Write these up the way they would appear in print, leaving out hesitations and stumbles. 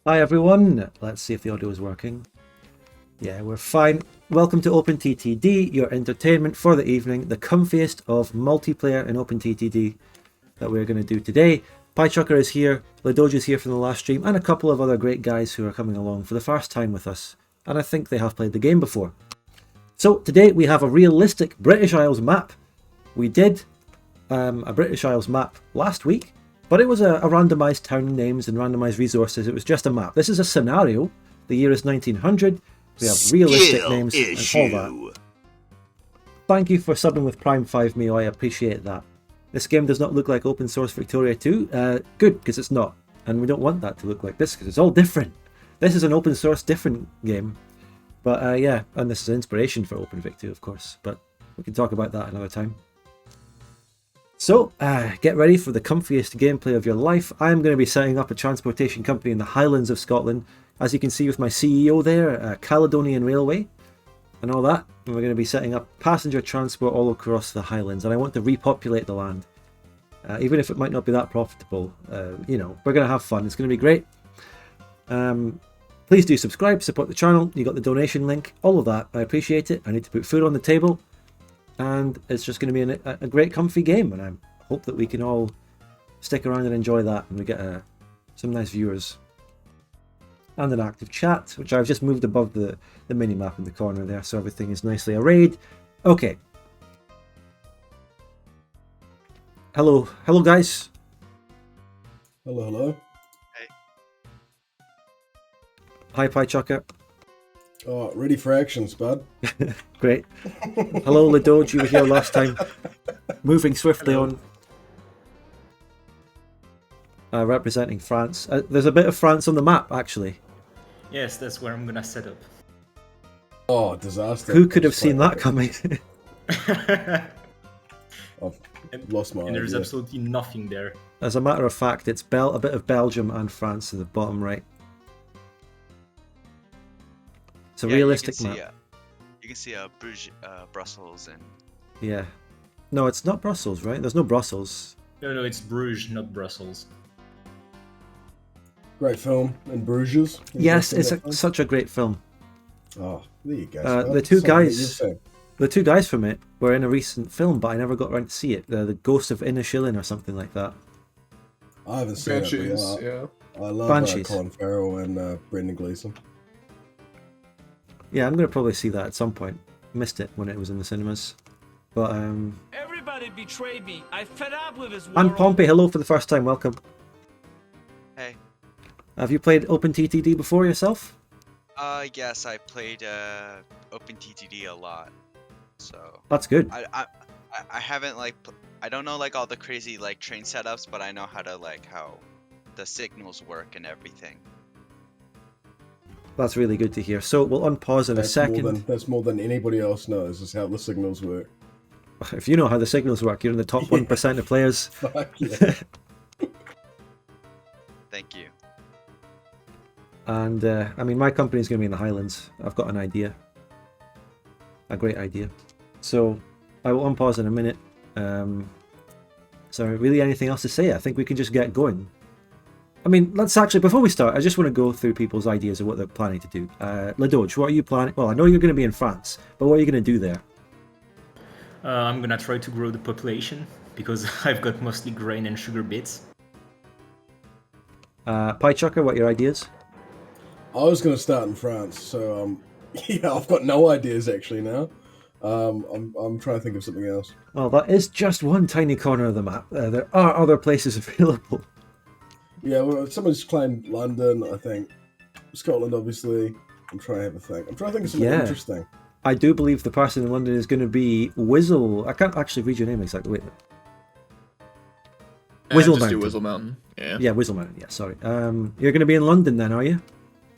Hi everyone, let's see if the audio is working. Yeah, we're fine. Welcome to OpenTTD, your entertainment for the evening, the comfiest of multiplayer in OpenTTD that we're going to do today. PieChucker is here, Ladoja is here from the last stream, and a couple of other great guys who are coming along for the first time with us. And I think they have played the game before. So today we have a realistic British Isles map. We did a British Isles map last week, but it was a randomised town names and randomised resources. It was just a map. This is a scenario. The year is 1900. We have realistic names and all that. Thank you for subbing with Prime 5 Mio. I appreciate that. This game does not look like open source Victoria 2. Good, because it's not. And we don't want that to look like this, because it's all different. This is an open source different game. But yeah, and this is inspiration for OpenVic 2, of course. But we can talk about that another time. So, get ready for the comfiest gameplay of your life. I'm going to be setting up a transportation company in the Highlands of Scotland. As you can see with my CEO there, Caledonian Railway and all that. And we're going to be setting up passenger transport all across the Highlands. And I want to repopulate the land. Even if it might not be that profitable, you know, we're going to have fun. It's going to be great. Please do subscribe, support the channel. You got the donation link, all of that. I appreciate it. I need to put food on the table. And it's just going to be a great comfy game, and I hope that we can all stick around and enjoy that, and we get some nice viewers and an active chat, which I've just moved above the mini map in the corner there, so everything is nicely arrayed. Okay. Hello guys. Hello. Hey. Hi PieChucker. Oh, ready for action, Spud. Great. Hello Ladoge, you were here last time. Moving swiftly on. Representing France. There's a bit of France on the map, actually. Yes, that's where I'm gonna set up. Oh, disaster. Who could have seen that coming? I've lost my And there's idea. absolutely nothing there. As a matter of fact, it's a bit of Belgium and France in the bottom right. It's a realistic map. You can see Brussels and... Yeah. No, it's not Brussels, right? There's no Brussels. No, it's Bruges, not Brussels. Great film in Bruges. Yes, it's such a great film. Oh, there you go. The two guys from it were in a recent film, but I never got around to see it. The Ghost of Inisherin or something like that. I haven't seen Banshees, it. yeah. I love Banshees. Colin Farrell and Brendan Gleeson. Yeah, I'm going to probably see that at some point. Missed it when it was in the cinemas. But, Everybody betrayed me. I fed up with his and Pompey, hello for the first time, welcome. Hey. Have you played OpenTTD before yourself? Yes, I played OpenTTD a lot. So... That's good. I haven't, I don't know, all the crazy, train setups, but I know how to, how the signals work and everything. That's really good to hear. So we'll unpause in a second. That's more than anybody else knows, is how the signals work. If you know how the signals work, you're in the top 1% of players. Fuck yeah. Thank you. And, I mean, my company's going to be in the Highlands. I've got an idea. A great idea. So, I will unpause in a minute. So, really anything else to say? I think we can just get going. I mean, let's actually, before we start, I just want to go through people's ideas of what they're planning to do. Ladoge, what are you planning? Well, I know you're going to be in France, but what are you going to do there? I'm gonna try to grow the population, because I've got mostly grain and sugar bits. PieChucker, what are your ideas? I was going to start in France, so yeah, I've got no ideas actually now. I'm trying to think of something else. Well, that is just one tiny corner of the map. There are other places available. Yeah, well, someone's claimed London, I think. Scotland, obviously. I'm trying to have a think. I'm trying to think of something interesting. I do believe the person in London is going to be Whizzle. I can't actually read your name exactly. Wait. Whizzle Just Mountain. do Whizzle Mountain. Yeah. Yeah, Whizzle Mountain. Yeah, sorry. You're going to be in London then, are you?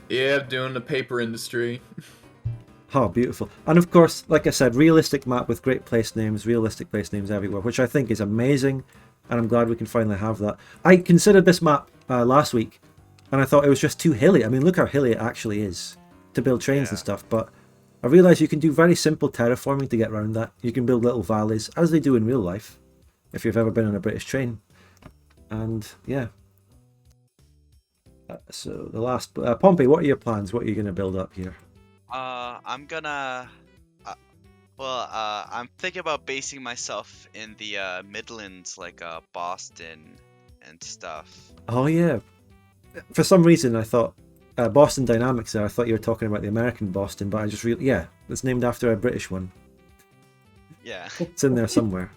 Yeah, doing the paper industry. Oh, beautiful. And of course, like I said, realistic map with great place names, realistic place names everywhere, which I think is amazing. And I'm glad we can finally have that. I considered this map last week, and I thought it was just too hilly. I mean, look how hilly it actually is to build trains and stuff. But I realised you can do very simple terraforming to get around that. You can build little valleys, as they do in real life, if you've ever been on a British train. And yeah. So the last Pompey, what are your plans? What are you going to build up here? I'm gonna. I'm thinking about basing myself in the Midlands, like Boston and stuff. Oh yeah, for some reason I thought Boston Dynamics there. I thought you were talking about the American Boston, but I just yeah, it's named after a British one. Yeah. It's in there somewhere.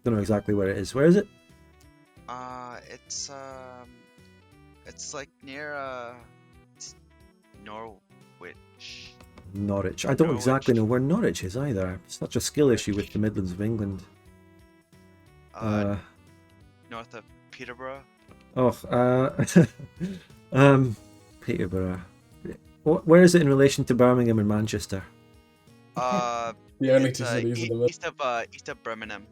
Don't know exactly where it is. Where is it? It's like near Norwich. Norwich. I don't Norwich. exactly know where Norwich is either. It's such a skill issue with the Midlands of England. North of Peterborough. Peterborough. Where is it in relation to Birmingham and Manchester? The only two cities in the middle. East of Birmingham,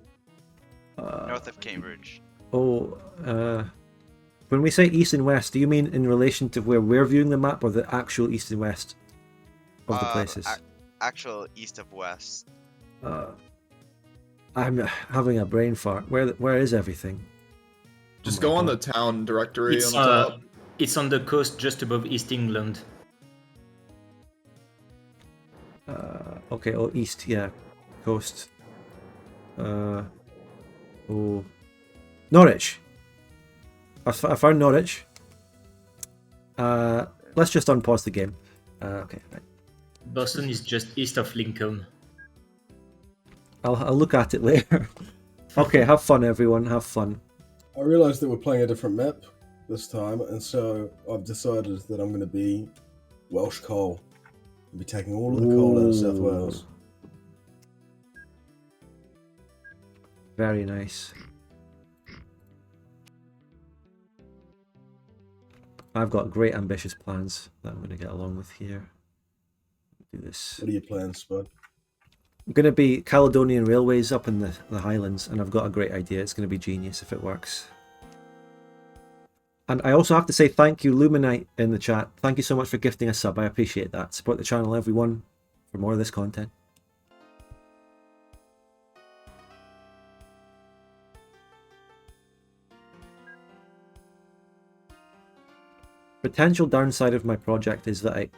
north of Cambridge. When we say east and west, do you mean in relation to where we're viewing the map, or the actual east and west of the places? Actual east of west. I'm having a brain fart. Where is everything? Just Oh go my on God. the town directory It's on the top. it's on the coast just above East England. Okay, east, yeah. Coast. Norwich. I found Norwich. Let's just unpause the game. Okay, right. Boston is just east of Lincoln. I'll look at it later. Okay, have fun, everyone. Have fun. I realised that we're playing a different map this time, and so I've decided that I'm going to be Welsh coal. I'll be taking all of the coal out of South Ooh. Wales. Very nice. I've got great ambitious plans that I'm going to get along with here. Do this. What are your plans, Spud? I'm going to be Caledonian Railways up in the Highlands, and I've got a great idea. It's going to be genius if it works. And I also have to say thank you, Luminite, in the chat. Thank you so much for gifting a sub. I appreciate that. Support the channel, everyone, for more of this content. Potential downside of my project is that it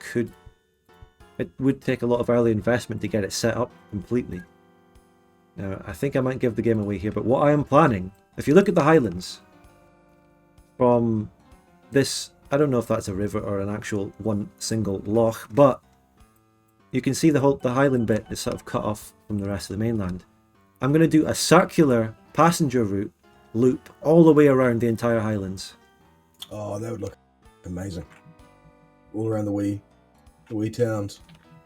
would take a lot of early investment to get it set up completely. Now, I think I might give the game away here, but what I am planning, if you look at the Highlands, from this, I don't know if that's a river or an actual one single loch, but you can see the Highland bit is sort of cut off from the rest of the mainland. I'm going to do a circular passenger route loop all the way around the entire Highlands. Oh, that would look amazing. All around the wee towns.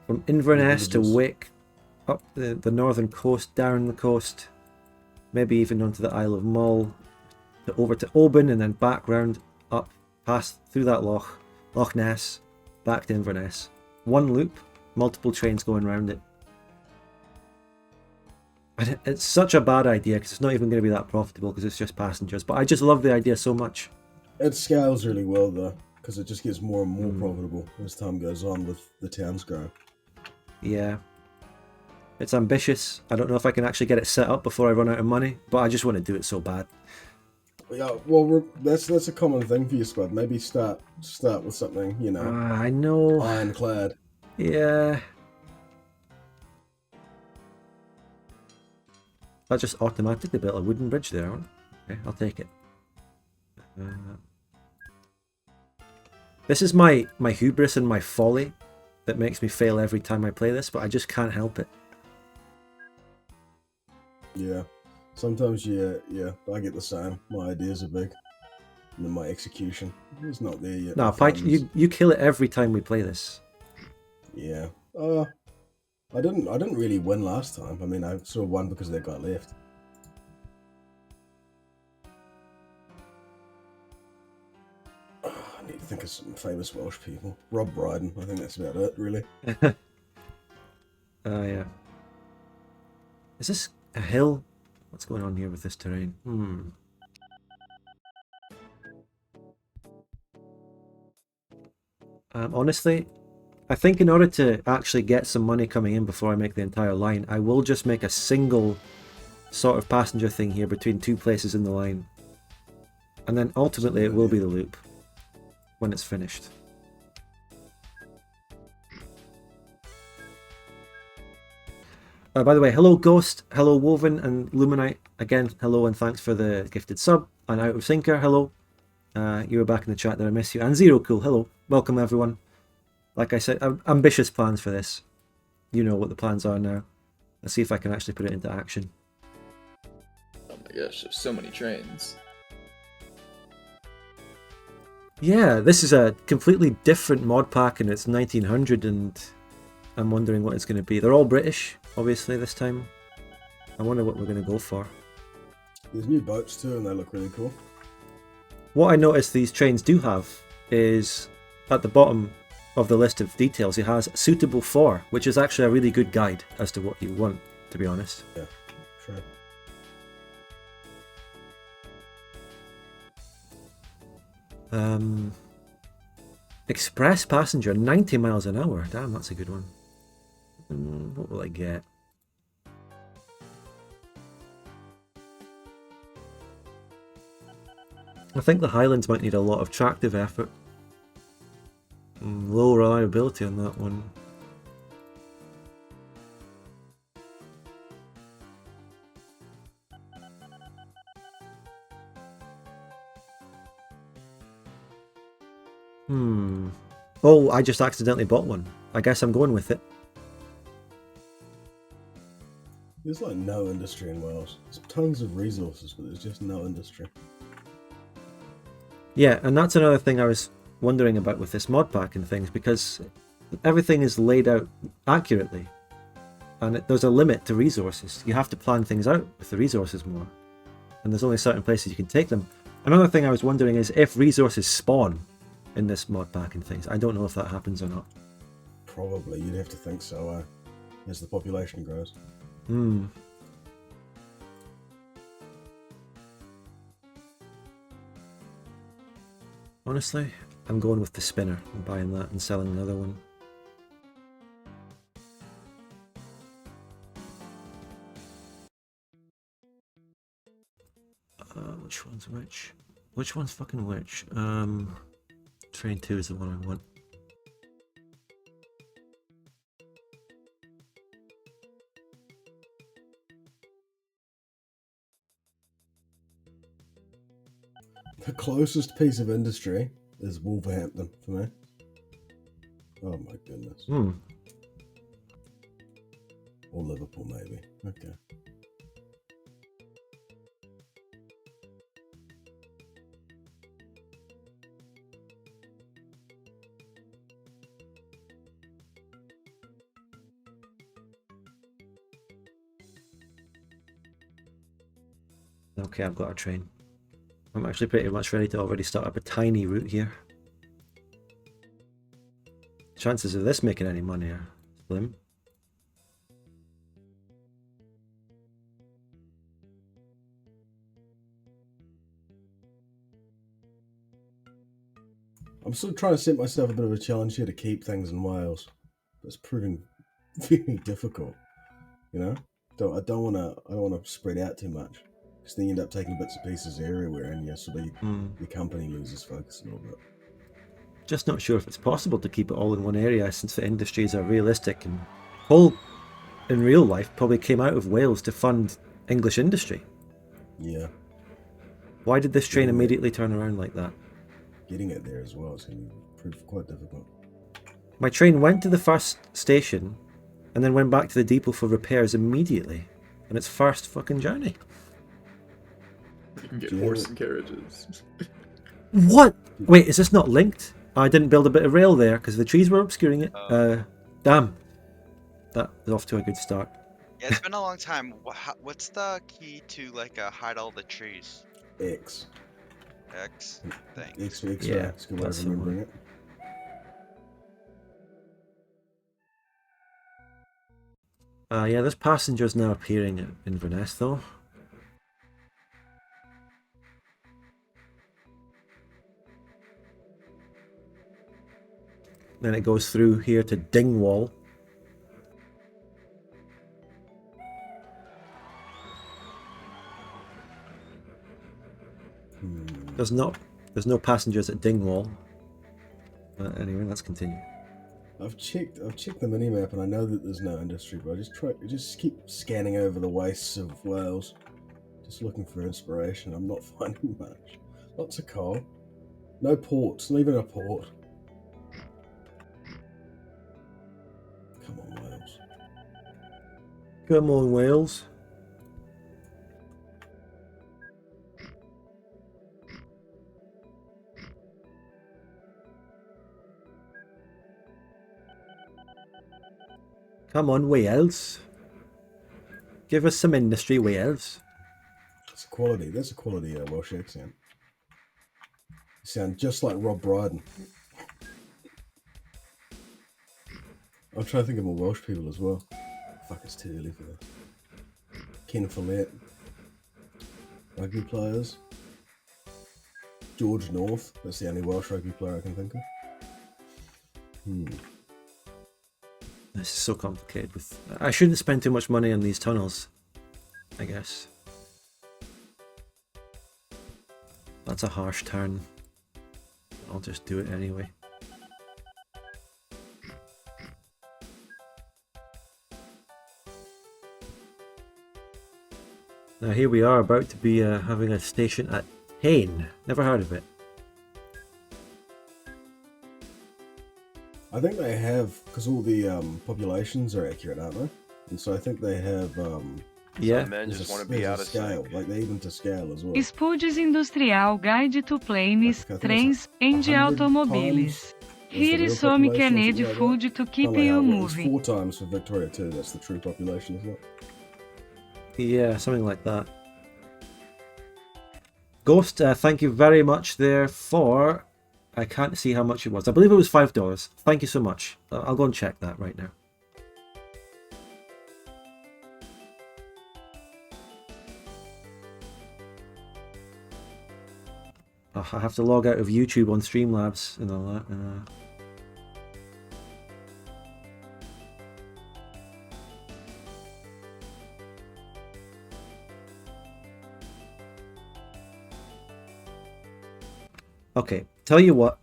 From Inverness to Villages. Wick, up the northern coast, down the coast, maybe even onto the Isle of Mull, over to Oban, and then back round, up, past through that Loch Ness, back to Inverness. One loop, multiple trains going round it. And it's such a bad idea because it's not even going to be that profitable because it's just passengers, but I just love the idea so much. It scales really well, though, because it just gets more and more profitable as time goes on with the towns growing. Yeah. It's ambitious. I don't know if I can actually get it set up before I run out of money, but I just want to do it so bad. Yeah, well, that's a common thing for you, Spud. Maybe start with something, I know. ironclad. Yeah. That just automatically built a wooden bridge there. Okay, I'll take it. This is my hubris and my folly that makes me fail every time I play this, but I just can't help it. Yeah. Sometimes, yeah, I get the same. My ideas are big. And then my execution is not there yet. No, My Pike, funds- you kill it every time we play this. Yeah. I didn't really win last time. I mean, I sort of won because they got left. I need to think of some famous Welsh people. Rob Brydon. I think that's about it, really. Yeah. Is this a hill? What's going on here with this terrain? Honestly, I think in order to actually get some money coming in before I make the entire line, I will just make a single sort of passenger thing here between two places in the line. And then ultimately it will be the loop. when it's finished. By the way, hello Ghost, hello Woven and Luminite. Again, hello and thanks for the gifted sub. And Out of Sinker, hello. You were back in the chat there, I miss you. And Zero Cool, hello. Welcome everyone. Like I said, ambitious plans for this. You know what the plans are now. Let's see if I can actually put it into action. Oh my gosh, there's so many trains. Yeah, this is a completely different mod pack and it's 1900 and I'm wondering what it's going to be. They're all British, obviously, this time. I wonder what we're going to go for. There's new boats too, and they look really cool. What I noticed these trains do have is at the bottom of the list of details, it has suitable for, which is actually a really good guide as to what you want, to be honest. Yeah, sure. Express passenger, 90 miles an hour. Damn, that's a good one. What will I get? I think the Highlands might need a lot of tractive effort. Low reliability on that one. Oh, I just accidentally bought one. I guess I'm going with it. There's like no industry in Wales. There's tons of resources, but there's just no industry. Yeah, and that's another thing I was wondering about with this mod pack and things, because everything is laid out accurately. And there's a limit to resources. You have to plan things out with the resources more. And there's only certain places you can take them. Another thing I was wondering is if resources spawn in this mod pack and things. I don't know if that happens or not. Probably, you'd have to think so, as the population grows. Honestly, I'm going with the spinner and buying that and selling another one. Which one's which? Which one's fucking which? Train 2 is the one I want. The closest piece of industry is Wolverhampton for me. Oh my goodness. Or Liverpool, maybe. Okay. Okay, I've got a train. I'm actually pretty much ready to already start up a tiny route here. Chances of this making any money are slim. I'm still trying to set myself a bit of a challenge here to keep things in Wales. But it's proving very difficult. You know? I don't wanna spread out too much. Because then you end up taking bits and pieces everywhere and your company loses focus a little bit. Just not sure if it's possible to keep it all in one area since the industries are realistic and Hull in real life probably came out of Wales to fund English industry. Yeah. Why did this train immediately turn around like that? Getting it there as well is going to prove quite difficult. My train went to the first station and then went back to the depot for repairs immediately on its first fucking journey. You can get horse and carriages. What? Wait, is this not linked? I didn't build a bit of rail there because the trees were obscuring it. Damn. That was off to a good start. Yeah, it's been a long time. What's the key to like hide all the trees? X. X. Thanks. X for X. Yeah, That's a good way that's of the remembering one. it. Yeah, there's passengers now appearing in Inverness though. Then it goes through here to Dingwall. There's no passengers at Dingwall. Anyway, let's continue. I've checked the minimap and I know that there's no industry, but I just keep scanning over the wastes of Wales, just looking for inspiration. I'm not finding much. Lots of coal. No ports, not even a port. Come on, Wales. Come on, Wales. Come on, Wales. Give us some industry, Wales. It's a quality. That's a quality Welsh accent. You sound just like Rob Brydon. I'm trying to think of more Welsh people as well. Fuck, it's too early for this. Ken Follett. Rugby players. George North. That's the only Welsh rugby player I can think of. This is so complicated. I shouldn't spend too much money on these tunnels, I guess. That's a harsh turn. I'll just do it anyway. Now here we are about to be having a station at Hain. Never heard of it. I think they have, because all the populations are accurate, aren't they? And so I think they have. Yeah. Some men just want to there's be a out of scale, sync. like they even to scale as well. Estudos Industrial Guide to Planes, I think Trens it's like and 100 Automobiles. times Here the is real some population, can need something like food that. to keep Not like you how it is. moving. 4 times for Victoria too. That's the true population, isn't it? Yeah, something like that. Ghost, thank you very much there for... I can't see how much it was. I believe it was $5. Thank you so much. I'll go and check that right now. Oh, I have to log out of YouTube on Streamlabs and all that. Okay, tell you what,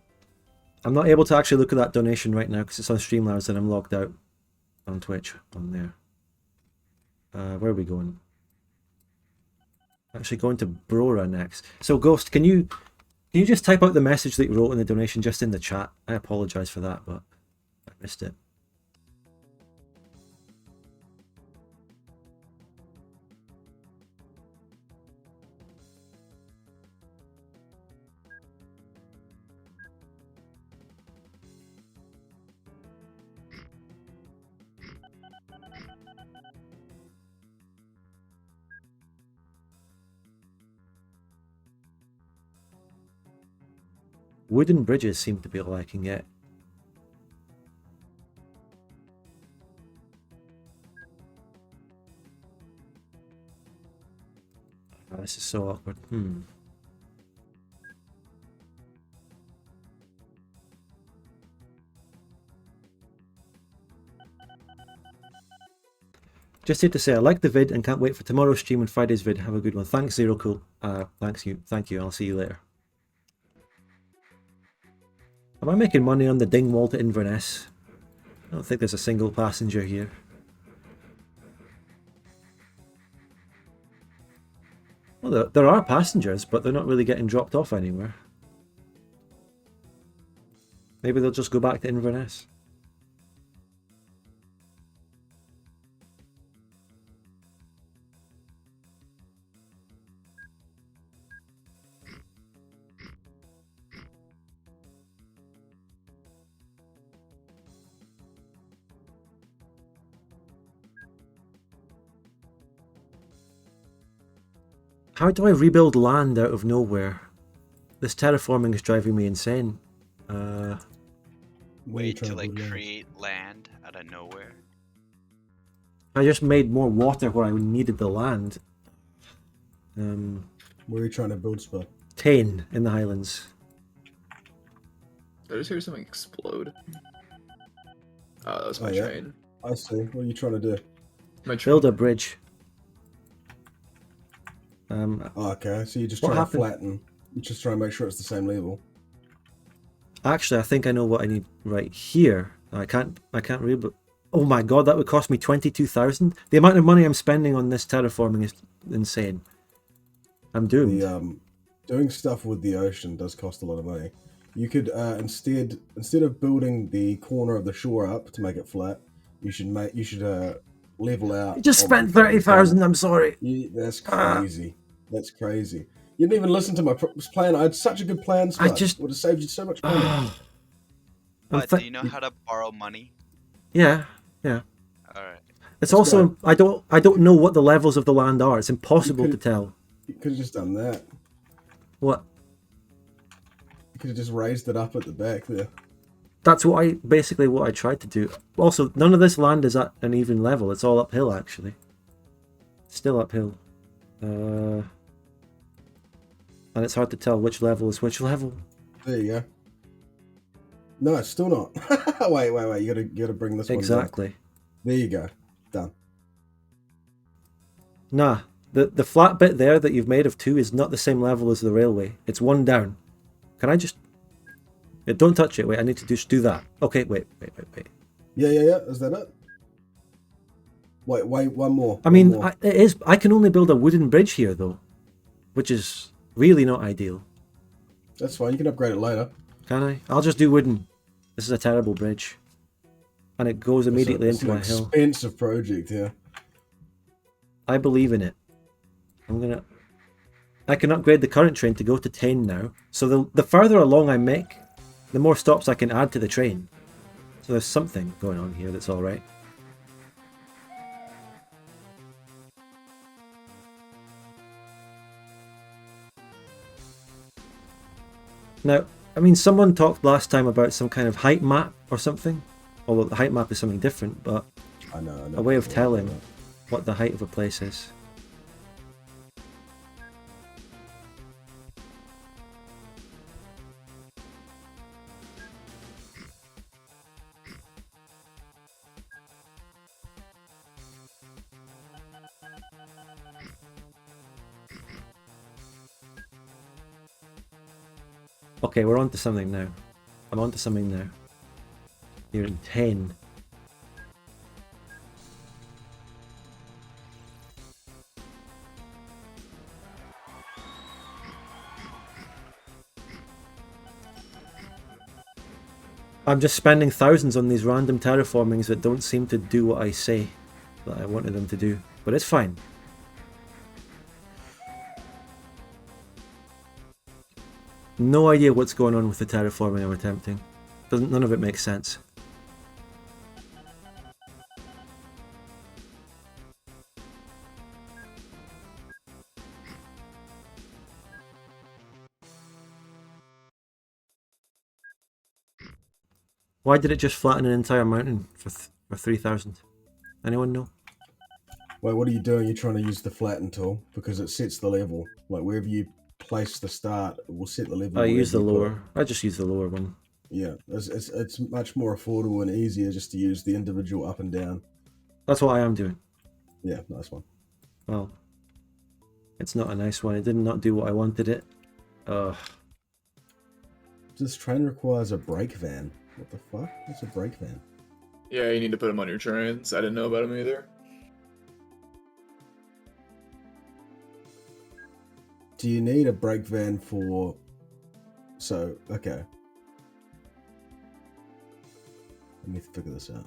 I'm not able to actually look at that donation right now because it's on Streamlabs and I'm logged out on Twitch on there. Where are we going? Actually going to Brora next. So Ghost, can you just type out the message that you wrote in the donation just in the chat? I apologize for that, but I missed it. Wooden bridges seem to be liking it. Oh, this is so awkward. Just here to say I like the vid and can't wait for tomorrow's stream and Friday's vid. Have a good one. Thanks, Zero Cool. Thank you. I'll see you later. Am I making money on the Dingwall to Inverness? I don't think there's a single passenger here. Well, there are passengers, but they're not really getting dropped off anywhere. Maybe they'll just go back to Inverness. How do I rebuild land out of nowhere? This terraforming is driving me insane. Wait to like create land out of nowhere. I just made more water where I needed the land. Where are you trying to build stuff? Tain in the Highlands. I just hear something explode. Oh, that was my yeah. train. I see. What are you trying to do? My train. Build a bridge. Okay, so you're just What trying happened? to flatten. You're just trying to make sure it's the same level. Actually, I think I know what I need right here. I can't read, but oh my god, that would cost me 22,000. The amount of money I'm spending on this terraforming is insane. I'm doomed. The doing stuff with the ocean does cost a lot of money. You could instead of building the corner of the shore up to make it flat, you should level out. I just on spent the 30,000. corner. I'm sorry. That's crazy. That's crazy. You didn't even listen to my plan. I had such a good plan. I Spud. just would have saved you so much money. But do you know how to borrow money? Yeah. Alright. It's That's also I don't know what the levels of the land are. It's impossible to tell. You could have just done that. What? You could have just raised it up at the back there. That's basically what I tried to do. Also, none of this land is at an even level. It's all uphill, actually. Still uphill. And it's hard to tell which level is which level. There you go. No, it's still not. wait. You gotta bring this one down. Exactly. There you go. Done. Nah, the flat bit there that you've made of 2 is not the same level as the railway. It's 1 down. Can I just... Yeah, don't touch it. Wait, I need to just do that. Okay, wait. Yeah. Is that it? Wait, one more. I mean, One more. I can only build a wooden bridge here, though. Which is really not ideal. That's fine. You can upgrade it later. Can I? I'll just do wooden. This is a terrible bridge. And it goes immediately It's into an a hill. expensive project, yeah. I believe in it. I can upgrade the current train to go to 10 now. So the further along I make, the more stops I can add to the train. So there's something going on here that's alright. Now, I mean, someone talked last time about some kind of height map or something. Although the height map is something different, but I know. a way of telling what the height of a place is. Okay, we're on to something now. I'm on to something now. You're in 10. I'm just spending thousands on these random terraformings that don't seem to do what I say that I wanted them to do. But it's fine. No idea what's going on with the terraforming I'm attempting. None of it makes sense. Why did it just flatten an entire mountain for 3,000? Anyone know? Wait, what are you doing? You're trying to use the flatten tool because it sets the level. Like wherever you place the start, it will set the level. I use the wherever you put lower. I just use the lower one. Yeah, it's much more affordable and easier just to use the individual up and down. That's what I am doing. Yeah, nice one. Well, it's not a nice one. It did not do what I wanted it. Ugh. This train requires a brake van. What the fuck? What's a brake van? Yeah, you need to put them on your trains. I didn't know about them either. Do you need a brake van for... So, okay. Let me figure this out.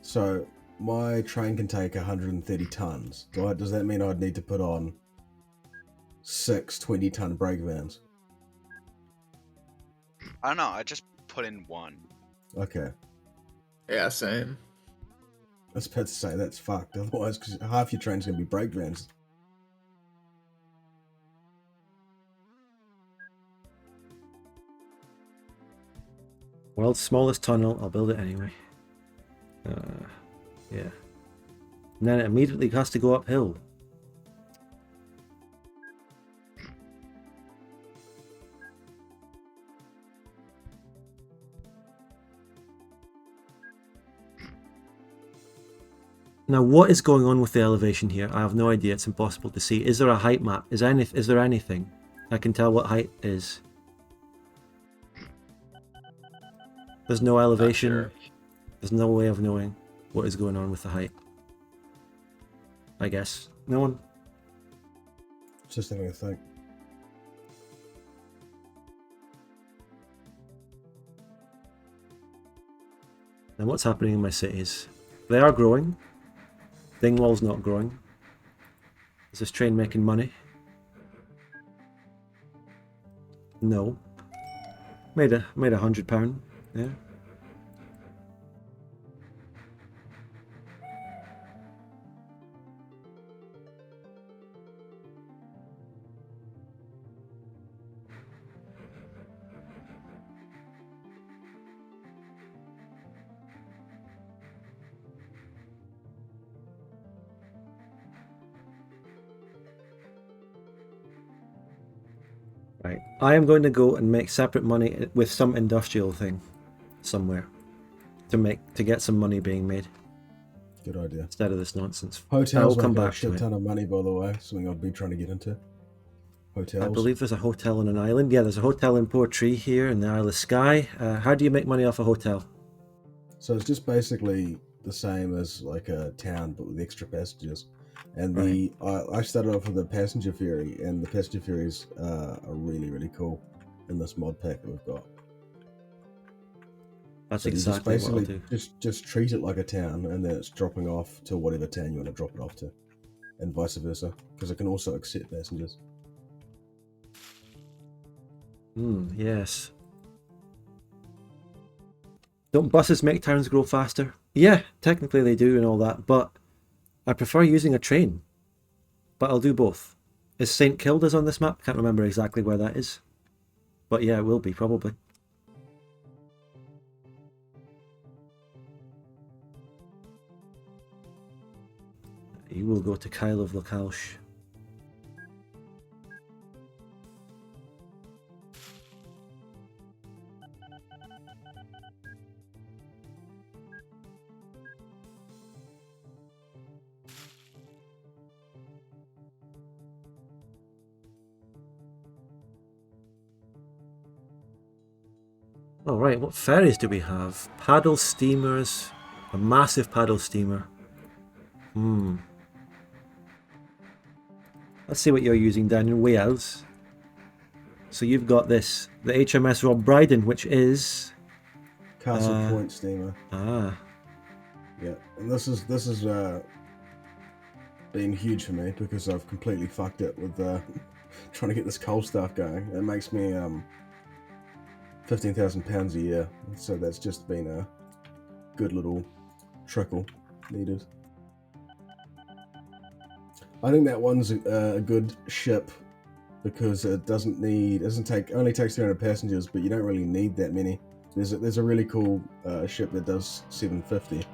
So, my train can take 130 tons. Does that mean I'd need to put on 6 20-ton brake vans? I don't know. I just put in 1. Okay. Yeah, same. I was about to say that's fucked. Otherwise, because half your train's going to be brake vans. World's smallest tunnel. I'll build it anyway. Yeah. And then it immediately has to go uphill. Now, what is going on with the elevation here? I have no idea. It's impossible to see. Is there a height map? Is there anything? I can tell what height is. There's no elevation. sure. There's no way of knowing what is going on with the height. I guess. No one? Just having a think. And what's happening in my cities? They are growing. Dingwall's not growing. Is this train making money? No. Made £100. Yeah. Right. I am going to go and make separate money with some industrial thing somewhere to get some money being made Good idea. instead of this nonsense. Hotels I'll come make a back to shit it. ton of money, by the way. Something I'll be trying to get into. Hotels. I believe there's a hotel on an island. Yeah, there's a hotel in Portree here in the Isle of Skye. How do you make money off a hotel? So it's just basically the same as like a town, but with extra passengers. And I started off with a passenger ferry, and the passenger ferries are really, really cool in this mod pack that we've got. That's So you exactly what I'll do. just treat it like a town, and then it's dropping off to whatever town you want to drop it off to, and vice versa, because it can also accept passengers. Yes. Don't buses make towns grow faster? Yeah, technically they do and all that, but I prefer using a train. But I'll do both. Is St. Kilda's on this map? Can't remember exactly where that is. But yeah, it will be, probably. You will go to Kyle of Lacalsh. Alright, what ferries do we have? Paddle steamers. A massive paddle steamer. Let's see what you're using down in Wales. So you've got this, the HMS Rob Brydon, which is... Castle Point steamer. Ah, Yeah, and this is been huge for me because I've completely fucked it with trying to get this coal stuff going. It makes me £15,000 a year, so that's just been a good little trickle needed. I think that one's a good ship because it only takes 300 passengers, but you don't really need that many. There's a really cool ship that does 750.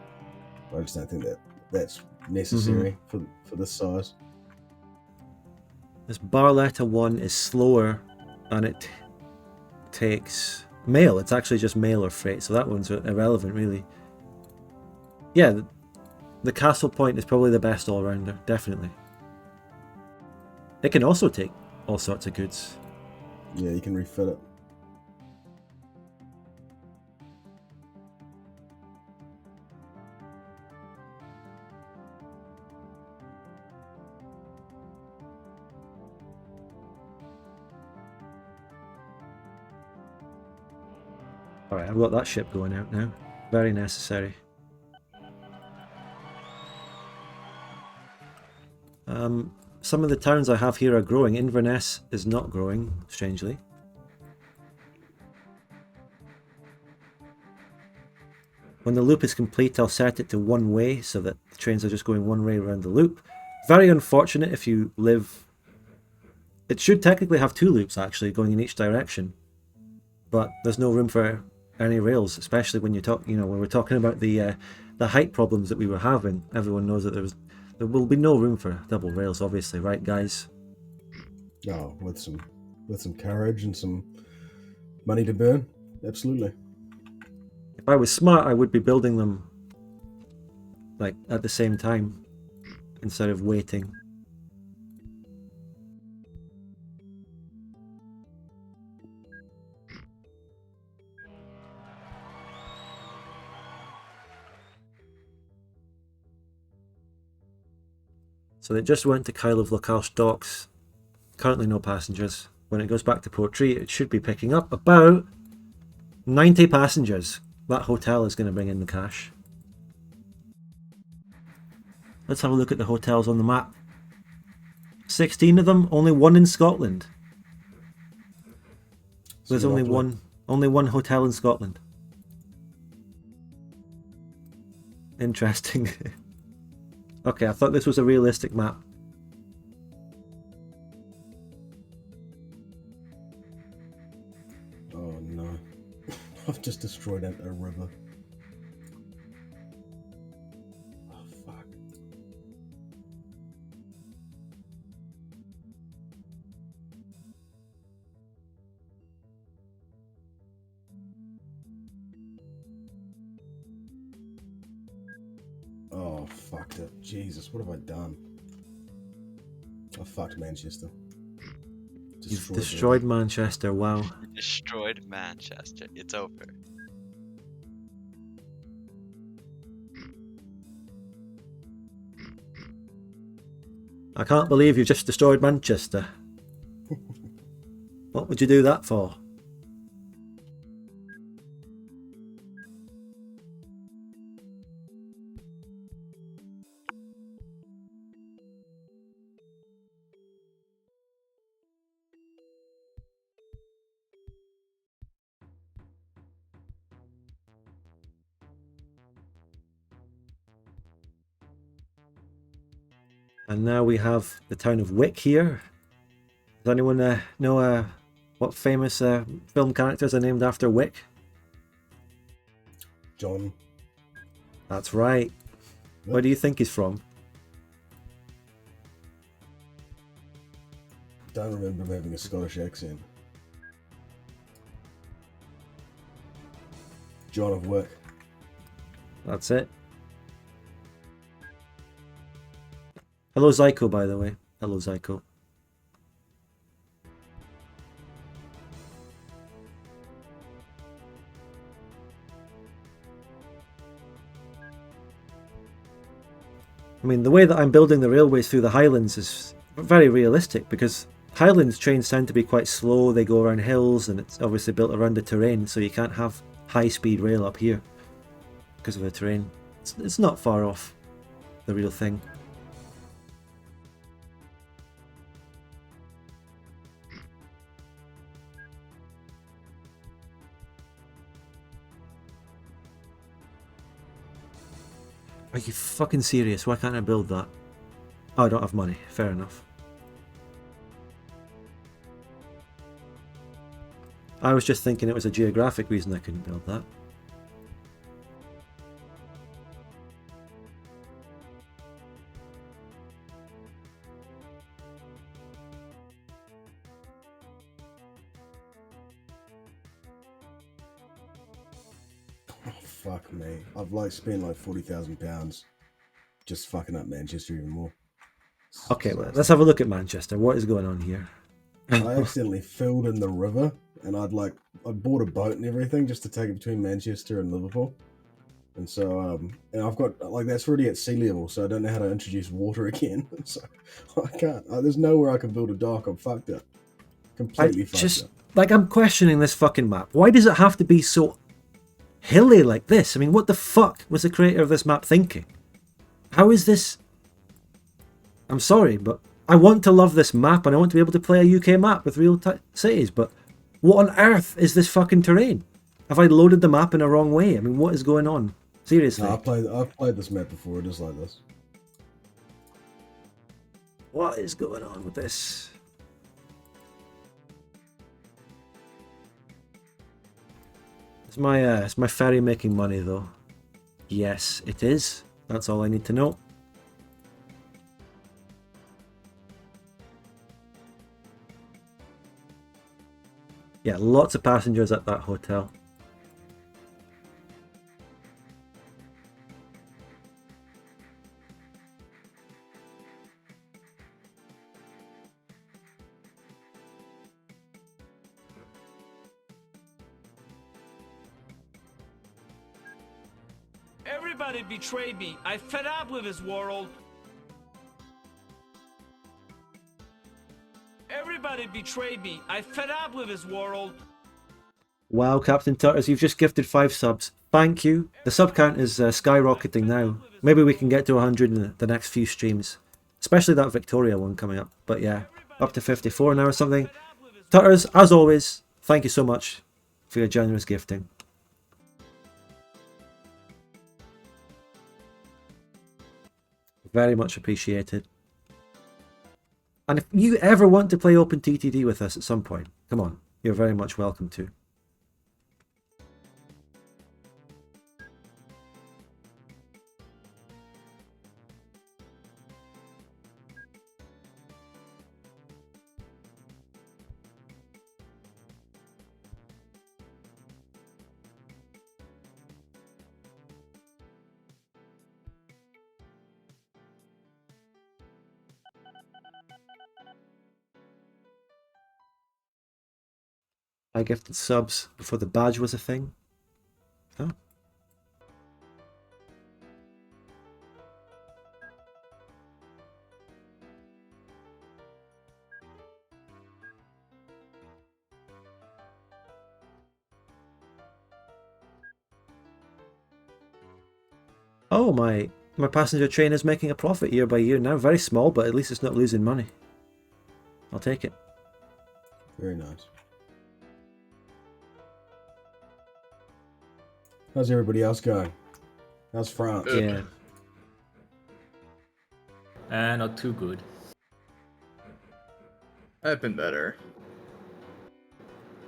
I just don't think that's necessary for this size. this Barletta one is slower and it takes mail. It's actually just mail or freight, so that one's irrelevant really. Yeah, the Castle Point is probably the best all-rounder, definitely. It can also take all sorts of goods. Yeah, you can refit it. Alright, I've got that ship going out now. Very necessary. Some of the towns I have here are growing. Inverness is not growing, strangely. When the loop is complete, I'll set it to one way so that the trains are just going one way around the loop. Very unfortunate if you live... It should technically have two loops actually going in each direction, but there's no room for any rails, especially when when we're talking about the height problems that we were having. Everyone knows that there will be no room for double rails, obviously, right, guys? Oh, with some courage and some money to burn, absolutely. If I was smart, I would be building them like at the same time instead of waiting. So they just went to Kyle of Localsh docks. Currently no passengers. When it goes back to Portree, it should be picking up about 90 passengers. That hotel is going to bring in the cash. Let's have a look at the hotels on the map. 16 of them, only one in Scotland. There's only one hotel in Scotland. Interesting. Okay, I thought this was a realistic map. Oh no. I've just destroyed a river. Oh fuck. Oh, fucked it. Jesus, what have I done? I fucked Manchester. You've destroyed Manchester, wow. Destroyed Manchester. It's over. I can't believe you just destroyed Manchester. What would you do that for? And now we have the town of Wick here. Does anyone know what famous film characters are named after Wick? John. That's right. Where do you think he's from? Don't remember him having a Scottish accent. John of Wick. That's it. Hello Zyko, by the way. Hello Zyko. I mean, the way that I'm building the railways through the Highlands is very realistic because Highlands trains tend to be quite slow, they go around hills, and it's obviously built around the terrain, so you can't have high-speed rail up here because of the terrain. It's not far off the real thing. Are you fucking serious? Why can't I build that? Oh, I don't have money. Fair enough. I was just thinking it was a geographic reason I couldn't build that. Oh, fuck me. I've like spent like £40,000 just fucking up Manchester even more. Okay, well, let's have a look at Manchester. What is going on here? I accidentally filled in the river, and I bought a boat and everything just to take it between Manchester and Liverpool. And so, and I've got, like, that's already at sea level, so I don't know how to introduce water again. So I can't, there's nowhere I can build a dock. I'm fucked up. Completely fucked up. Like, I'm questioning this fucking map. Why does it have to be so hilly like this? I mean, what the fuck was the creator of this map thinking? How is this? I'm sorry, but I want to love this map and I want to be able to play a UK map with real cities, but what on earth is this fucking terrain? Have I loaded the map in a wrong way? I mean, what is going on? Seriously. No, I've played this map before, just like this. What is going on with this? Is my ferry making money though? Yes, it is. That's all I need to know. Yeah, lots of passengers at that hotel. Everybody betrayed me. I fed up with this world. decided betrayed me. I fed up with his world. Wow, Captain Tutters, you've just gifted 5 subs. Thank you. The sub count is skyrocketing now. Maybe we can get to 100 in the next few streams. Especially that Victoria one coming up. But yeah, up to 54 now or something. Tutters, as always, thank you so much for your generous gifting. Very much appreciated. And if you ever want to play OpenTTD with us at some point, come on, you're very much welcome to. I gifted subs before the badge was a thing. Oh. Oh, my passenger train is making a profit year by year now. Very small, but at least it's not losing money. I'll take it. Very nice. How's everybody else going? How's France? Yeah. Not too good. I've been better.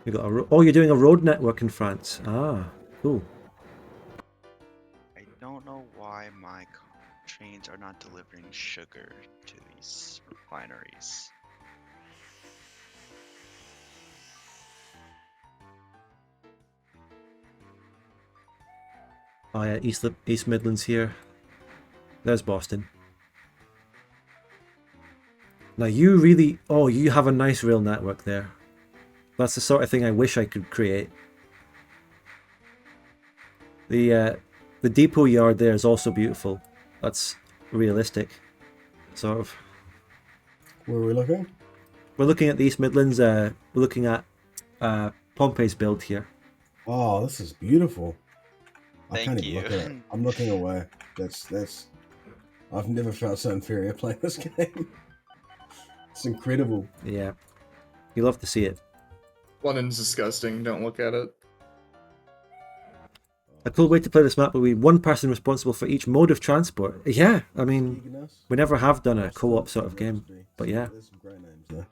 You got a oh, you're doing a road network in France. Ah, cool. I don't know why my trains are not delivering sugar to these refineries. Oh yeah, East Midlands here. There's Boston. Now you really, oh, you have a nice rail network there. That's the sort of thing I wish I could create. The depot yard there is also beautiful. That's realistic, sort of. Where are we looking? We're looking at the East Midlands. We're looking at Pompey's build here. Oh, this is beautiful. I Thank can't even you. look at it. I'm looking away. That's. I've never felt so inferior playing this game. It's incredible. Yeah, you love to see it. London's disgusting. Don't look at it. A cool way to play this map would be one person responsible for each mode of transport. Yeah, I mean, we never have done a co-op sort of game, but yeah. There's some great names there.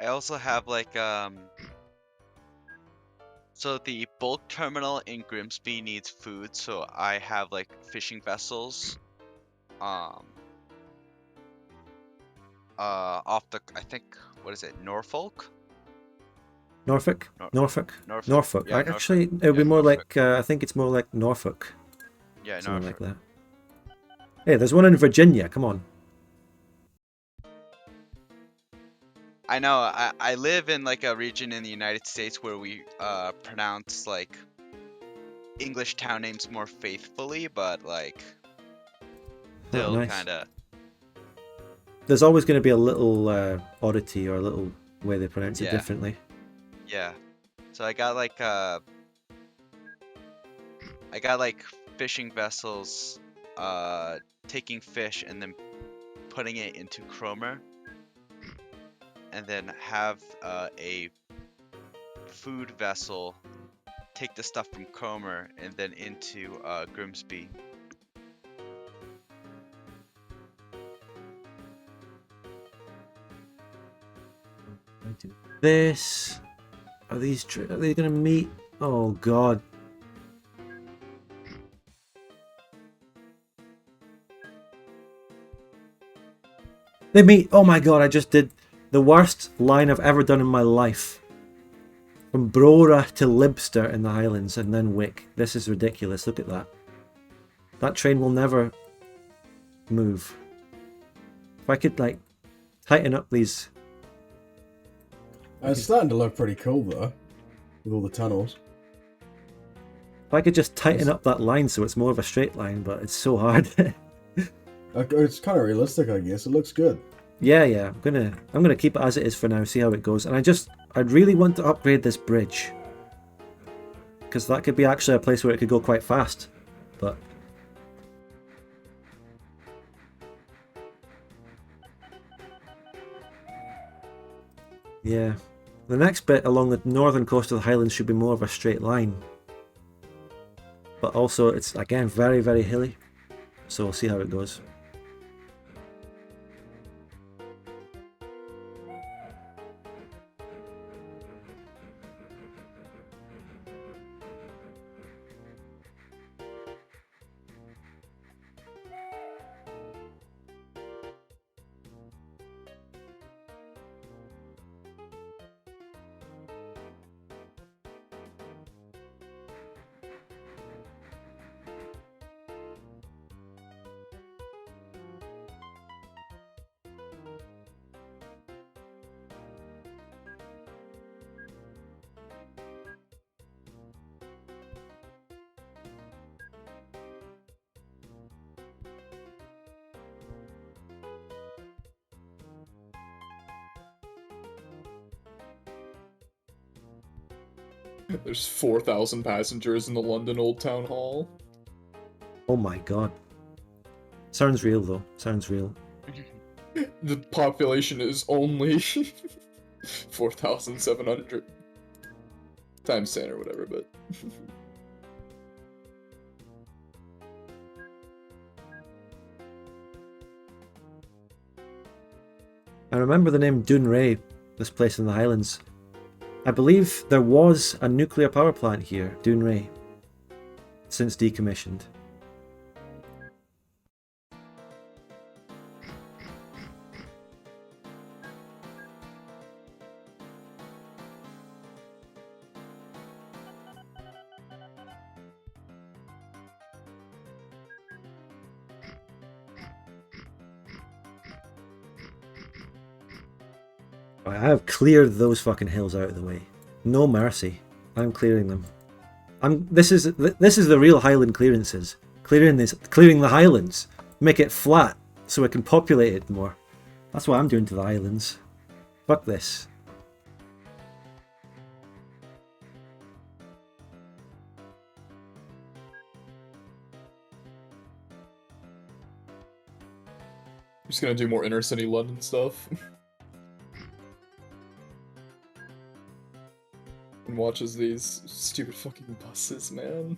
I also have like so the bulk terminal in Grimsby needs food, so I have like fishing vessels off the, I think, what is it, Norfolk? Norfolk? Norfolk? Norfolk. Yeah, Actually, Norfolk. it would be Yeah, more Norfolk. like, I think it's more like Norfolk. Yeah, Something Norfolk. like that. Hey, there's one in Virginia, come on. I know, I live in like a region in the United States where we pronounce like English town names more faithfully, but like still nice. kinda. There's always going to be a little oddity or a little way they pronounce it Yeah. differently. Yeah. So I got like fishing vessels taking fish and then putting it into Cromer, and then have a food vessel take the stuff from Cromer and then into Grimsby. This... Are they going to meet? Oh god. They meet. Oh my god, I just did the worst line I've ever done in my life. From Brora to Libster in the Highlands and then Wick. This is ridiculous. Look at that. That train will never move. If I could like tighten up these... It's starting to look pretty cool though, with all the tunnels. If I could just tighten up that line so it's more of a straight line, but it's so hard. It's kind of realistic, I guess. It looks good. Yeah, I'm gonna keep it as it is for now, see how it goes. And I'd really want to upgrade this bridge. Because that could be actually a place where it could go quite fast. But yeah. The next bit along the northern coast of the Highlands should be more of a straight line. But also it's again very, very hilly. So we'll see how it goes. There's 4,000 passengers in the London Old Town Hall. Oh my god. Sounds real though. Sounds real. The population is only 4,700 times 10 or whatever, but... I remember the name Dunray, this place in the Highlands. I believe there was a nuclear power plant here, Dunray, since decommissioned. I have cleared those fucking hills out of the way. No mercy. I'm clearing them. This is the real Highland clearances. Clearing the Highlands. Make it flat so we can populate it more. That's what I'm doing to the Highlands. Fuck this. I'm just gonna do more inner city London stuff. And watches these stupid fucking buses, man,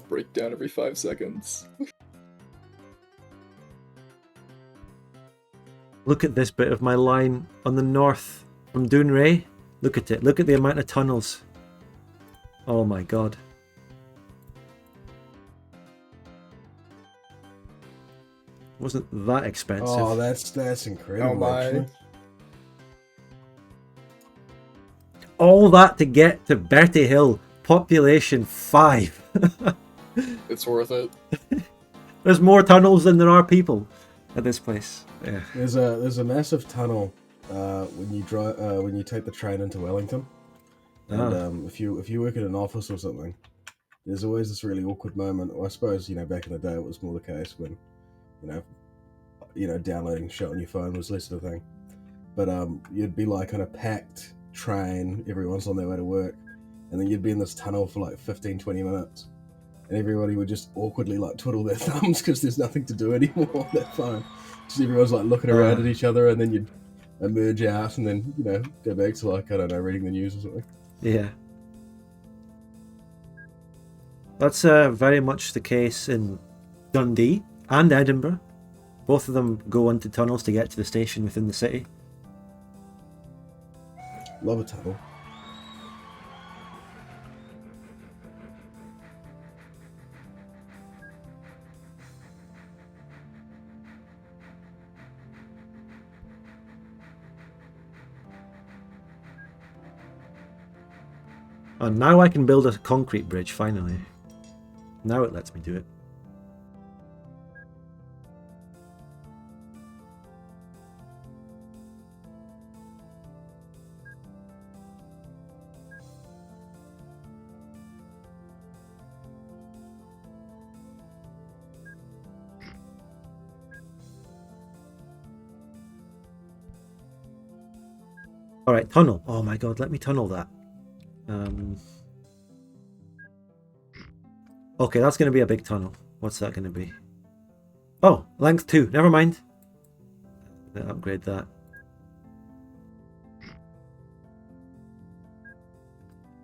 break down every 5 seconds. Look at this bit of my line on the north from Dunray. Look at it. Look at the amount of tunnels. Oh my god. Wasn't that expensive. Oh, that's incredible. Oh my. Actually. All that to get to Bertie Hill, population 5. It's worth it. There's more tunnels than there are people at this place. Yeah. There's a massive tunnel when you take the train into Wellington, and if you work at an office or something, there's always this really awkward moment. Or I suppose back in the day it was more the case when downloading shit on your phone was less of a thing. But you'd be like on a packed train, everyone's on their way to work, and then you'd be in this tunnel for like 15-20 minutes, and everybody would just awkwardly like twiddle their thumbs because there's nothing to do anymore on their phone. Just everyone's like looking around at each other, and then you'd emerge out and then go back to like, I don't know, reading the news or something. Yeah. That's very much the case in Dundee and Edinburgh. Both of them go into tunnels to get to the station within the city. Love a tunnel. And now I can build a concrete bridge, finally. Now it lets me do it. Alright, tunnel. Oh my god, let me tunnel that. Okay, that's going to be a big tunnel. What's that going to be? Oh, length 2. Never mind. I'll upgrade that.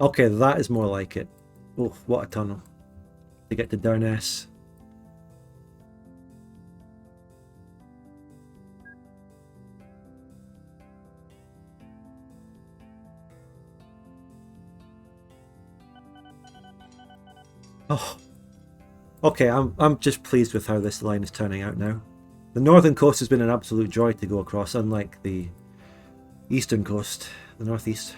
Okay, that is more like it. Oh, what a tunnel. To get to Durness. Oh. Okay, I'm just pleased with how this line is turning out now. The northern coast has been an absolute joy to go across, unlike the eastern coast, the northeast.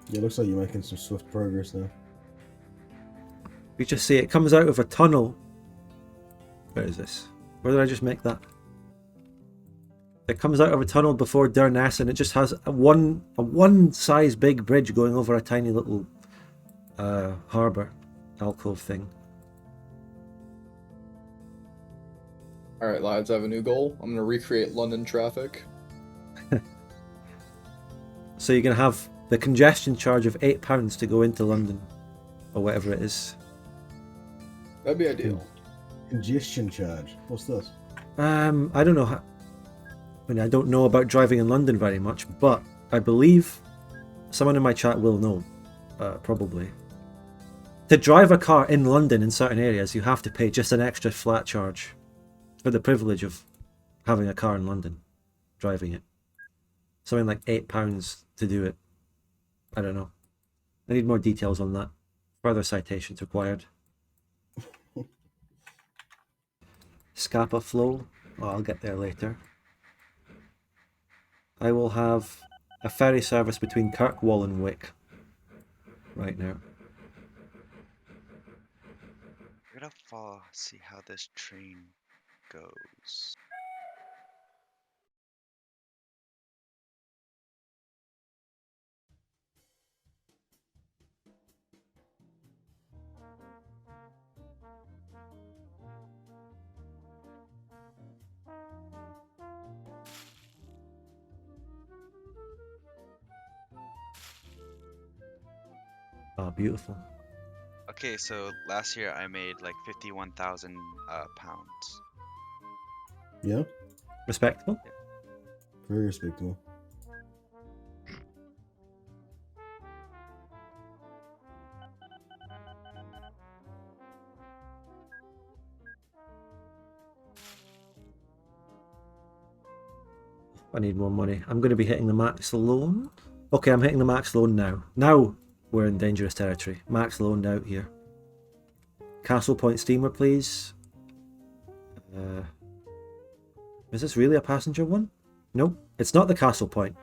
Yeah, looks like you're making some swift progress now. You just see it comes out of a tunnel. Where is this? Where did I just make that? It comes out of a tunnel before Durness, and it just has a one size big bridge going over a tiny little harbour alcove thing. Alright, lads, I have a new goal. I'm gonna recreate London traffic. So you're going to have the congestion charge of £8 to go into London, or whatever it is. That'd be ideal. Congestion charge. What's this? I don't know how... I mean, I don't know about driving in London very much, but I believe someone in my chat will know, probably. To drive a car in London in certain areas, you have to pay just an extra flat charge for the privilege of having a car in London, driving it. Something like £8 to do it. I don't know. I need more details on that. Further citations required. Scapa flow. Oh, I'll get there later. I will have a ferry service between Kirkwall and Wick right now. We're gonna see how this train goes. Oh, beautiful. Okay, so last year I made like 51,000 pounds. Yeah, Respectable. very respectable. I need more money. I'm going to be hitting the max loan. Okay, I'm hitting the max loan now. Now we're in dangerous territory. Max loaned out here. Castle Point steamer, please. Is this really a passenger one? Nope, it's not the Castle Point.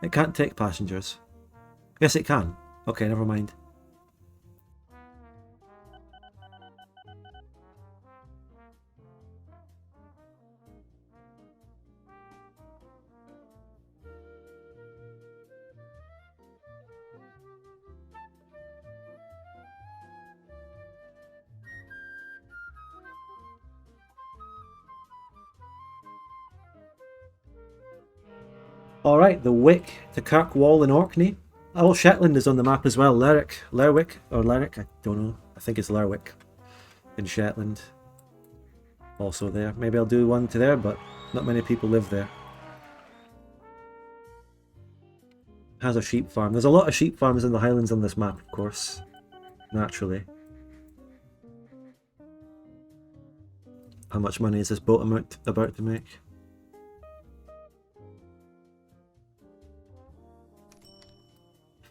It can't take passengers. Yes, it can. Okay, never mind. Alright, the Wick to Kirkwall in Orkney. Oh, Shetland is on the map as well. Lerwick, I don't know. I think it's Lerwick in Shetland. Also there. Maybe I'll do one to there, but not many people live there. Has a sheep farm. There's a lot of sheep farms in the Highlands on this map, of course. Naturally. How much money is this boat about to make?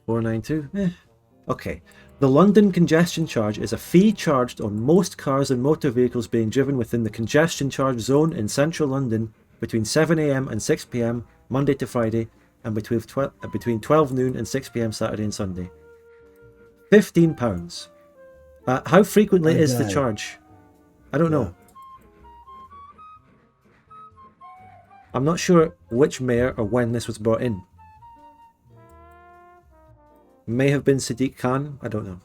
$492. Okay. The London congestion charge is a fee charged on most cars and motor vehicles being driven within the congestion charge zone in central London between 7 AM and 6 PM Monday to Friday, and between 12 noon and 6 PM Saturday and Sunday. £15. How frequently is the charge? I don't know. I'm not sure which mayor or when this was brought in. May have been Sadiq Khan, I don't know.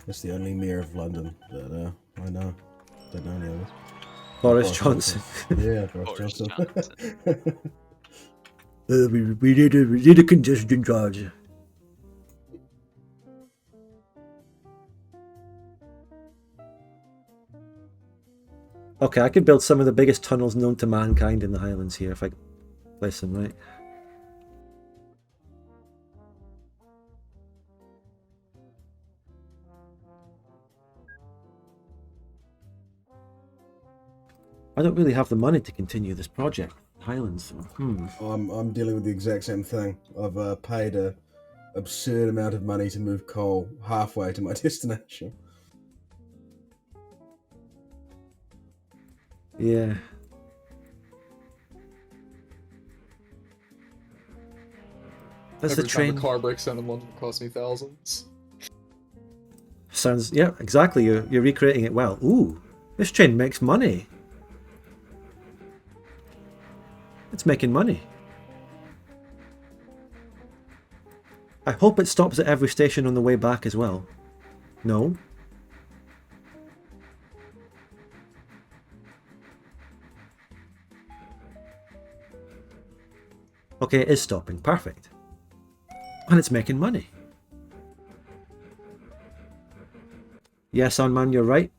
That's the only mayor of London that I know. Don't know any others. Boris Johnson. Yeah, Boris Boris Johnson. We need a congestion charge. Okay, I could build some of the biggest tunnels known to mankind in the Highlands here if I place them right. I don't really have the money to continue this project, Highlands. I'm dealing with the exact same thing. I've paid a absurd amount of money to move coal halfway to my destination. Yeah. That's Every the time train. a car breaks down in London, it costs me thousands. Sounds, yeah, exactly. You're recreating it well. Ooh, this train makes money. It's making money. I hope it stops at every station on the way back as well. No? Okay, it is stopping. Perfect. And it's making money. Yes, Unman, you're right.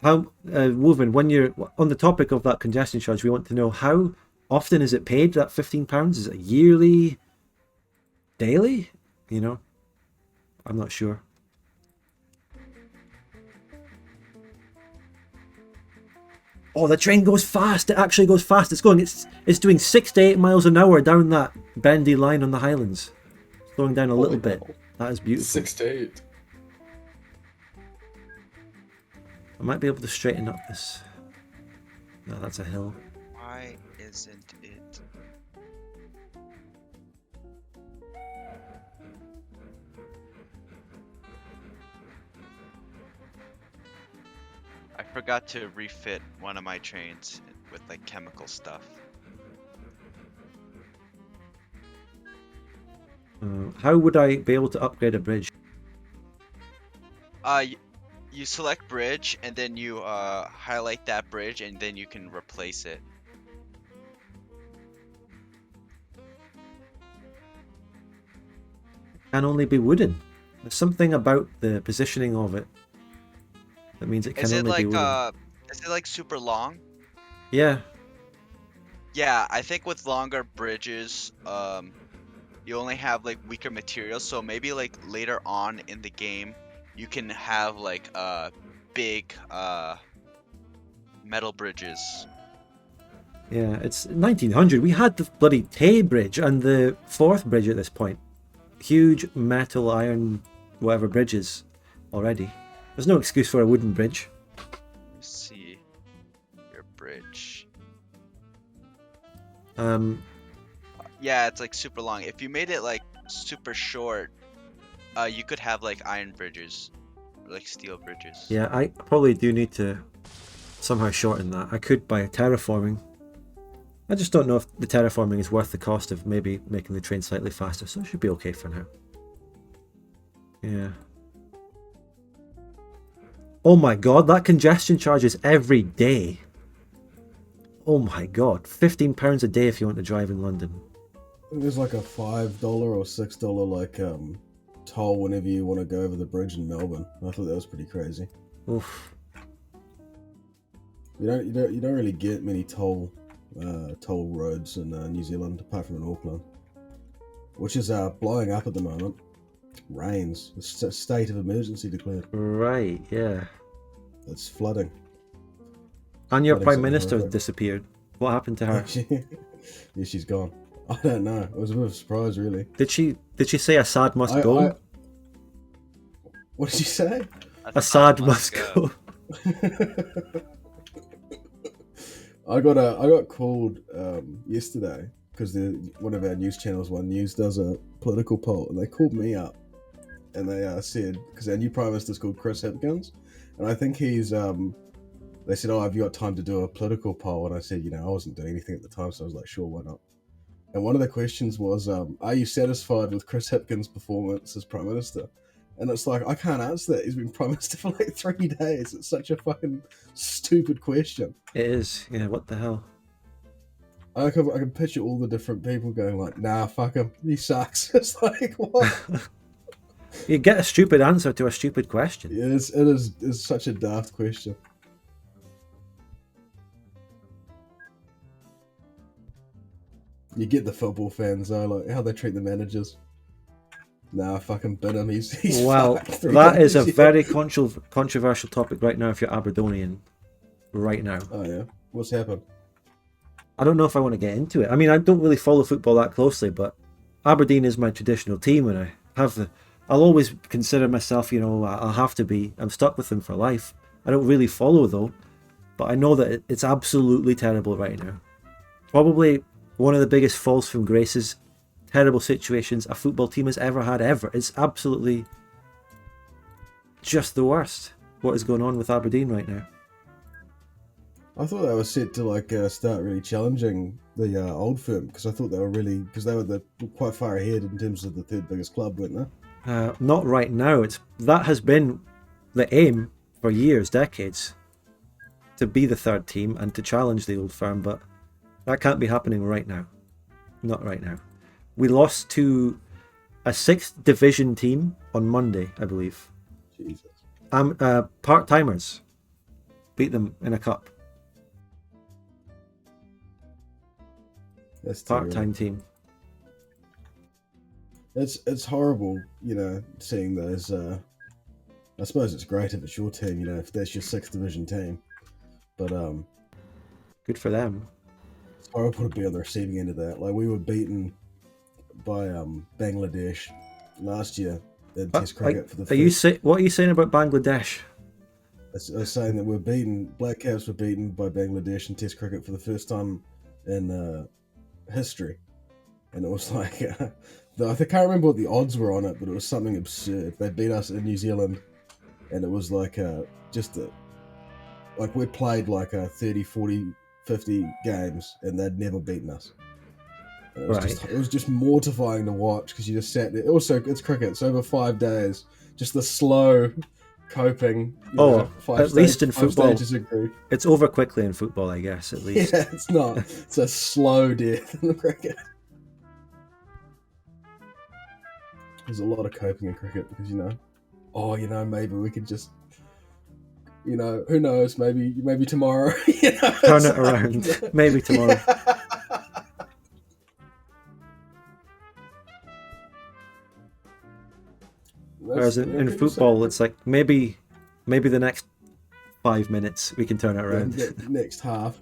Woven, when you're on the topic of that congestion charge, we want to know how often is it paid, that £15? Is it yearly? Daily? You know? I'm not sure. Oh, the train goes fast. It actually goes fast. It's doing 6 to 8 miles an hour down that bendy line on the Highlands. Slowing down a little Holy bit. hell. That is beautiful. 6 to 8. I might be able to straighten up this. No, that's a hill. Why isn't it? I forgot to refit one of my trains with like chemical stuff. How would I be able to upgrade a bridge? You select bridge and then you highlight that bridge and then you can replace it. Can only be wooden. There's something about the positioning of it that means it can Is it only like be wooden. is it like super long? Yeah. Yeah, I think with longer bridges, you only have like weaker materials, so maybe like later on in the game you can have like big metal bridges. Yeah, it's 1900. We had the bloody Tay Bridge and the fourth bridge at this point. Huge metal, iron, whatever bridges already. There's no excuse for a wooden bridge. Let's see your bridge. Yeah, it's like super long. If you made it like super short, you could have like iron bridges, or, like steel bridges. Yeah, I probably do need to somehow shorten that. I could by terraforming. I just don't know if the terraforming is worth the cost of maybe making the train slightly faster, so it should be okay for now. Yeah. Oh my god, that congestion charge is every day. Oh my god, £15 a day if you want to drive in London. There's like a $5 or $6 like toll whenever you want to go over the bridge in Melbourne. I thought that was pretty crazy. Oof. You don't really get many toll roads in New Zealand apart from in Auckland, which is blowing up at the moment. Rains, a state of emergency declared. Right, yeah. It's flooding. And your Flooding's Prime something Minister horrific. disappeared. What happened to her? Yeah, she's gone. I don't know. It was a bit of a surprise, really. Did she say Assad must go? What did you say? Assad must go. I got called yesterday because one of our news channels, One News, does a political poll, and they called me up, and they said, because our new Prime Minister's called Chris Hipkins, and I think he's they said, "Oh, have you got time to do a political poll?" And I said, I wasn't doing anything at the time, so I was like, "Sure, why not?" And one of the questions was, "Are you satisfied with Chris Hipkins' performance as Prime Minister?" And it's like, I can't answer that. He's been Prime Minister for like 3 days. It's such a fucking stupid question. It is. Yeah, what the hell? I can picture all the different people going like, nah, fuck him. He sucks. It's like, what? You get a stupid answer to a stupid question. It's such a daft question. You get the football fans though, like how they treat the managers. Nah, fucking bin him. He's Well, fucked. that is a very controversial topic right now if you're Aberdonian. Right now. Oh yeah, what's happened? I don't know if I want to get into it. I mean, I don't really follow football that closely, but Aberdeen is my traditional team, and I'll always consider myself, I'll have to be. I'm stuck with them for life. I don't really follow though, but I know that it's absolutely terrible right now. Probably one of the biggest falls from graces, terrible situations a football team has ever had ever. It's absolutely just the worst what is going on with Aberdeen right now. I thought they were set to start really challenging the old firm, because I thought they were quite far ahead in terms of the third biggest club, weren't they? Not right now. That has been the aim for years, decades, to be the third team and to challenge the old firm, but that can't be happening right now. Not right now. We lost to a 6th division team on Monday, I believe. Jesus. Part-timers beat them in a cup. That's Part-time team. It's horrible, seeing those. I suppose it's great if it's your team, if that's your 6th division team. But good for them. It's horrible to be on the receiving end of that. Like, we were beaten by Bangladesh last year in Test cricket for the. What are you saying about Bangladesh? I was saying that Black Caps were beaten by Bangladesh in Test cricket for the first time in history, and it was like I can't remember what the odds were on it, but it was something absurd. They beat us in New Zealand, and it was like we played 30, 40, 50 games, and they'd never beaten us. And it was just mortifying to watch, because you just sat there. Also, it's cricket, so over 5 days, just the slow coping. At least in football, it's over quickly in football, I guess. At least, yeah, it's not. It's a slow death in the cricket. There's a lot of coping in cricket because maybe we could just, who knows? Maybe tomorrow. Turn it around. Maybe tomorrow. Yeah. Whereas in football, it's like maybe the next 5 minutes we can turn it around. The next half.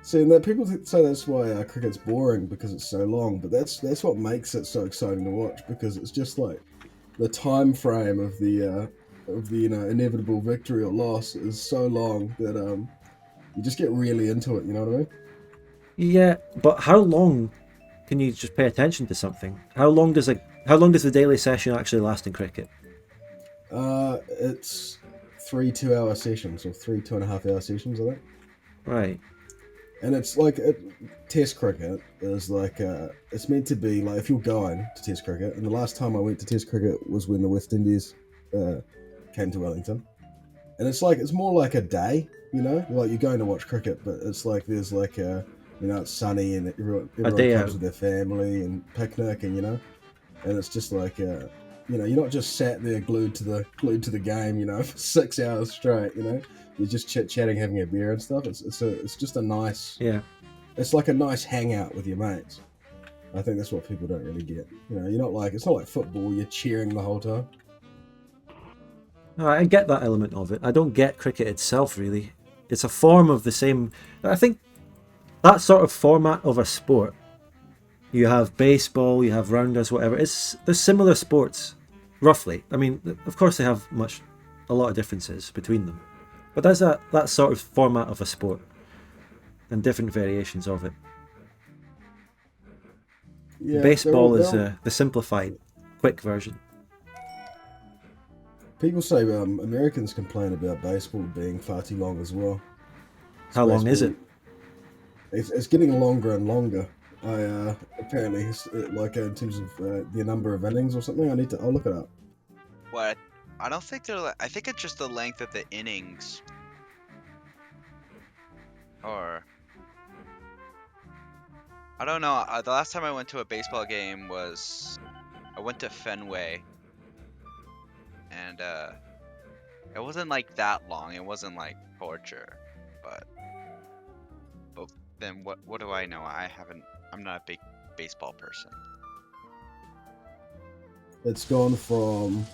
See, and people say that's why cricket's boring, because it's so long. But that's what makes it so exciting to watch, because it's just like the time frame of the inevitable victory or loss is so long that you just get really into it. You know what I mean? Yeah, but how long can you just pay attention to something? How long does the daily session actually last in cricket? It's 3 2-hour sessions, or 3 2.5-hour sessions, I think. Right. And it's Test cricket is it's meant to be like, if you're going to Test cricket, and the last time I went to Test cricket was when the West Indies came to Wellington, and it's more like a day, like you're going to watch cricket, but it's like there's it's sunny and everyone comes with their family and picnic, and and it's just you're not just sat there glued to the game, for 6 hours straight, You're just chit-chatting, having a beer and stuff. It's just a nice... Yeah. It's like a nice hangout with your mates. I think that's what people don't really get. You're not it's not like football, you're cheering the whole time. No, I get that element of it. I don't get cricket itself, really. It's a form of the same... I think that sort of format of a sport, you have baseball, you have rounders, whatever. They're similar sports, roughly. I mean, of course they have a lot of differences between them. But there's that sort of format of a sport and different variations of it. Yeah, baseball is the simplified, quick version. People say Americans complain about baseball being far too long as well. How long is it? It's getting longer and longer. Apparently, in terms of the number of innings or something. I'll look it up. What? I don't think they're. I think it's just the length of the innings. Or I don't know. The last time I went to a baseball game was I went to Fenway, and it wasn't like that long. It wasn't like torture, but then what do I know? I'm not a big baseball person. It's gone from.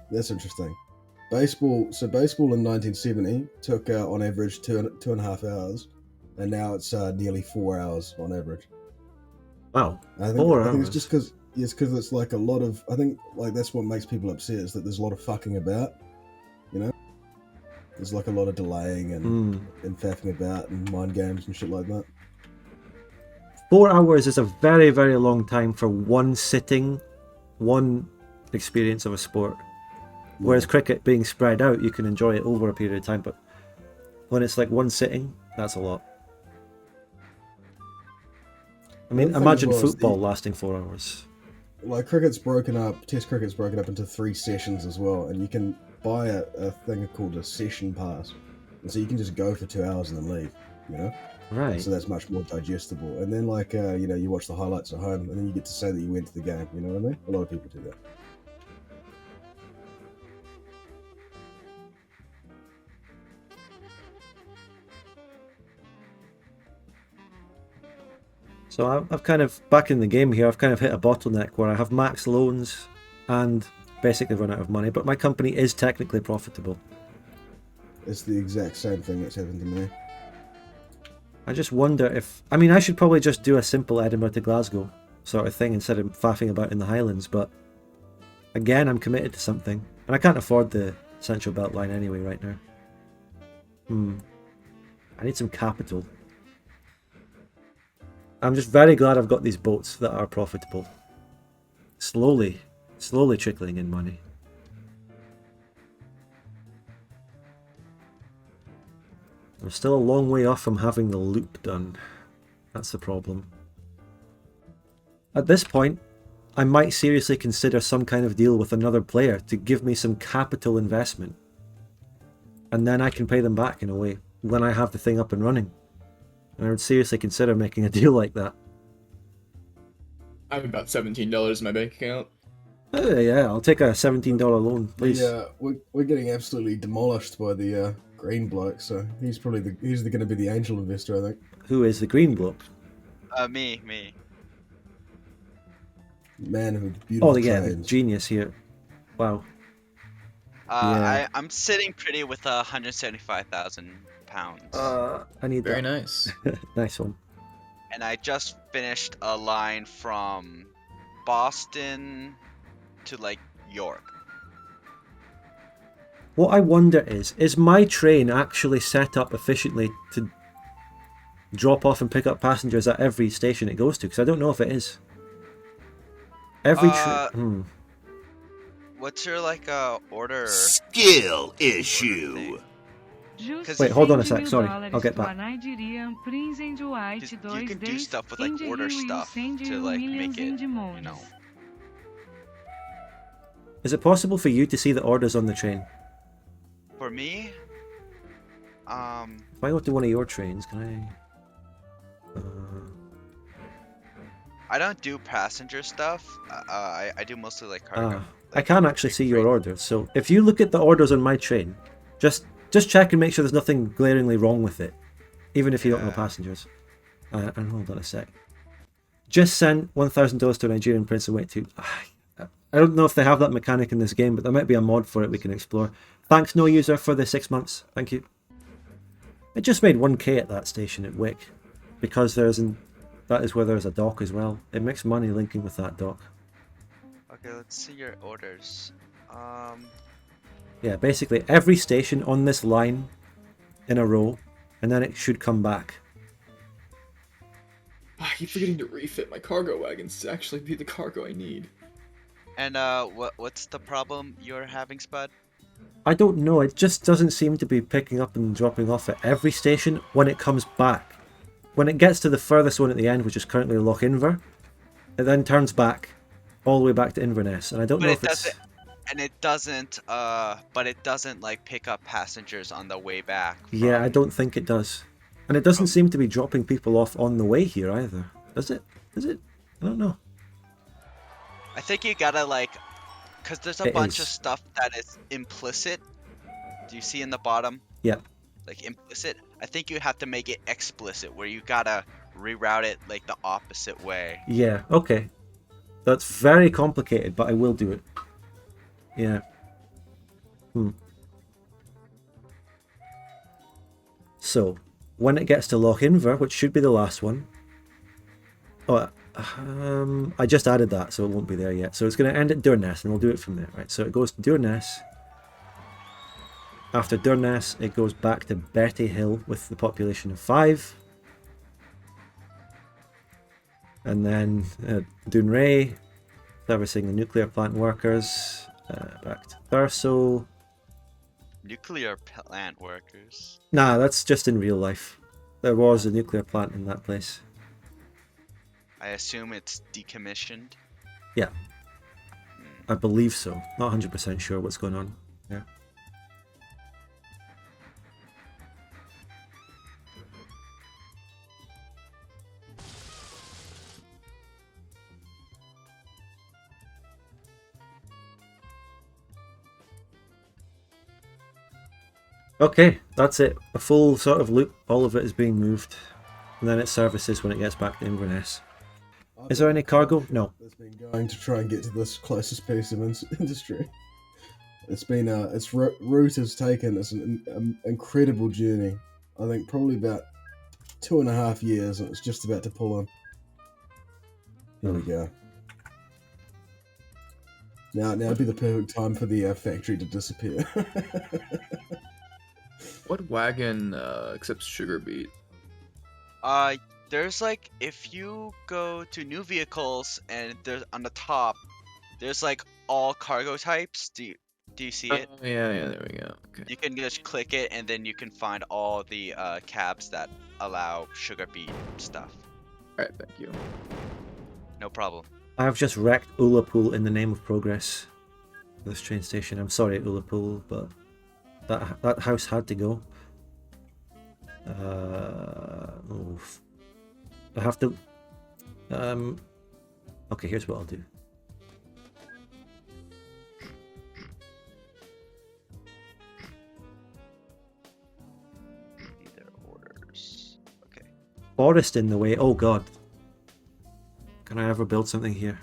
That's interesting. Baseball in 1970 took on average 2.5 hours, and now it's nearly 4 hours on average. Wow, I think 4 I think it's hours. just because it's like a lot of. I think like that's what makes people upset is that there's a lot of fucking about. You know, there's like a lot of delaying and faffing about and mind games and shit like that. 4 hours is a very, very long time for one sitting, one experience of a sport. Whereas cricket being spread out, you can enjoy it over a period of time, but when it's like one sitting, that's a lot. I mean, The other thing imagine as well is football lasting 4 hours. Like Test cricket's broken up into 3 sessions as well, and you can buy a thing called a session pass, and so you can just go for 2 hours and then leave, you know? Right. So that's much more digestible. And then like, you watch the highlights at home, and then you get to say that you went to the game, you know what I mean? A lot of people do that. So I've kind of, back in the game here, I've kind of hit a bottleneck where I have max loans and basically run out of money, but my company is technically profitable. It's the exact same thing that's happened to me. I just wonder if, I mean, I should probably just do a simple Edinburgh to Glasgow sort of thing instead of faffing about in the Highlands, but again, I'm committed to something, and I can't afford the Central Belt line anyway right now. I need some capital. I'm just very glad I've got these boats that are profitable. Slowly trickling in money. I'm still a long way off from having the loop done. That's the problem. At this point, I might seriously consider some kind of deal with another player to give me some capital investment. And then I can pay them back in a way when I have the thing up and running. And I would seriously consider making a deal like that. I have about $17 in my bank account. Yeah, I'll take a $17 loan, please. Yeah, we're getting absolutely demolished by the green bloke, so he's going to be the angel investor, I think. Who is the green bloke? Me. Man with beautiful Oh, yeah, the trains. genius here. Wow. Yeah. I'm sitting pretty with 175,000 pounds. I need Very that. nice. Nice one. And I just finished a line from Boston to like York. What I wonder is my train actually set up efficiently to drop off and pick up passengers at every station it goes to? Because I don't know if it is. Every train... What's your order? Skill issue. Wait, hold on a sec, sorry, I'll get back. You can do stuff with like order stuff to like make it, you know. Is it possible for you to see the orders on the train? For me, If I go to one of your trains, can I... I don't do passenger stuff. I do mostly like cargo. I can actually see your orders. So if you look at the orders on my train, just check and make sure there's nothing glaringly wrong with it, even if you don't know passengers. And hold on a sec. Just sent $1,000 to a Nigerian prince and wait to... I don't know if they have that mechanic in this game, but there might be a mod for it we can explore. Thanks, no user, for the 6 months. Thank you. It just made 1k at that station at Wick, because that is where there's a dock as well. It makes money linking with that dock. Okay, let's see your orders. Yeah, basically every station on this line in a row, and then it should come back. I keep forgetting to refit my cargo wagons to actually be the cargo I need. And what's the problem you're having, Spud? I don't know, it just doesn't seem to be picking up and dropping off at every station when it comes back. When it gets to the furthest one at the end, which is currently Loch Inver, it then turns back all the way back to Inverness, and I don't know if it's... And it doesn't like pick up passengers on the way back. Yeah, I from- don't think it does. And it doesn't from- seem to be dropping people off on the way here either. Does it? Is it? I don't know. I think you gotta like, cause there's a It bunch of is. stuff that is implicit. Do you see in the bottom? Yeah. Like implicit. I think you have to make it explicit, where you gotta reroute it like the opposite way. Yeah, okay. That's very complicated, but I will do it. Yeah. So, when it gets to Loch Inver, which should be the last one. Oh, I just added that, so it won't be there yet. So it's going to end at Durness, and we'll do it from there. Right, so it goes to Durness. After Durness, it goes back to Bertie Hill with the population of 5. And then Dunray, servicing the nuclear plant workers. Back to Thurso. Nuclear plant workers. Nah, that's just in real life. There was a nuclear plant in that place. I assume it's decommissioned. Yeah. I believe so. Not 100% sure what's going on there. Okay, that's it. A full sort of loop. All of it is being moved. And then it services when it gets back to Inverness. Is there any cargo? No. That's been going to try and get to this closest piece of industry. It's been its route has taken. It's an incredible journey. I think probably about 2.5 years, and it's just about to pull in. There we go. Now would be the perfect time for the factory to disappear. What wagon accepts sugar beet? There's like, if you go to new vehicles and there's on the top, there's like all cargo types. Do you see it? Yeah, there we go. Okay. You can just click it and then you can find all the cabs that allow sugar beet stuff. Alright, thank you. No problem. I have just wrecked Ullapool in the name of progress. This train station. I'm sorry, Ullapool, but that house had to go. Oof. I have to. Okay, here's what I'll do. Either orders. Okay. Forest in the way. Oh god. Can I ever build something here?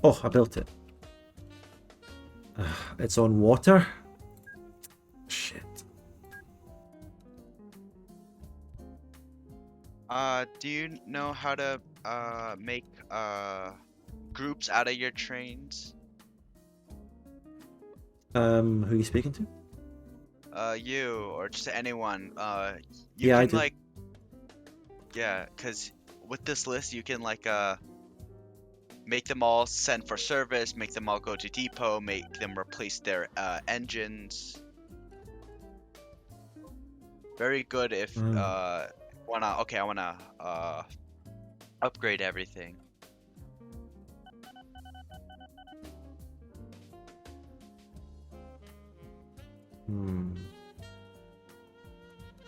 Oh, I built it. It's on water. Shit. Do you know how to make groups out of your trains? Who are you speaking to? You or just anyone. You Yeah, I can do. like, yeah, cause with this list you can like make them all send for service, make them all go to depot, make them replace their engines. Very good if I wanna upgrade everything.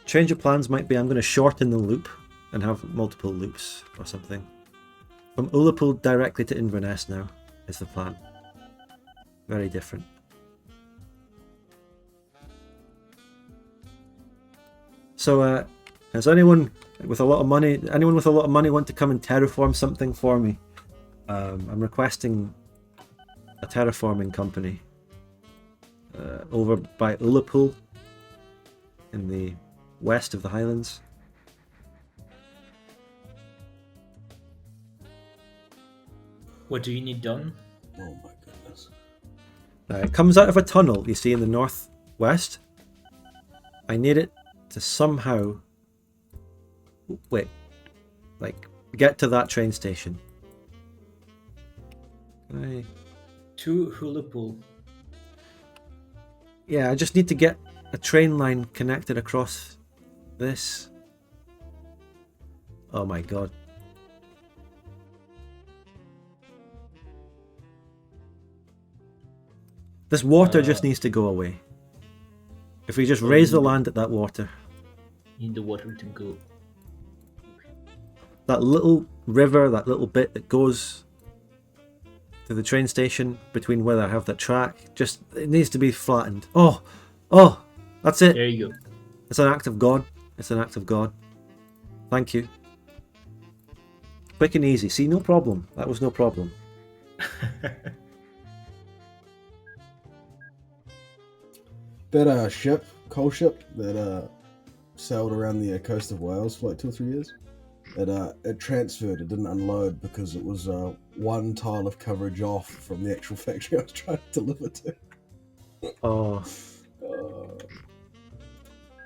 Change of plans might be I'm going to shorten the loop and have multiple loops or something. From Ullapool directly to Inverness now is the plan. Very different. So, has anyone with a lot of money want to come and terraform something for me? I'm requesting a terraforming company over by Ullapool in the west of the Highlands. What do you need done? Oh my goodness. It comes out of a tunnel you see in the northwest. I need it to somehow get to that train station. Can I... To Hullapool. Yeah, I just need to get a train line connected across this. Oh my god. This water just needs to go away. If we just raise the land at that water. In the water to go. That little river, that little bit that goes to the train station between where I have the track, just it needs to be flattened. Oh, that's it. There you go. It's an act of God. It's an act of God. Thank you. Quick and easy. See, no problem. That was no problem. That ship, coal ship, that sailed around the coast of Wales for like 2 or 3 years. It transferred. It didn't unload because it was one tile of coverage off from the actual factory I was trying to deliver to. Oh,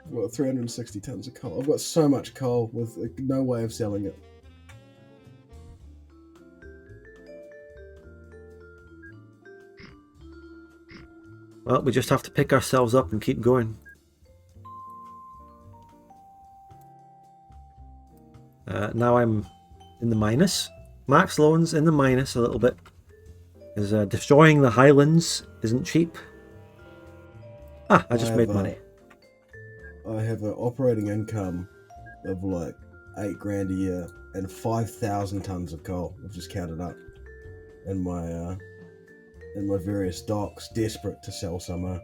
I've got 360 tons of coal. I've got so much coal with no way of selling it. well, we just have to pick ourselves up and keep going. Now I'm in the minus. Max loans in the minus a little bit. Because destroying the Highlands isn't cheap. Ah, I just made money. I have an operating income of like 8 grand a year and 5,000 tons of coal. I've just counted up in my various docks, desperate to sell some.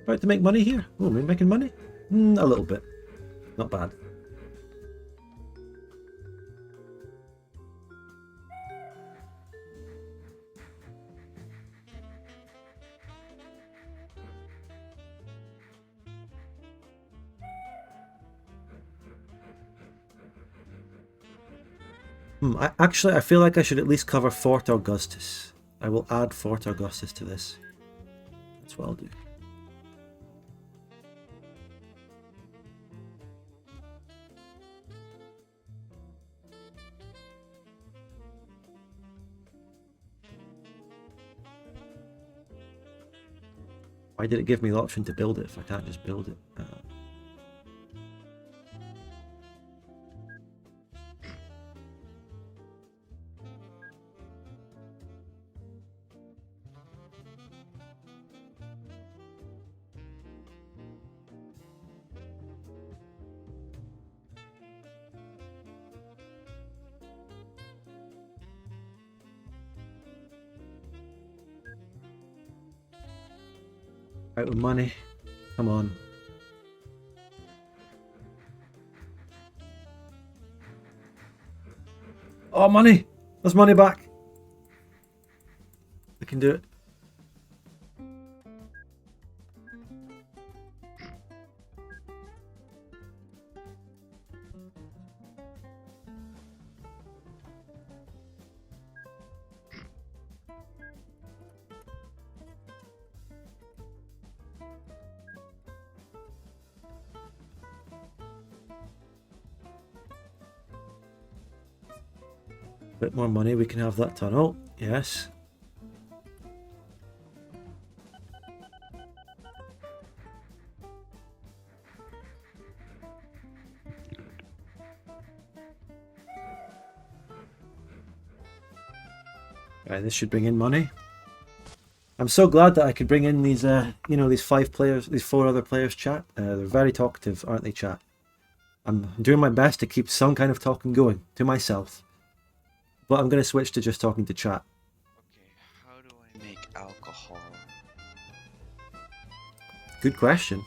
About to make money here. Oh, we're making money? A little bit. Not bad. I feel like I should at least cover Fort Augustus. I will add Fort Augustus to this. That's what I'll do. Why did it give me the option to build it if I can't just build it? Out of money. Come on. Oh, money! There's money back. I can do it. Bit more money, we can have that tunnel. Yes. Right, this should bring in money. I'm so glad that I could bring in these, these 5 players, these 4 other players chat. They're very talkative, aren't they, chat? I'm doing my best to keep some kind of talking going to myself. But I'm going to switch to just talking to chat. Okay, how do I make alcohol? Good question.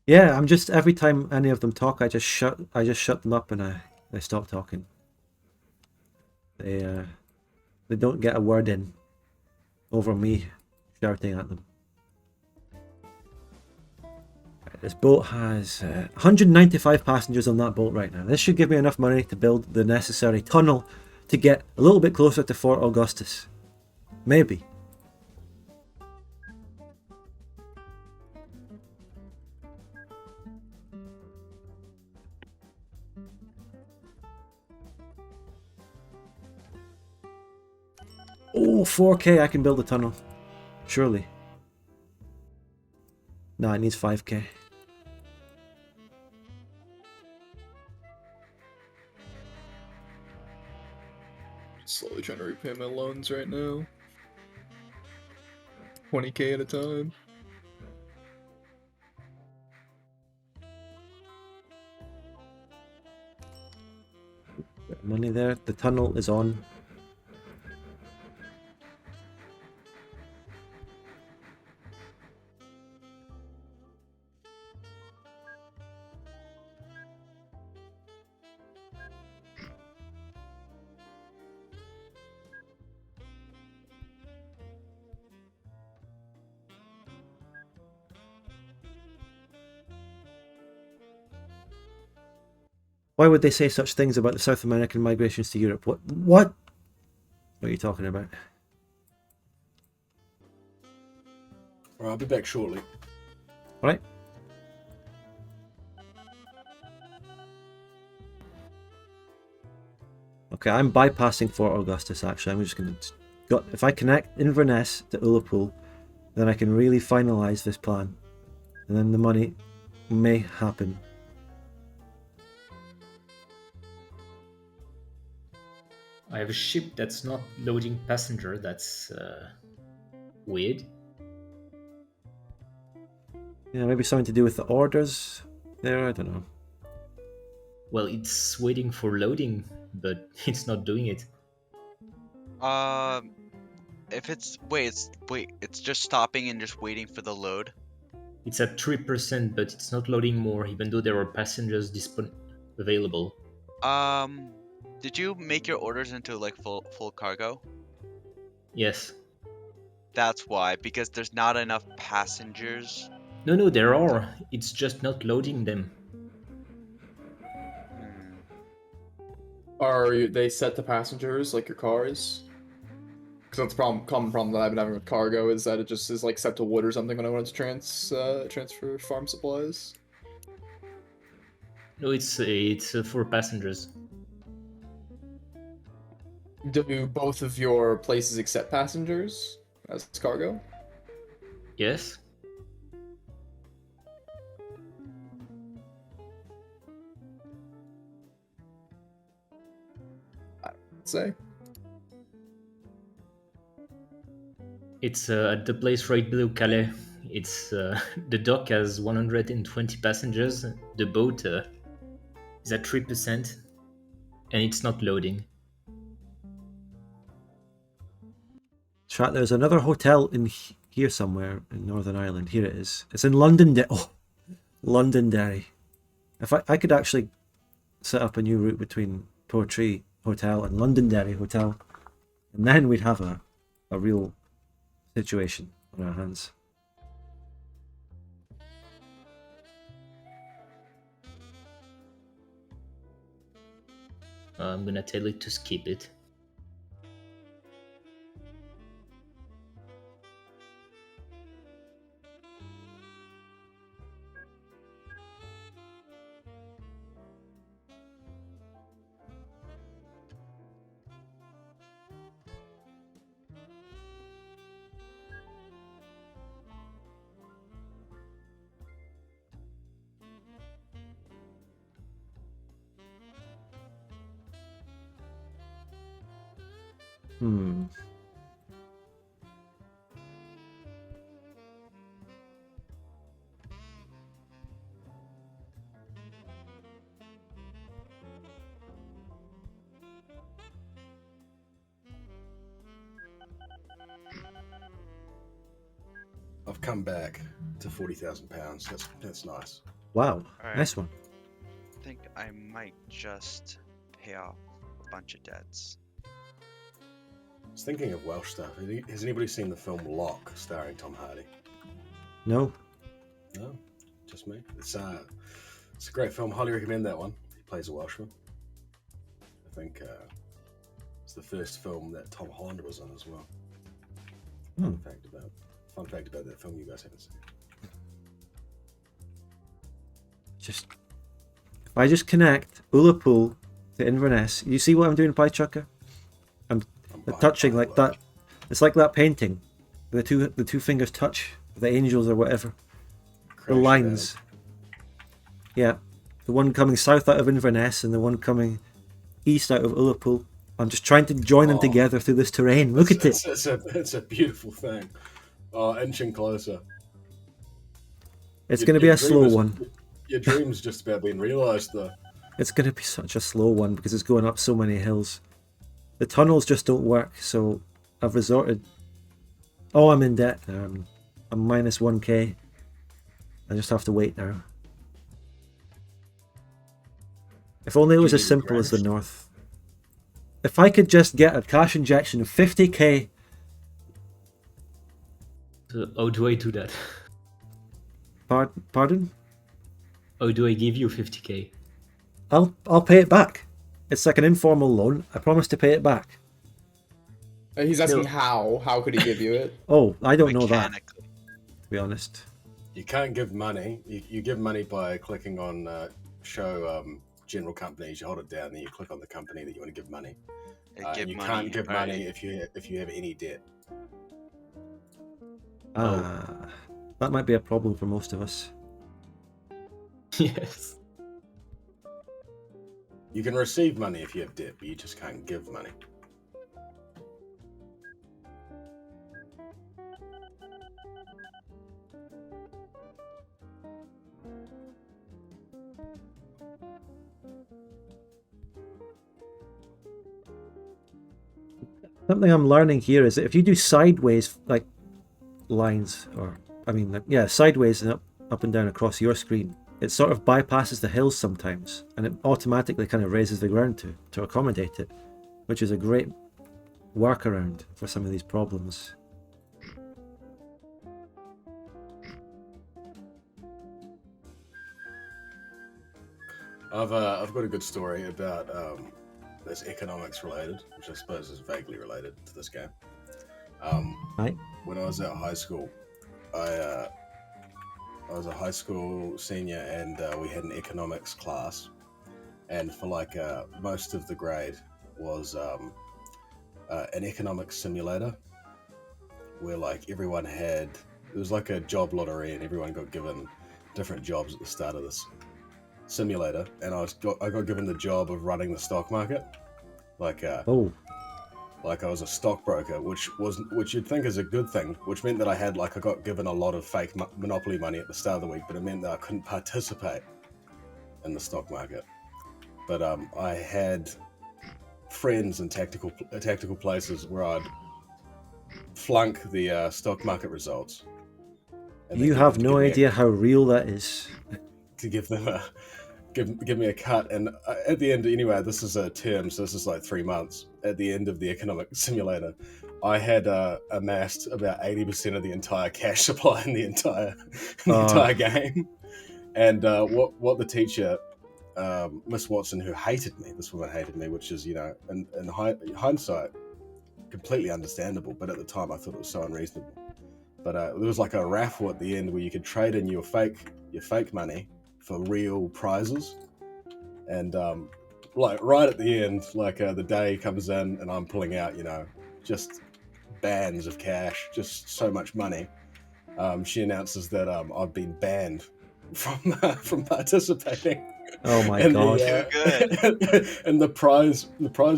Yeah, I'm just every time any of them talk, I just shut them up and I stop talking. They don't get a word in over me shouting at them. This boat has 195 passengers on that boat right now. This should give me enough money to build the necessary tunnel to get a little bit closer to Fort Augustus. Maybe. Oh, 4k, I can build a tunnel. Surely. Nah, it needs 5k. Slowly trying to repay my loans right now. 20k at a time. Got money there. The tunnel is on. Why would they say such things about the South American migrations to Europe? What? What are you talking about? Alright, I'll be back shortly. Alright. Okay, I'm bypassing Fort Augustus actually. I'm just going to... If I connect Inverness to Ullapool, then I can really finalise this plan. And then the money may happen. I have a ship that's not loading passenger. That's weird. Yeah, maybe something to do with the orders there, I don't know. Well, it's waiting for loading, but it's not doing it. If it's it's just stopping and just waiting for the load. It's at 3%, but it's not loading more, even though there are passengers available. Did you make your orders into like full cargo? Yes. That's why, because there's not enough passengers. No, there are. It's just not loading them. Are they set to passengers like your cars? Because that's the common problem that I've been having with cargo is that it just is like set to wood or something when I want to transfer farm supplies. No, it's for passengers. Do both of your places accept passengers as cargo? Yes. Say. It's at the place right below Calais. It's the dock has 120 passengers. The boat is at 3%, and it's not loading. Chat, there's another hotel in here somewhere in Northern Ireland. Here it is. It's in Londonderry. Oh, Londonderry. If I could actually set up a new route between Portree Hotel and Londonderry Hotel, and then we'd have a real situation on our hands. I'm gonna tell it to skip it. Hmm. I've come back to £40,000. That's nice. Wow. Alright. Nice one. I think I might just pay off a bunch of debts. I was thinking of Welsh stuff. Has anybody seen the film Locke starring Tom Hardy? No. No? just me. It's a great film. Highly recommend that one. He plays a Welshman. I think it's the first film that Tom Holland was in as well. Fun fact about that film you guys haven't seen. If I just connect Ullapool to Inverness, you see what I'm doing, Pie Chucker? I'm touching like that. It's like that painting. The two fingers touch, the angels or whatever. The lines. Yeah. The one coming south out of Inverness and the one coming east out of Ullapool. I'm just trying to join them together through this terrain. Look at it. It's a beautiful thing. Oh, inching closer. It's going to be a slow one. Your dream's just about being realised, though. It's going to be such a slow one because it's going up so many hills. The tunnels just don't work, so I've resorted... Oh, I'm in debt now. I'm minus 1k. I just have to wait now. If only it was as simple as the north. If I could just get a cash injection of 50k... So how do I do that? Pardon? How do I give you 50k? I'll pay it back. It's like an informal loan. I promise to pay it back. He's asking how. How could he give you it? Oh, I don't know that, to be honest. You can't give money. You give money by clicking on show general companies. You hold it down, then you click on the company that you want to give money. And you can't give money if you have any debt. That might be a problem for most of us. Yes. You can receive money if you have debt, but you just can't give money. Something I'm learning here is that if you do sideways, like lines, sideways and up and down across your screen, it sort of bypasses the hills sometimes, and it automatically kind of raises the ground to accommodate it, which is a great workaround for some of these problems. I've got a good story about that's economics related, which I suppose is vaguely related to this game. Right. When I was at high school, I was a high school senior, and we had an economics class, and for most of the grade was an economics simulator, where everyone had, it was like a job lottery, and everyone got given different jobs at the start of this simulator, and I got given the job of running the stock market, like I was a stockbroker, which you'd think is a good thing, which meant that I got given a lot of fake monopoly money at the start of the week, but it meant that I couldn't participate in the stock market. But I had friends in tactical places where I'd flunk the stock market results. You have no idea how real that is. To give them give me a cut, and at the end, anyway, this is a term, so this is 3 months. At the end of the economic simulator, I had amassed about 80% of the entire cash supply in the entire game. And what the teacher, Miss Watson, who hated me, this woman hated me, which is, in hindsight, completely understandable, but at the time I thought it was so unreasonable. But there was a raffle at the end where you could trade in your fake money for real prizes, and right at the end, the day comes in and I'm pulling out, just bands of cash, just so much money. She announces that I've been banned from participating. Oh my god! And the prize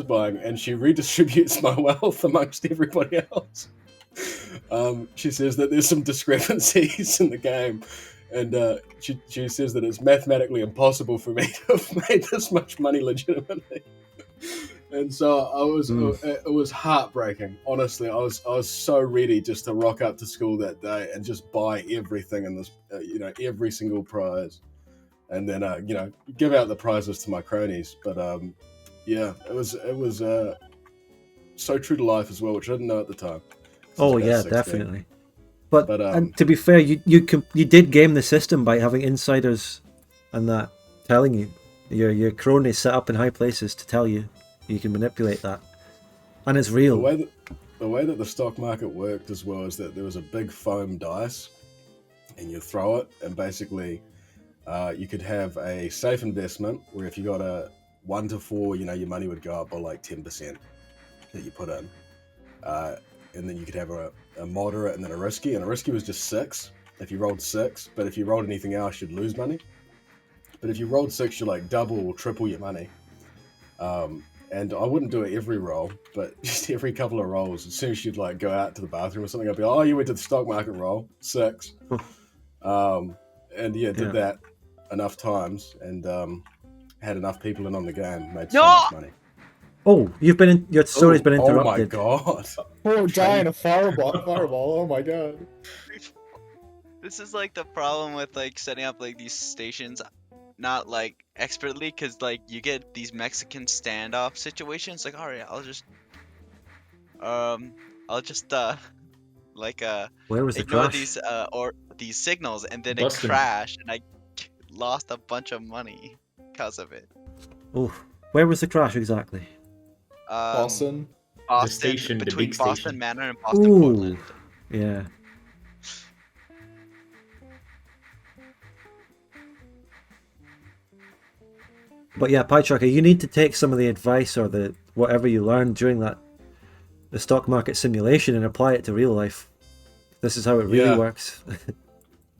buying, and she redistributes my wealth amongst everybody else. She says that there's some discrepancies in the game, and she says that it's mathematically impossible for me to have made this much money legitimately. And so it was heartbreaking. Honestly, I was so ready just to rock up to school that day and just buy everything in this, every single prize, and then give out the prizes to my cronies. But it was so true to life as well, which I didn't know at the time. Oh yeah, definitely. But and to be fair, you did game the system by having insiders and that telling you your cronies set up in high places to tell you can manipulate that, and it's real. The way that the stock market worked as well is that there was a big foam dice, and you throw it, and basically you could have a safe investment where if you got a 1 to 4, your money would go up by like 10% that you put in. And then you could have a moderate and then a risky. And a risky was just 6 if you rolled 6. But if you rolled anything else, you'd lose money. But if you rolled 6, you like double or triple your money. And I wouldn't do it every roll, but just every couple of rolls, as soon as you'd like go out to the bathroom or something, I'd be like, oh, you went to the stock market roll, 6. And did that enough times and had enough people in on the game, made so much money. Oh, your story's been interrupted. Oh my god. Poor guy in a fireball. Oh my god. This is like the problem with like setting up like these stations not like expertly, because like you get these Mexican standoff situations. Like, all right, I'll just where was the ignore crash? these signals, and then Boston. it crashed, and I lost a bunch of money because of it. Oh, where was the crash exactly? Boston. Boston, station, the between big Boston station. Manor and Boston Ooh, Portland. yeah. But yeah, Pie Trucker, you need to take some of the advice or the whatever you learned during the stock market simulation and apply it to real life. This is how it really works.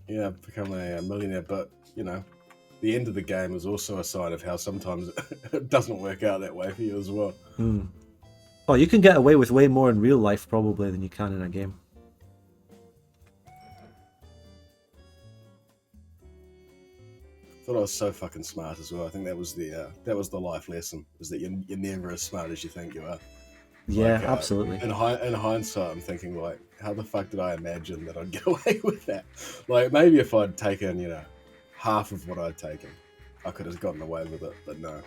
Yeah, become a millionaire. But the end of the game is also a sign of how sometimes it doesn't work out that way for you as well. Oh, you can get away with way more in real life probably than you can in a game. I thought I was so fucking smart as well. I think that was the life lesson, is that you're never as smart as you think you are. Yeah, absolutely. In hindsight, I'm thinking like, how the fuck did I imagine that I'd get away with that? Like maybe if I'd taken half of what I'd taken, I could have gotten away with it. But no,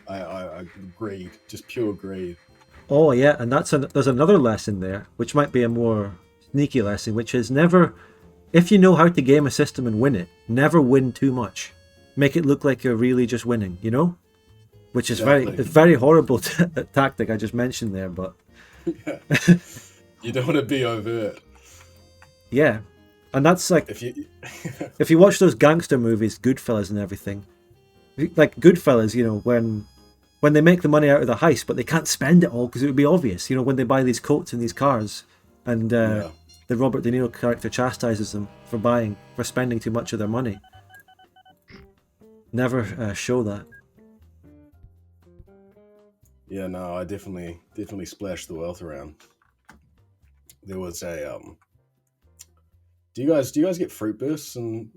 I greed, just pure greed. Oh yeah, and there's another lesson there, which might be a more sneaky lesson, which is never, if you know how to game a system and win it, never win too much. Make it look like you're really just winning, which is very horrible tactic I just mentioned there, but you don't want to be overt. Yeah, and that's like if you watch those gangster movies, Goodfellas and everything, like Goodfellas, when they make the money out of the heist, but they can't spend it all because it would be obvious, when they buy these coats and these cars, and the Robert De Niro character chastises them for spending too much of their money. Never show that. Yeah, no, I definitely splashed the wealth around. There was a Do you guys get fruit bursts in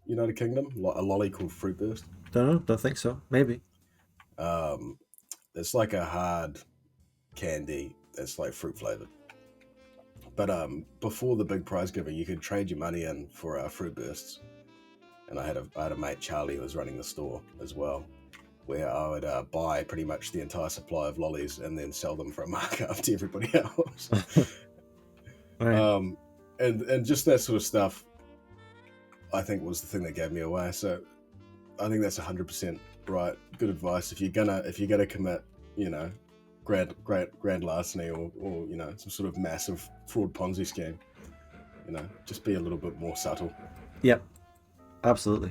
United Kingdom? A lolly called fruit burst? Don't think so. Maybe. It's like a hard candy that's like fruit flavored. But before the big prize giving, you could trade your money in for fruit bursts. And I had a mate, Charlie, who was running the store as well, where I would buy pretty much the entire supply of lollies and then sell them for a markup to everybody else. Right. And just that sort of stuff, I think, was the thing that gave me away. So I think that's 100% right. Good advice. If you're gonna commit, grand larceny or some sort of massive fraud Ponzi scheme, just be a little bit more subtle. Yep. Absolutely.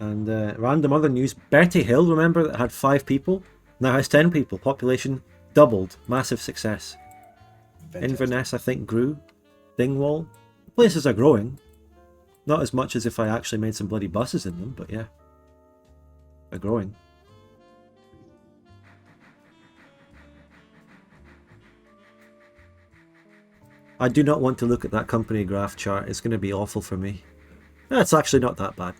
And random other news, Bertie Hill, remember, that had 5 people, now has 10 people. Population doubled. Massive success. Fantastic. Inverness, I think, grew. Dingwall. Places are growing. Not as much as if I actually made some bloody buses in them, but yeah. They're growing. I do not want to look at that company graph chart. It's going to be awful for me. It's actually not that bad.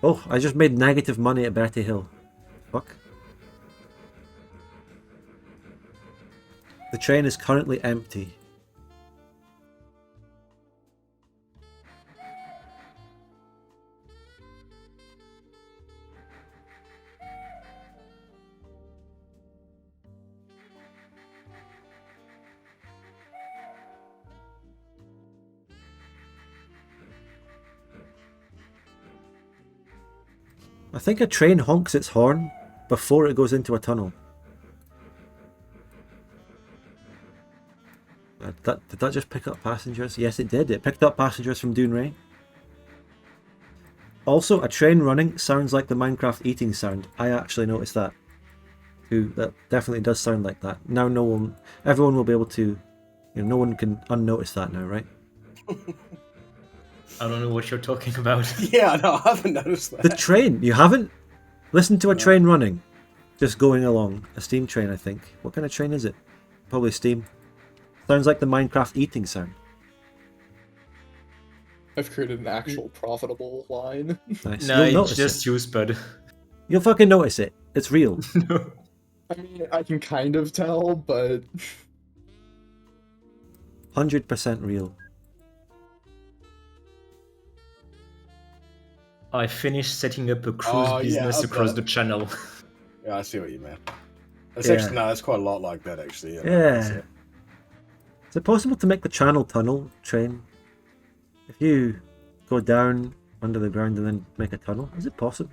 Oh, I just made negative money at Bertie Hill. Fuck. The train is currently empty. I think a train honks its horn before it goes into a tunnel. Did that just pick up passengers? Yes, it did. It picked up passengers from Doonray. Also, a train running sounds like the Minecraft eating sound. I actually noticed that. That definitely does sound like that. Now everyone will be able to, no one can unnotice that now, right? I don't know what you're talking about. Yeah, no, I haven't noticed that. The train, you haven't? Listen to a train running. Just going along. A steam train, I think. What kind of train is it? Probably steam. Sounds like the Minecraft eating sound. I've created an actual profitable line. Nice. No, You'll it's notice just it. you, Spud. You'll fucking notice it. It's real. No. I mean, I can kind of tell, but 100% real. I finished setting up a cruise Oh, yeah, business I've across got the it. channel. Yeah, I see what you mean. It's Yeah. actually, no, it's quite a lot like that, actually. Yeah. Is it possible to make the channel tunnel train? If you go down under the ground and then make a tunnel, is it possible?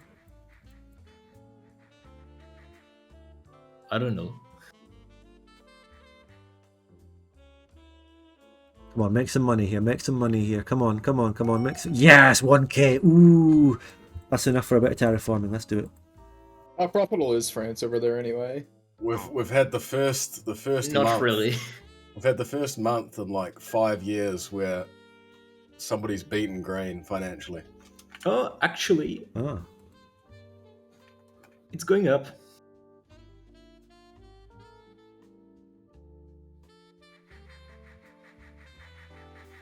I don't know. Come on, make some money here. Make some money here. Come on, come on, come on. Make some. Yes, 1k. Ooh, that's enough for a bit of terraforming. Let's do it. how profitable is France over there anyway? We've had the first Not month. really. We've had the first month in like 5 years where somebody's beaten green financially. Oh, actually, Ah, it's going up.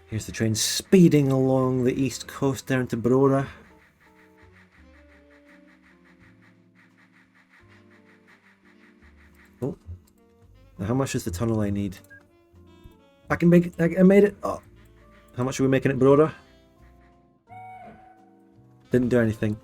here's the train speeding along the east coast down to Brora. Oh, now how much is the tunnel I need? I can make it. I made it. Oh, how much are we making it, Brora? Didn't do anything.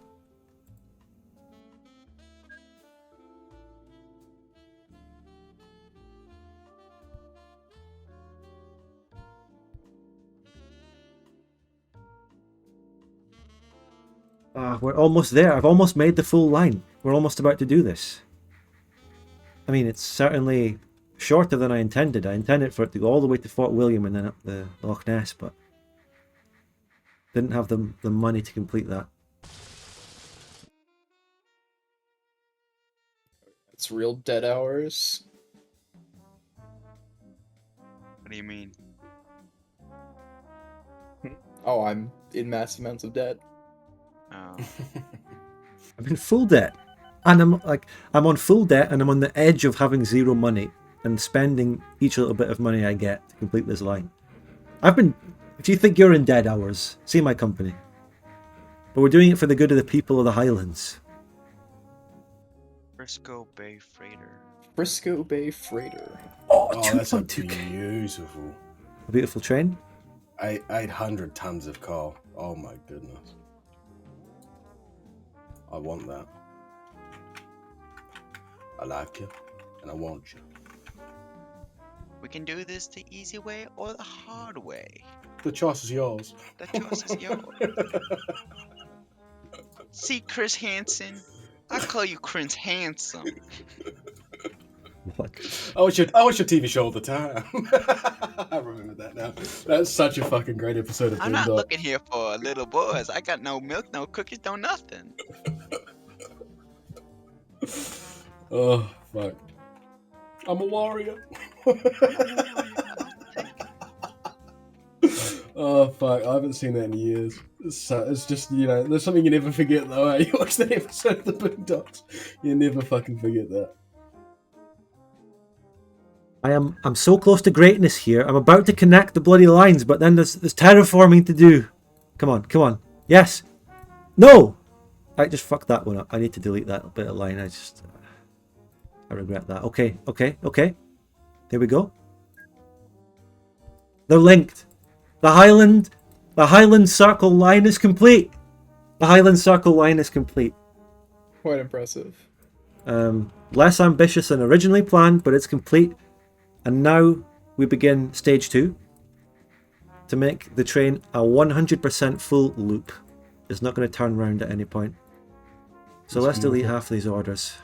We're almost there. I've almost made the full line. We're almost about to do this. I mean, it's certainly shorter than I intended. I intended for it to go all the way to Fort William and then up the Loch Ness, but didn't have the money to complete that. It's real dead hours. What do you mean? Oh, I'm in massive amounts of debt. Oh. I'm in full debt. And I'm on full debt and I'm on the edge of having zero money and spending each little bit of money I get to complete this line. If you think you're in dead hours, see my company. But we're doing it for the good of the people of the Highlands. Briscoe Bay Freighter. Briscoe Bay Freighter. Oh, Oh, that's a 2.2k. beautiful. A beautiful train. 800 tons of coal. Oh my goodness. I want that. I like you, and I want you. We can do this the easy way or the hard way. The choice is yours. The choice is yours. See, Chris Hansen? I call you Chris Handsome. What? I watch your TV show all the time. I remember that now. That's such a fucking great episode of I'm not Boondock. looking here for little boys. I got no milk, no cookies, no nothing. Oh, fuck. I'm a warrior. Oh, fuck. I haven't seen that in years. It's just, there's something you never forget, though. You watch that episode of the Boondocks, you never fucking forget that. I'm so close to greatness here. I'm about to connect the bloody lines, but then there's terraforming to do. Come on, come on. Yes. No! I just fucked that one up. I need to delete that bit of line. I regret that. Okay. There we go. They're linked. The Highland Circle line is complete. The Highland Circle line is complete. Quite impressive. Less ambitious than originally planned, but it's complete. And now we begin stage 2 to make the train a 100% full loop. It's not going to turn around at any point. So That's let's delete beautiful. half of these orders.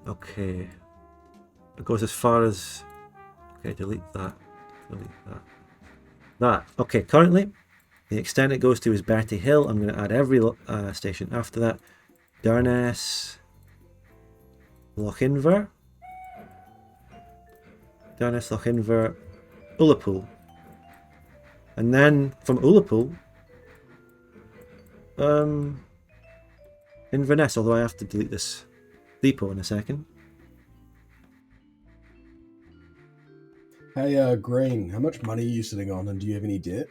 Okay. It goes as far as... Okay, delete that. Delete that. That. Okay, currently, the extent it goes to is Bertie Hill. I'm going to add every station after that. Durness. Lochinver. Durness, Lochinver. Ullapool. And then from Ullapool, Inverness, although I have to delete this depot in a second. Hey, Green, how much money are you sitting on, and do you have any debt?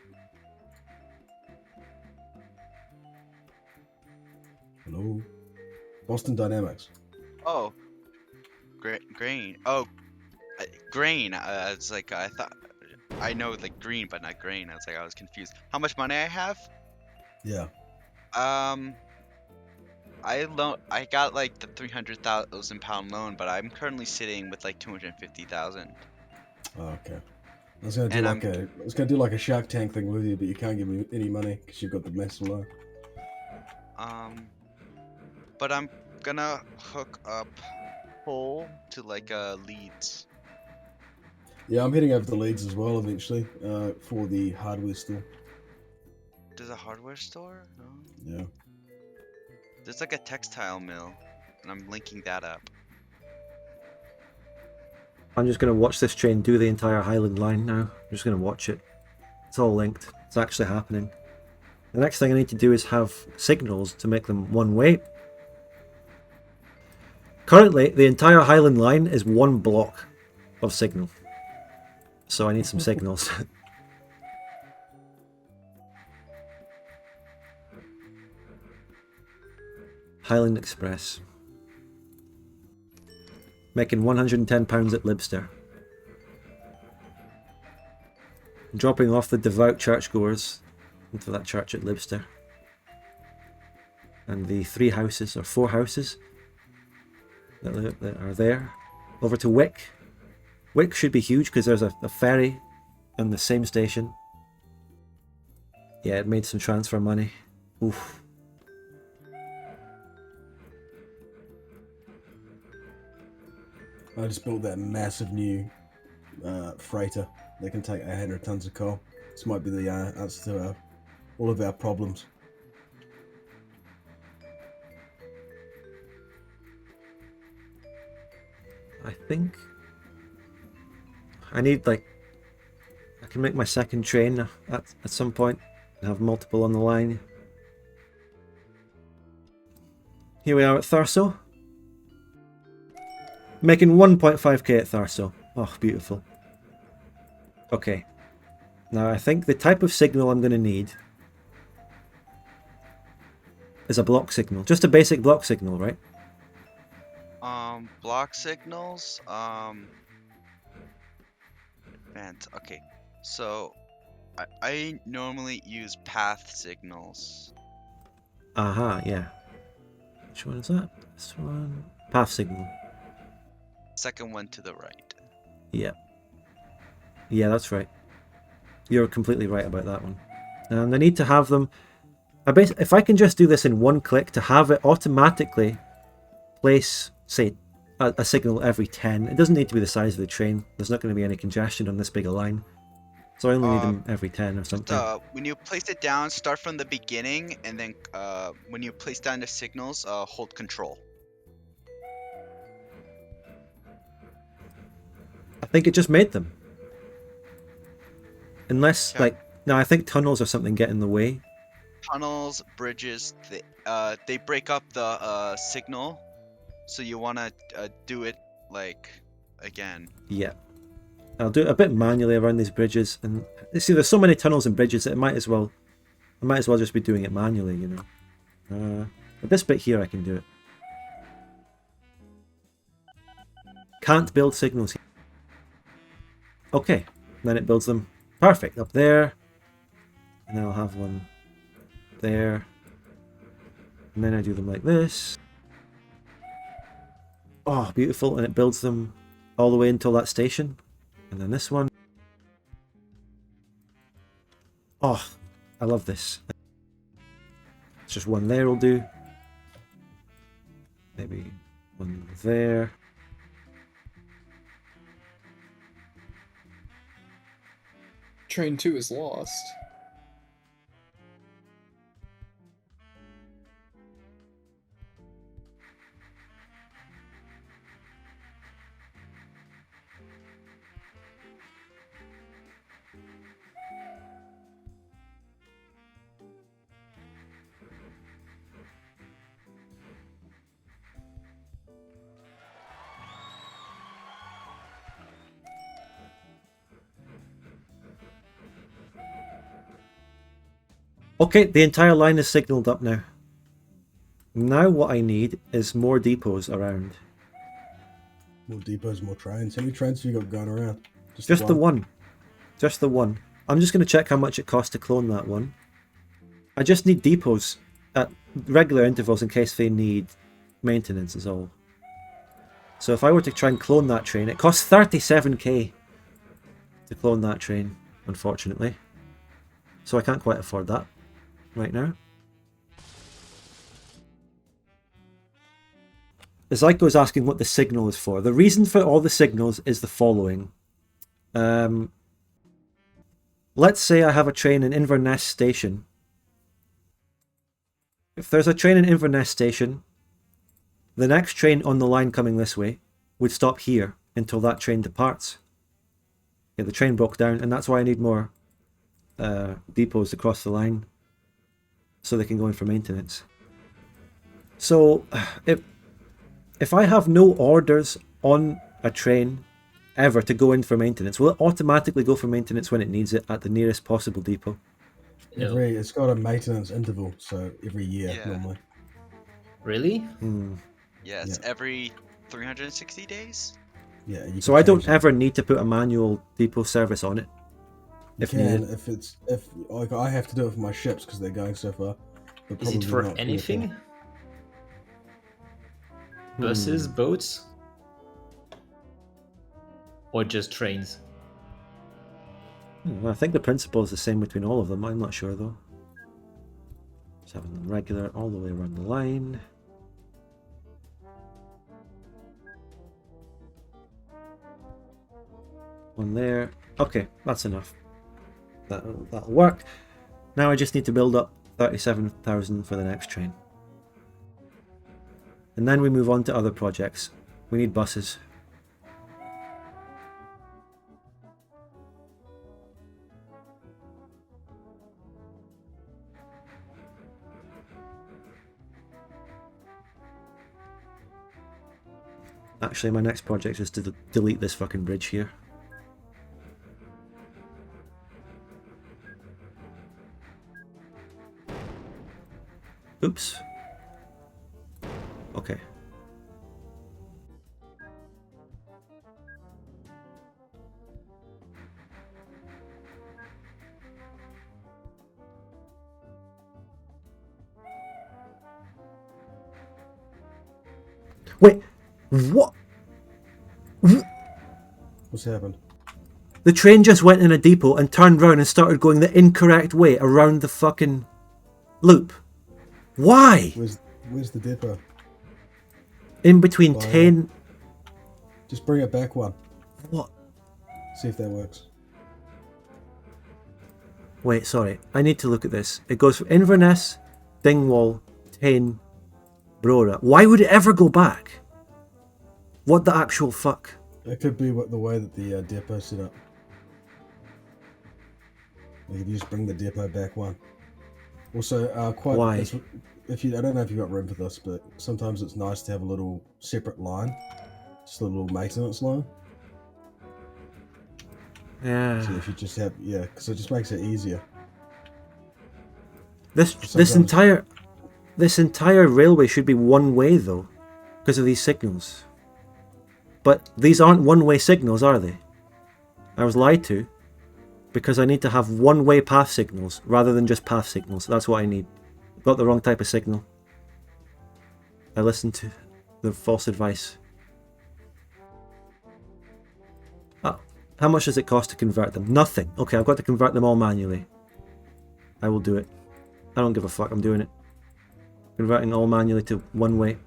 Hello? Boston Dynamics. Oh, grain. Oh, grain. It's like I thought. I know like green, but not grain. I was confused. How much money I have? Yeah. I got like the 300,000 pound loan, but I'm currently sitting with like 250,000. Oh, okay. I was gonna do And like a Shark Tank thing with you, but you can't give me any money because you've got the massive loan. But I'm gonna hook up Hull to like Leeds. Yeah, I'm heading over to Leeds as well eventually for the hardware store. There's a hardware store? No. Yeah. There's like a textile mill, and I'm linking that up. I'm just going to watch this train do the entire Highland line now. I'm just going to watch it. It's all linked. It's actually happening. The next thing I need to do is have signals to make them one way. Currently, the entire Highland line is one block of signal. So I need some signals. Highland Express. Making £110 at Libster. Dropping off the devout churchgoers into that church at Libster. And the 3 houses, or 4 houses, that are there. Over to Wick. Wick should be huge because there's a ferry on the same station. Yeah, it made some transfer money. Oof. I just built that massive new freighter that can take 800 tons of coal. This might be the answer to all of our problems. I think I need I can make my second train at some point and have multiple on the line. Here we are at Thurso. Making 1.5k at Thurso. Oh, beautiful. Okay. Now I think the type of signal I'm going to need is a block signal. Just a basic block signal, right? Block signals. Okay. So, I normally use path signals. Aha, yeah. Which one is that? This one. Path signal. Second one to the right. Yeah. Yeah, that's right. You're completely right about that one. And I need to have them... if I can just do this in one click to have it automatically place, say, a signal every 10. It doesn't need to be the size of the train. There's not going to be any congestion on this big a line. So I only need them every 10 or something. When you place it down, start from the beginning, and then when you place down the signals, hold control. I think it just made them. Unless, Okay. no, I think tunnels or something get in the way. Tunnels, bridges, they break up the signal, so you want to do it again. Yeah. I'll do it a bit manually around these bridges, and see, there's so many tunnels and bridges that I might as well just be doing it manually, you know. But this bit here I can do it. Can't build signals here. Okay, then it builds them perfect up there, and then I'll have one there, and then I do them like this. Oh, beautiful, and it builds them all the way until that station, and then this one. Oh, I love this. It's just one there will do. Maybe one there. Train 2 is lost. Okay, the entire line is signalled up now. Now what I need is more depots around. More depots, more trains. How many trains have you got going around? Just the one. Just the one. I'm just going to check how much it costs to clone that one. I just need depots at regular intervals in case they need maintenance is all. So if I were to try and clone that train, it costs 37k to clone that train, unfortunately. So I can't quite afford that right now. Zyko is asking what the signal is for. The reason for all the signals is the following. Let's say I have a train in Inverness Station. If there's a train in Inverness Station, the next train on the line coming this way would stop here until that train departs. Yeah, the train broke down, and that's why I need more depots across the line so they can go in for maintenance. So if I have no orders on a train ever to go in for maintenance, will it automatically go for maintenance when it needs it at the nearest possible depot? It's got a maintenance interval, so every year Yeah. normally. Really? Yeah, it's Yeah. every 360 days. Yeah. You So can I don't change it. ever need to put a manual depot service on it. You if can needed. if like I have to do it for my ships because they're going so far. But Is it probably for not anything? Hmm. Buses, boats? Or just trains? I think the principle is the same between all of them. I'm not sure though. Just having them regular all the way around the line. One there. Okay, that's enough. That'll work. Now I just need to build up 37,000 for the next train. And then we move on to other projects. We need buses. Actually, my next project is to delete this fucking bridge here. Oops. Okay. Wait, what? What's happened? The train just went in a depot and turned round and started going the incorrect way around the fucking loop. Why? Where's the depot? In between Why? 10... Just bring it back one. What? See if that works. Wait, sorry. I need to look at this. It goes from Inverness, Dingwall, 10, Brora. Why would it ever go back? What the actual fuck? It could be the way that the depot's set up. Like if you just bring the depot back one. Also, Why? I don't know if you've got room for this, but sometimes it's nice to have a little separate line, just a little maintenance line. Yeah. So if you just have, because it just makes it easier. This Sometimes- entire railway should be one way though, because of these signals. But these aren't one-way signals, are they? I was lied to, because I need to have one-way path signals rather than just path signals. That's what I need. Got the wrong type of signal. I listened to the false advice. How much does it cost to convert them? Nothing. Okay, I've got to convert them all manually. I will do it. I don't give a fuck, I'm doing it. Converting all manually to one way.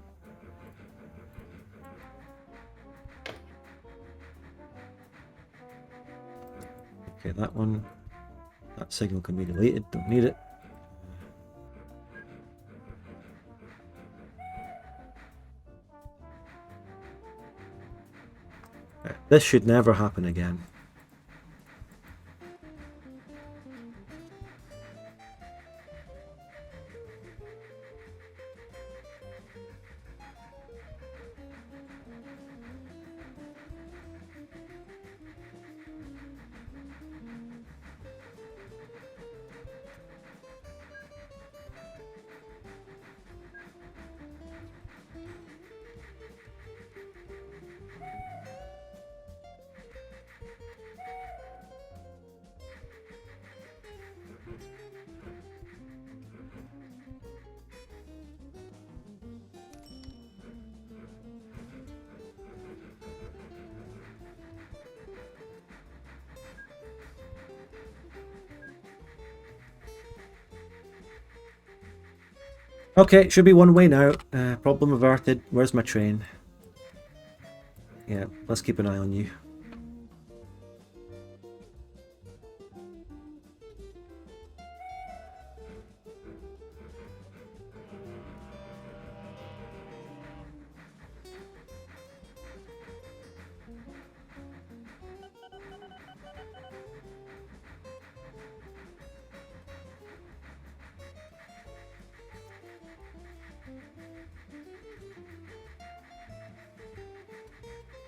Okay, that one. That signal can be deleted, don't need it. This should never happen again. Okay, it should be one way now. Problem averted. Where's my train? Yeah, let's keep an eye on you.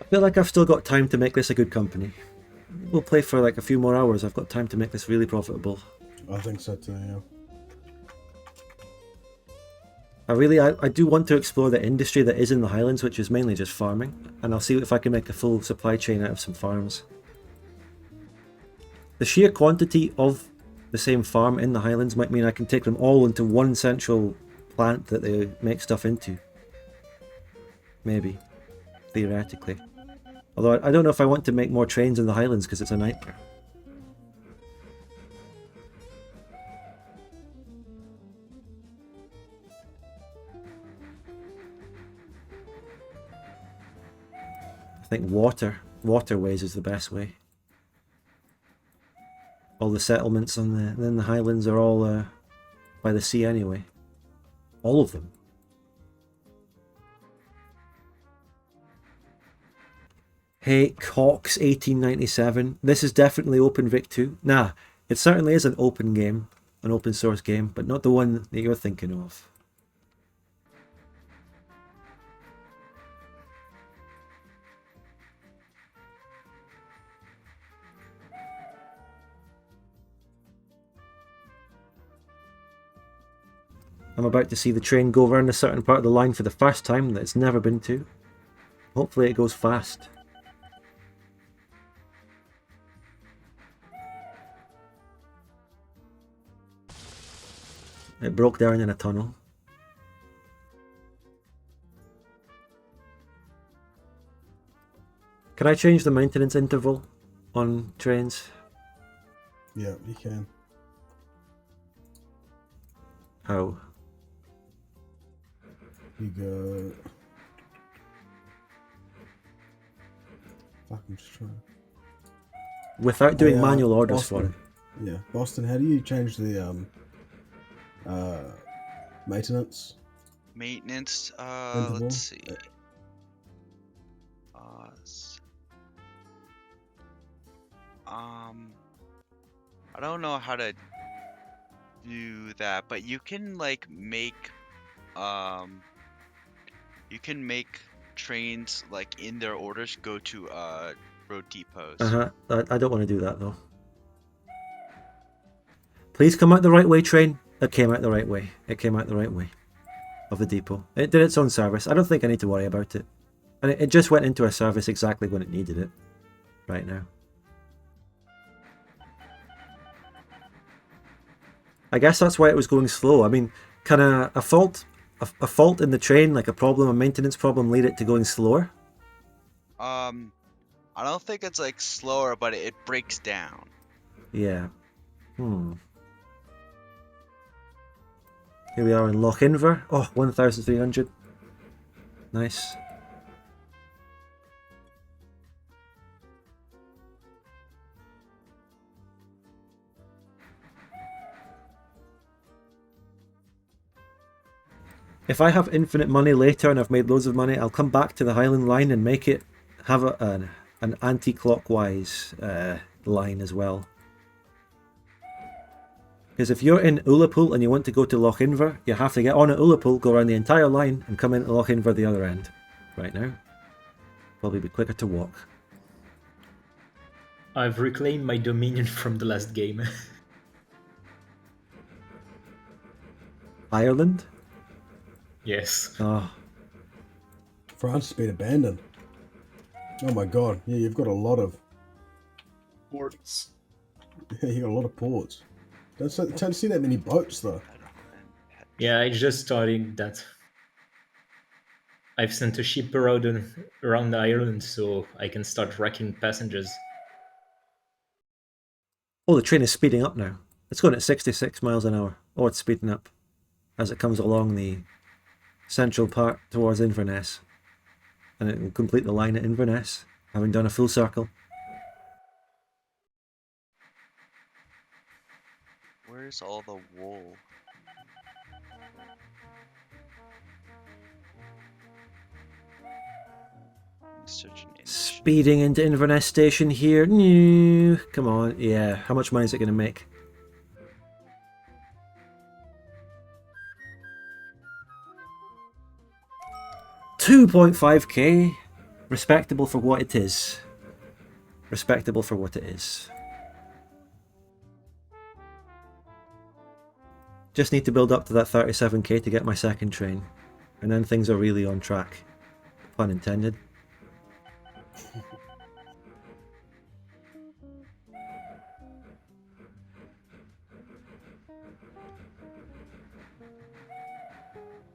I feel like I've still got time to make this a good company. We'll play for like a few more hours. I've got time to make this really profitable. I think so too, yeah. I do want to explore the industry that is in the Highlands, which is mainly just farming, and I'll see if I can make a full supply chain out of some farms. The sheer quantity of the same farm in the Highlands might mean I can take them all into one central plant that they make stuff into. Maybe. Theoretically. Although I don't know if I want to make more trains in the Highlands because it's a nightmare. I think waterways is the best way. All the settlements in the Highlands are all by the sea anyway. All of them. Hey, Cox 1897. This is definitely OpenVic 2. Nah, it certainly is an open game, an open source game, but not the one that you're thinking of. I'm about to see the train go around a certain part of the line for the first time that it's never been to. Hopefully it goes fast. It broke down in a tunnel. Can I change the maintenance interval on trains? Yeah, you can. How? You go. Fuck, I'm just trying. Without doing Hey, manual orders Boston. for it. Yeah, Boston. How do you change the maintenance? Maintenance. interval? Let's see. I don't know how to do that, but you can like make trains like in their orders go to road depots. I don't want to do that though. Please come out the right way, train. It came out the right way. It came out the right way of the depot. It did its own service. I don't think I need to worry about it. And it just went into a service exactly when it needed it. Right now. I guess that's why it was going slow. I mean, can a fault in the train, like a problem, a maintenance problem, lead it to going slower? I don't think it's like slower, but it breaks down. Yeah. Here we are in Loch Inver. Oh, 1,300. Nice. If I have infinite money later and I've made loads of money, I'll come back to the Highland line and make it have an anti-clockwise line as well. Because if you're in Ullapool and you want to go to Loch Inver, you have to get on at Ullapool, go around the entire line, and come into Loch Inver the other end. Right now. Probably be quicker to walk. I've reclaimed my dominion from the last game. Ireland? Yes. Oh, France has been abandoned. Oh my god, yeah, you've got a lot of Ports. yeah, you got a lot of ports. Don't see that many boats though. Yeah, I just started that. I've sent a ship around Ireland so I can start wrecking passengers. oh, the train is speeding up now. It's going at 66 miles an hour. Oh, it's speeding up as it comes along the central part towards Inverness. And it will complete the line at Inverness, having done a full circle. Where's all the wool? Search an industry. Speeding into Inverness station here. No, come on, yeah. How much money is it going to make? $2.5k. Respectable for what it is. Respectable for what it is. Just need to build up to that 37k to get my second train. And then things are really on track. Pun intended.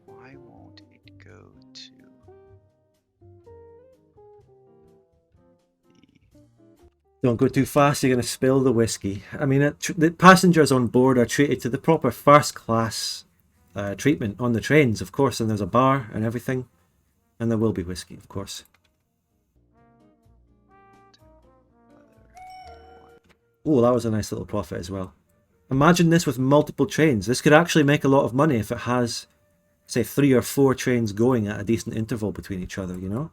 Why won't it go to the... Don't go too fast, you're going to spill the whiskey. I mean, the passengers on board are treated to the proper first class treatment on the trains, of course, and there's a bar and everything. And there will be whiskey, of course. Oh, that was a nice little profit as well. Imagine this with multiple trains. This could actually make a lot of money if it has, say, 3 or 4 trains going at a decent interval between each other, you know?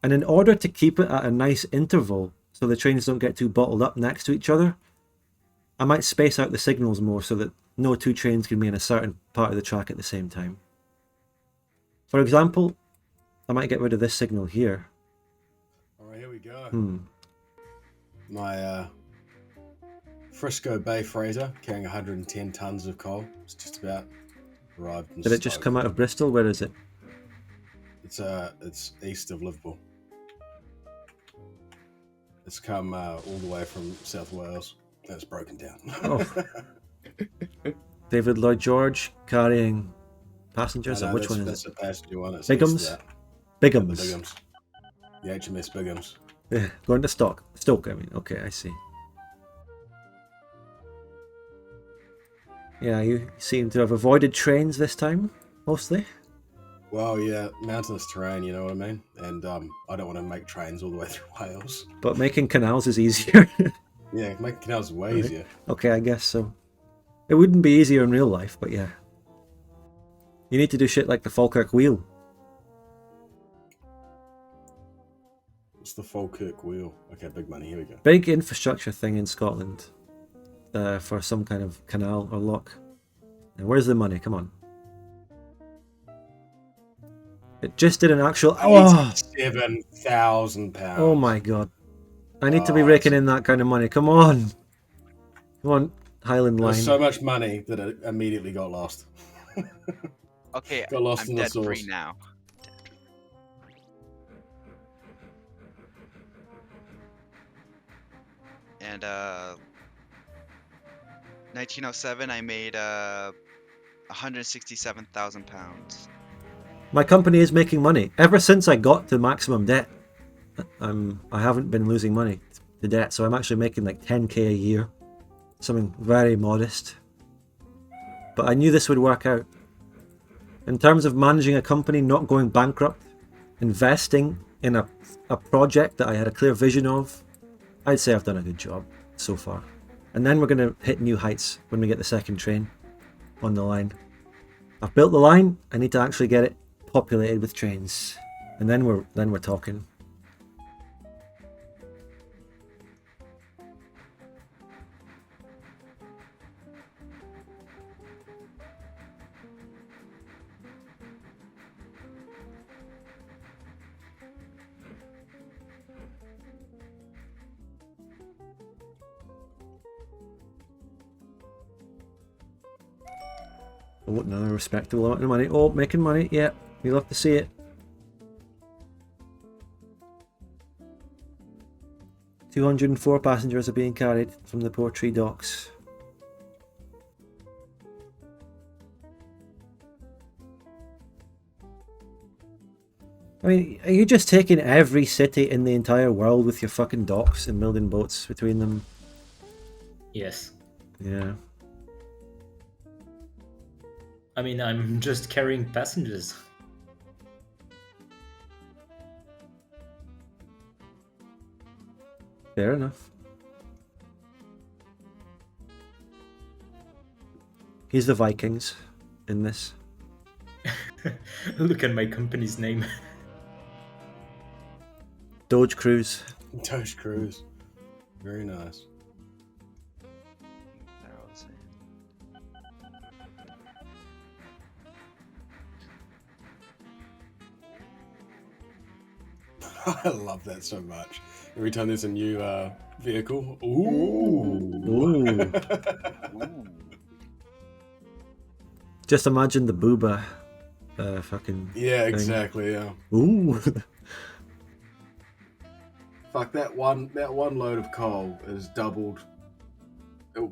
And in order to keep it at a nice interval, so the trains don't get too bottled up next to each other, I might space out the signals more so that no 2 trains can be in a certain part of the track at the same time. For example, I might get rid of this signal here. Alright, here we go. My Frisco Bay freighter carrying 110 tons of coal. It's just about arrived in Did it just Stoke. come out of Bristol? Where is it? It's east of Liverpool. It's come all the way from South Wales. And it's broken down. Oh. David Lloyd George carrying passengers? Or which one is that's it? a passenger one. It's Bigums? east of that. Bigums. The Bigums. The HMS Bigums. Yeah, going to Stoke. Stoke, I mean. Okay, I see. Yeah, you seem to have avoided trains this time, mostly. Well, yeah, mountainous terrain, you know what I mean? And I don't want to make trains all the way through Wales. But making canals is easier. Yeah, making canals is way Right. easier. Okay, I guess so. It wouldn't be easier in real life, but yeah. You need to do shit like the Falkirk Wheel. What's the Falkirk Wheel? Okay, big money, here we go. Big infrastructure thing in Scotland for some kind of canal or lock. And where's the money? Come on. It just did an actual... Oh! £7,000. Oh my god. I need to be Oh, raking in that kind of money. Come on. Come on, Highland There Line. was so much money that it immediately got lost. Okay, Got lost I'm in the dead free sauce. now. And 1907, I made 167,000 pounds. My company is making money. Ever since I got to maximum debt, I haven't been losing money to debt, so I'm actually making like 10k a year. Something very modest. but I knew this would work out. In terms of managing a company, not going bankrupt, investing in a project that I had a clear vision of, I'd say I've done a good job so far. And then we're going to hit new heights when we get the second train on the line. I've built the line, I need to actually get it populated with trains. And then we're talking. Oh, another respectable amount of money. Oh, making money. Yeah, we love to see it. 204 passengers are being carried from the Portree docks. I mean, are you just taking every city in the entire world with your fucking docks and building boats between them? Yes. Yeah. I mean, I'm just carrying passengers. Fair enough. He's the Vikings in this. Look at my company's name. Doge Cruise. Doge Cruise. Very nice. I love that so much. Every time there's a new vehicle, ooh. Ooh. Just imagine the booba fucking Yeah, thing. exactly. Yeah. Ooh. Fuck, that one load of coal is doubled. That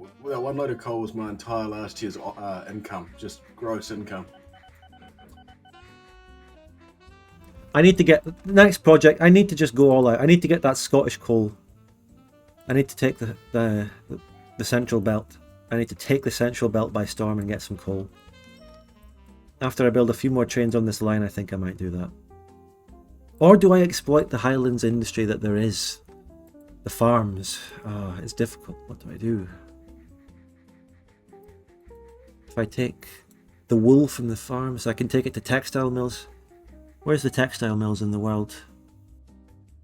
one load of coal was my entire last year's income, just gross income. I need to get the next project. I need to just go all out. I need to get that Scottish coal. I need to take the central belt. I need to take the central belt by storm and get some coal. After I build a few more trains on this line, I think I might do that. Or do I exploit the Highlands industry that there is? The farms. Oh, it's difficult. What do I do? If I take the wool from the farms, I can take it to textile mills. Where's the textile mills in the world?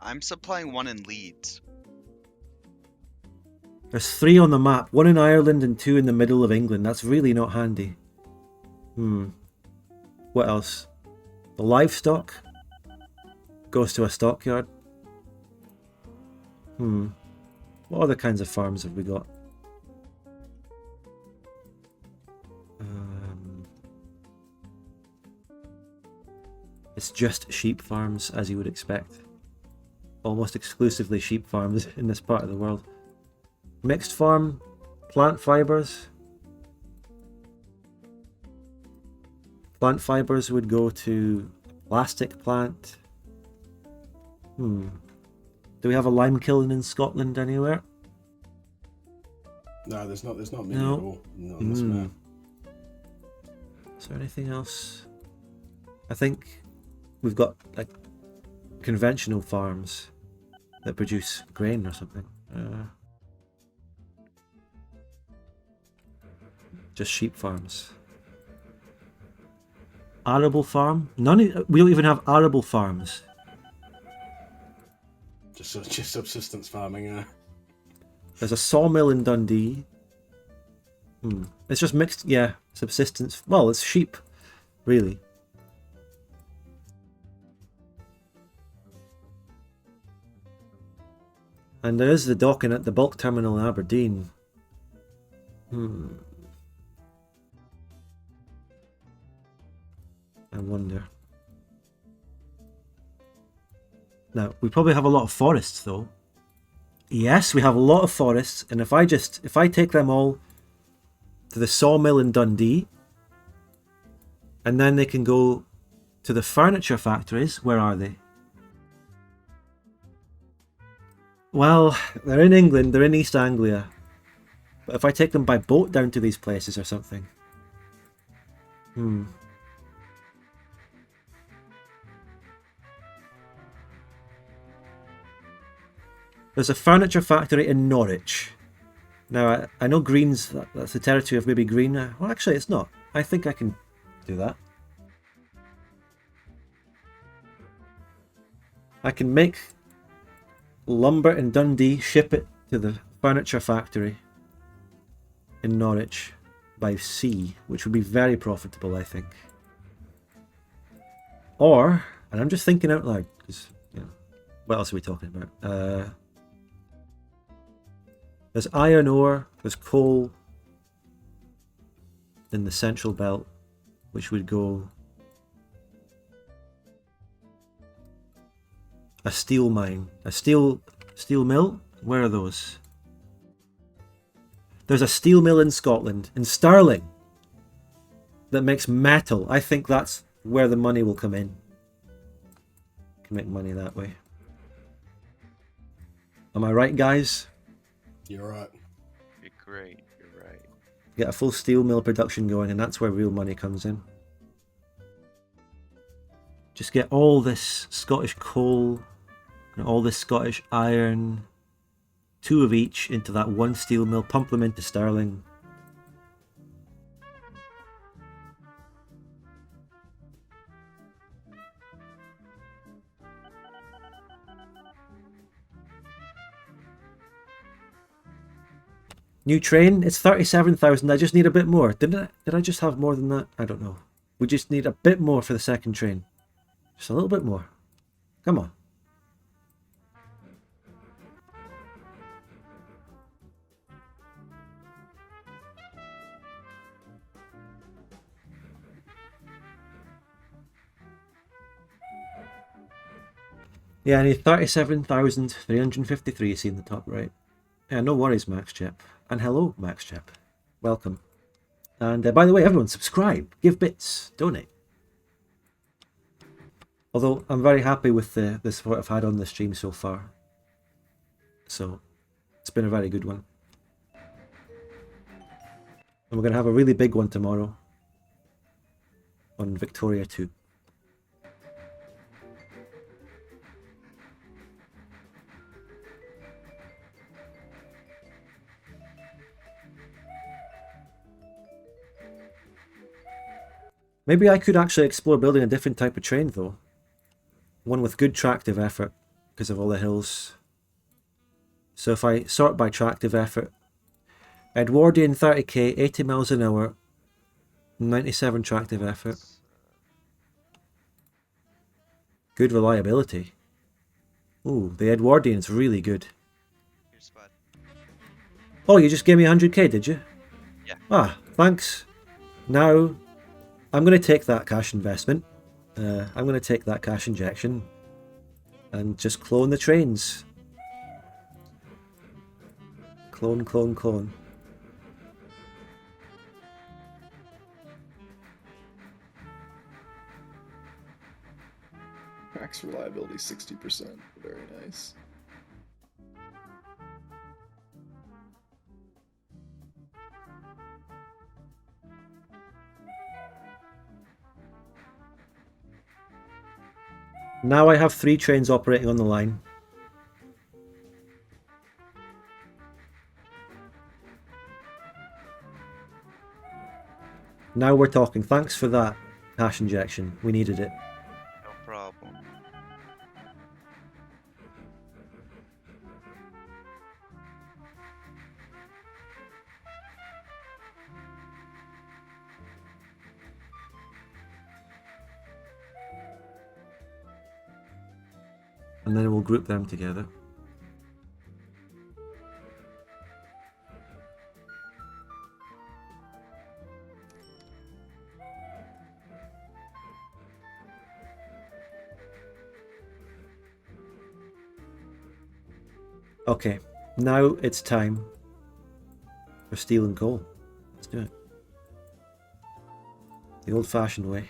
I'm supplying one in Leeds. There's 3 on the map. 1 in Ireland and 2 in the middle of England. That's really not handy. What else? The livestock goes to a stockyard. What other kinds of farms have we got? It's just sheep farms, as you would expect. Almost exclusively sheep farms in this part of the world. Mixed farm, plant fibers. Plant fibers would go to plastic plant. Do we have a lime kiln in Scotland anywhere? No, there's not many No. at all. Not on this map. Is there anything else? I think we've got like conventional farms that produce grain or something. Just sheep farms. Arable farm? We don't even have arable farms. Just subsistence farming. There's a sawmill in Dundee. It's just mixed, yeah, subsistence. Well, it's sheep, really. And there is the docking at the bulk terminal in Aberdeen. I wonder. Now, we probably have a lot of forests, though. Yes, we have a lot of forests, and if I take them all to the sawmill in Dundee, and then they can go to the furniture factories, where are they? Well, they're in England, they're in East Anglia. But if I take them by boat down to these places or something, Hmm. There's a furniture factory in Norwich. Now, I know Green's, that's the territory of maybe Green. Well, actually, it's not. I think I can do that. I can make lumber in Dundee, ship it to the furniture factory in Norwich by sea, which would be very profitable, I think. Or, and I'm just thinking out loud, because, you know, what else are we talking about? There's iron ore, there's coal in the central belt, which would go... A steel mine. A steel mill? Where are those? There's a steel mill in Scotland, in Stirling, that makes metal. I think that's where the money will come in. Can make money that way. Am I right, guys? You're right. You're great. You're right. Get a full steel mill production going, and that's where real money comes in. Just get all this Scottish coal and all this Scottish iron, 2 of each into that one steel mill, pump them into Stirling. New train, it's 37,000. I just need a bit more. Did I just have more than that? I don't know. We just need a bit more for the second train. Just a little bit more. Come on. Yeah, I need 37,353, you see in the top right. Yeah, no worries, Max Chip. And hello, Max Chip. Welcome. And by the way, everyone, subscribe, give bits, donate. Although I'm very happy with the support I've had on the stream so far. So, it's been a very good one. And we're going to have a really big one tomorrow on Victoria 2. Maybe I could actually explore building a different type of train though. One with good tractive effort because of all the hills. So if I sort by tractive effort, Edwardian 30k, 80 miles an hour, 97 tractive effort. Good reliability. Ooh, the Edwardian's really good. Here's Spud. Oh, you just gave me 100k, did you? Yeah. Ah, thanks. Now, I'm going to take that cash investment. I'm going to take that cash injection and just clone the trains. Clone, clone, clone. Max reliability 60%. Very nice. Now I have 3 trains operating on the line. Now we're talking. Thanks for that cash injection. We needed it. No problem. And then we'll group them together. Okay, now it's time for steel and coal. Let's do it. The old-fashioned way.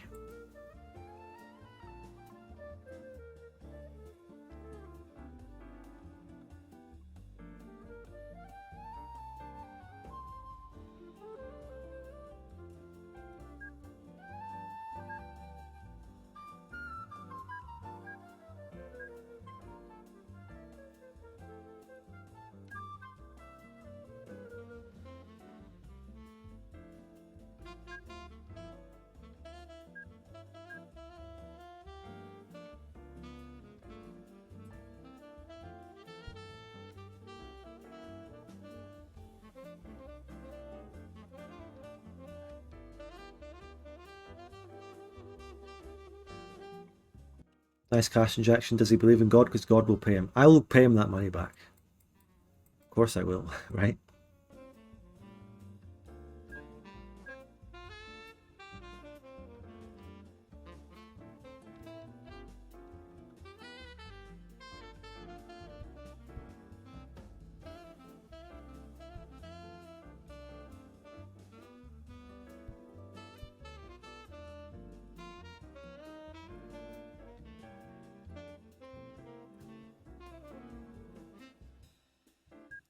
Nice cash injection. Does he believe in God? Because God will pay him. I will pay him that money back. Of course I will, right?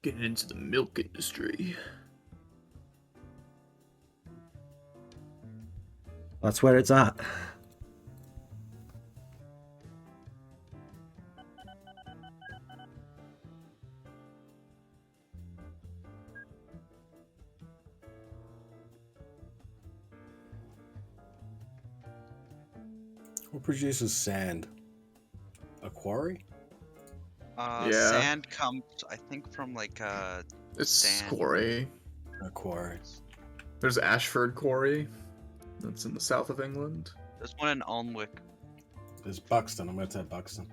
Getting into the milk industry. That's where it's at. What produces sand? A quarry? Yeah. Sand comes, I think, from like It's sand. quarry. A quarry. There's Ashford Quarry. That's in the south of England. There's one in Alnwick. There's Buxton. I'm going to take Buxton.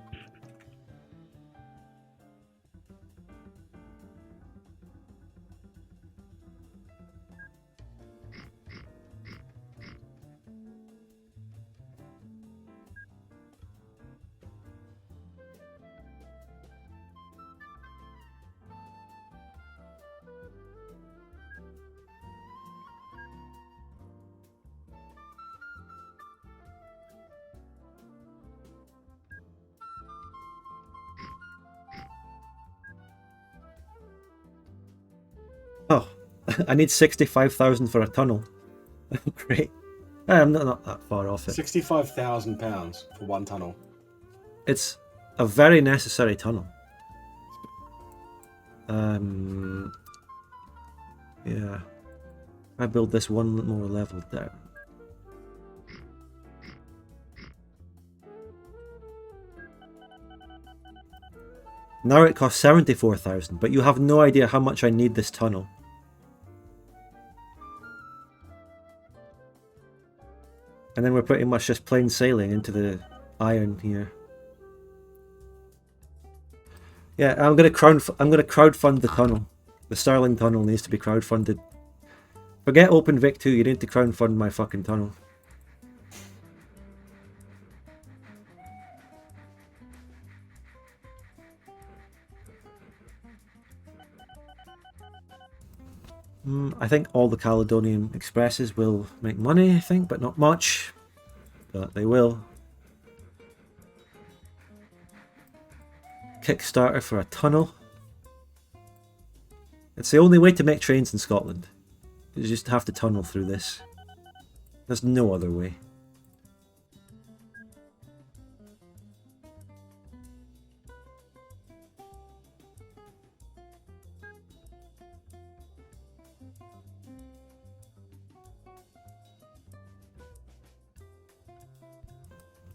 Oh, I need 65,000 for a tunnel. Great. I'm not that far off it. £65,000 for one tunnel. It's a very necessary tunnel. Yeah. I build this one more level down. Now it costs 74,000, but you have no idea how much I need this tunnel. And then we're pretty much just plain sailing into the iron here. Yeah, I'm gonna crowdfund the tunnel. The Starling tunnel needs to be crowdfunded. Forget OpenVic 2, you need to crowdfund my fucking tunnel. I think all the Caledonian Expresses will make money, I think, but not much. But they will. Kickstarter for a tunnel. It's the only way to make trains in Scotland. You just have to tunnel through this. There's no other way.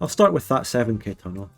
I'll start with that 7k tunnel.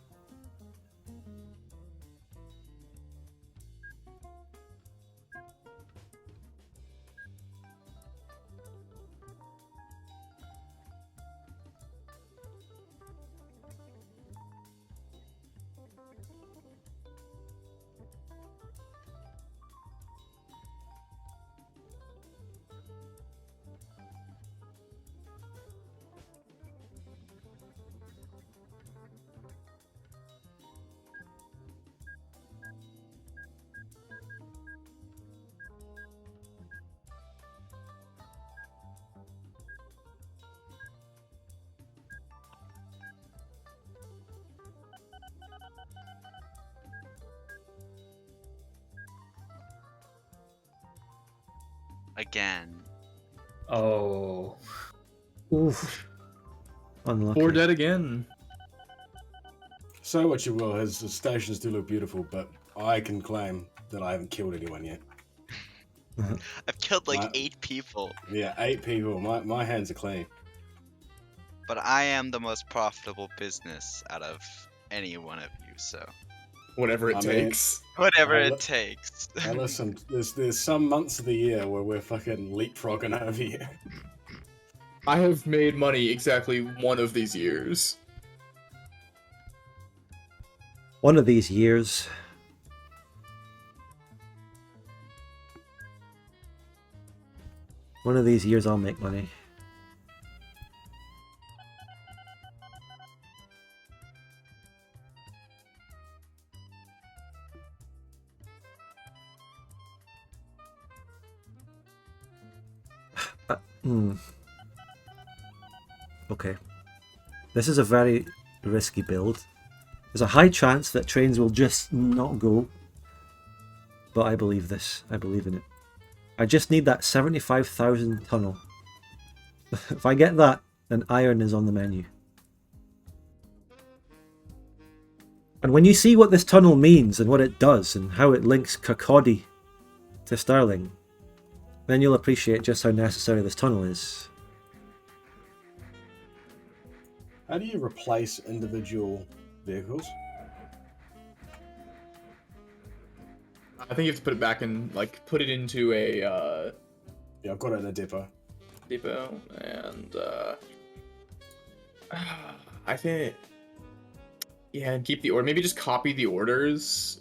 Again. Oh. Oof. Unlucky. Or dead again. Say what you will, his stations do look beautiful, but I can claim that I haven't killed anyone yet. I've killed like 8 people, Yeah, 8 people. My hands are clean. but I am the most profitable business out of any one of you, so Whatever it I mean- takes. whatever I'll it let- takes. Now listen, there's some months of the year where we're fucking leapfrogging over here. I have made money exactly one of these years. One of these years. One of these years I'll make money. Okay. This is a very risky build. There's a high chance that trains will just not go. But I believe this. I believe in it. I just need that 75,000 tunnel. If I get that, then iron is on the menu. And when you see what this tunnel means and what it does and how it links Kirkcaldy to Stirling, then you'll appreciate just how necessary this tunnel is. How do you replace individual vehicles? I think you have to put it back in, like, put it into a Yeah, I've got it in a depot. depot, and I think, yeah, and keep the order. Maybe just copy the orders.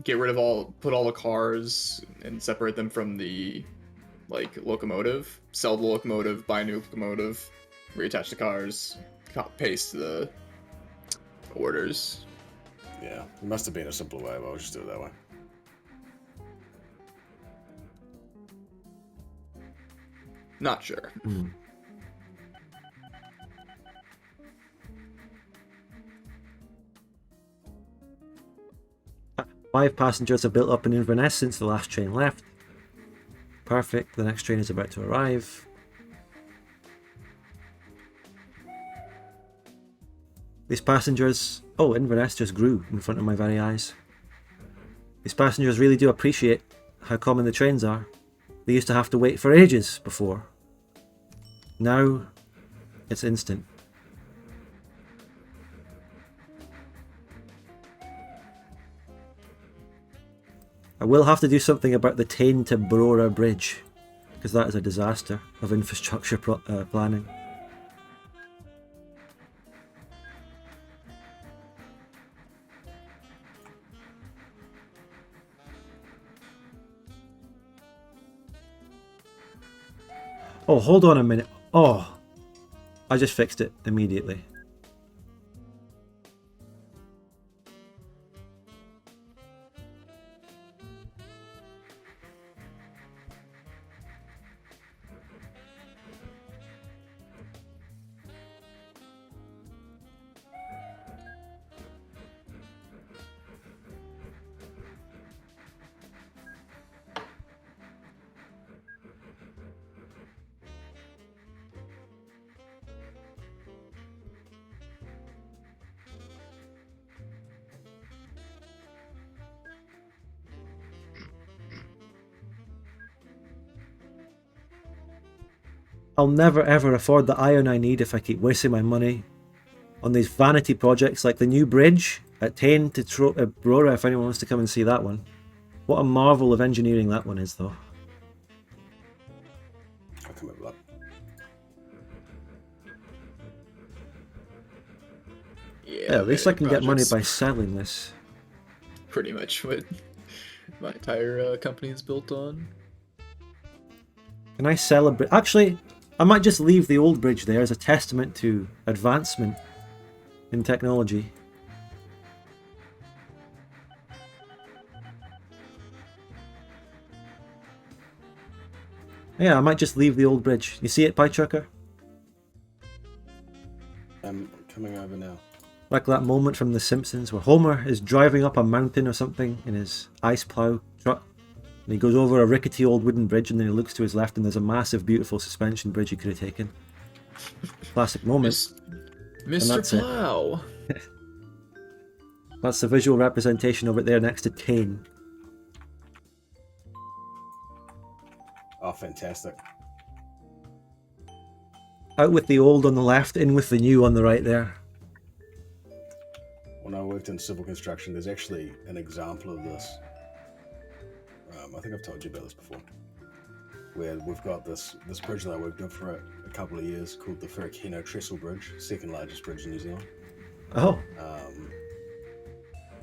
Get rid of put all the cars and separate them from the, like, locomotive. Sell the locomotive, buy a new locomotive, reattach the cars, paste the orders. Yeah, it must have been a simpler way, but I'll just do it that way. Not sure. Five passengers have built up in Inverness since the last train left. Perfect, the next train is about to arrive. These passengers... Oh, Inverness just grew in front of my very eyes. These passengers really do appreciate how common the trains are. They used to have to wait for ages before. Now, it's instant. I will have to do something about the Tane to Brora Bridge, because that is a disaster of infrastructure planning. Oh, hold on a minute. Oh, I just fixed it immediately. I'll never ever afford the iron I need if I keep wasting my money on these vanity projects like the new bridge at Tane to Brora, if anyone wants to come and see that one. What a marvel of engineering that one is, though. I'll come up with that. Yeah, Yeah, at least I can get money projects. by selling this. Pretty much what my entire company is built on. Can I celebrate? Actually, I might just leave the old bridge there as a testament to advancement in technology. Yeah, I might just leave the old bridge. You see it, Pie Trucker? I'm coming over now. Like that moment from The Simpsons where Homer is driving up a mountain or something in his ice plow truck. And he goes over a rickety old wooden bridge and then he looks to his left and there's a massive, beautiful suspension bridge he could have taken. Classic moment. Mr. that's it. Plow. That's the visual representation of it there next to Tane. Oh, fantastic. Out with the old on the left, in with the new on the right there. When I worked in civil construction, there's actually an example of this. I think I've told you about this before. Where we've got this bridge that I worked on for a couple of years called the Ferrokino Trestle Bridge, second largest bridge in New Zealand. Oh,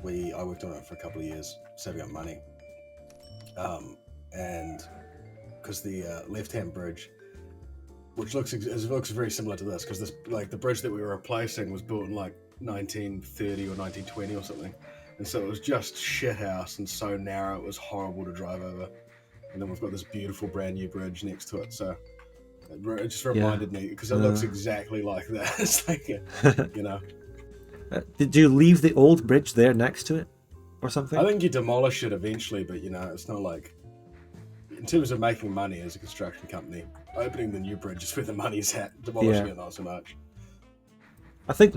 I worked on it for a couple of years, saving up money. And because the left-hand bridge, which looks very similar to this, because this the bridge that we were replacing was built in like 1930 or 1920 or something, and so it was just shit house and so narrow it was horrible to drive over. And then we've got this beautiful brand new bridge next to it, so it just reminded me, because it looks exactly like that. It's like, you know. Did you leave the old bridge there next to it, or something? I think you demolish it eventually, but you know, it's not like, in terms of making money as a construction company, opening the new bridge is where the money's at. Demolishing it, not so much. I think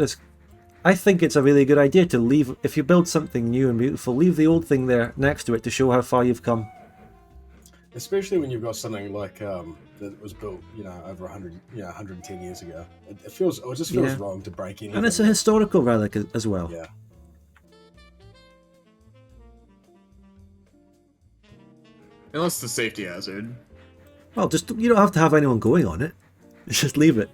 it's a really good idea to leave, if you build something new and beautiful, leave the old thing there next to it to show how far you've come. Especially when you've got something like that was built, you know, over 110 years ago. It just feels wrong to break anything. And it's a historical relic as well. Yeah. Unless it's a safety hazard. Well, you don't have to have anyone going on it. Just leave it.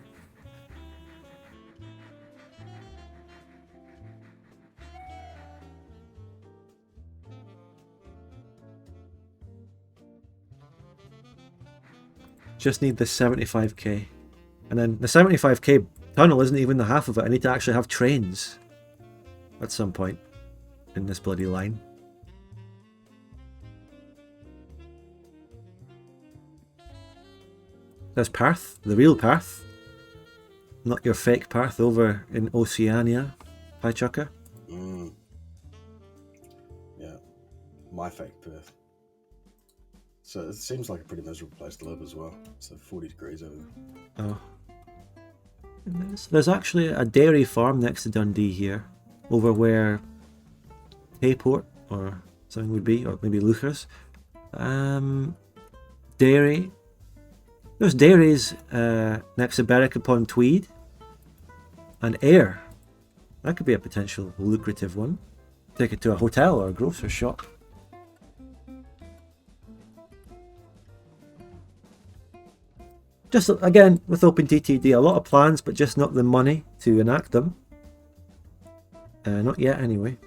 Just need the 75k. And then the 75k tunnel isn't even the half of it. I need to actually have trains at some point in this bloody line. There's Perth, the real Perth. Not your fake Perth over in Oceania, Hi Chucker. Yeah, my fake Perth. So it seems like a pretty miserable place to live as well. It's like 40 degrees over there. Oh. There's actually a dairy farm next to Dundee here, over where Hayport or something would be, or maybe Lucas. Dairy. There's dairies next to Berwick upon Tweed. And Ayr. That could be a potential lucrative one. Take it to a hotel or a grocer's shop. Just, again, with OpenTTD, a lot of plans, but just not the money to enact them. Not yet, anyway.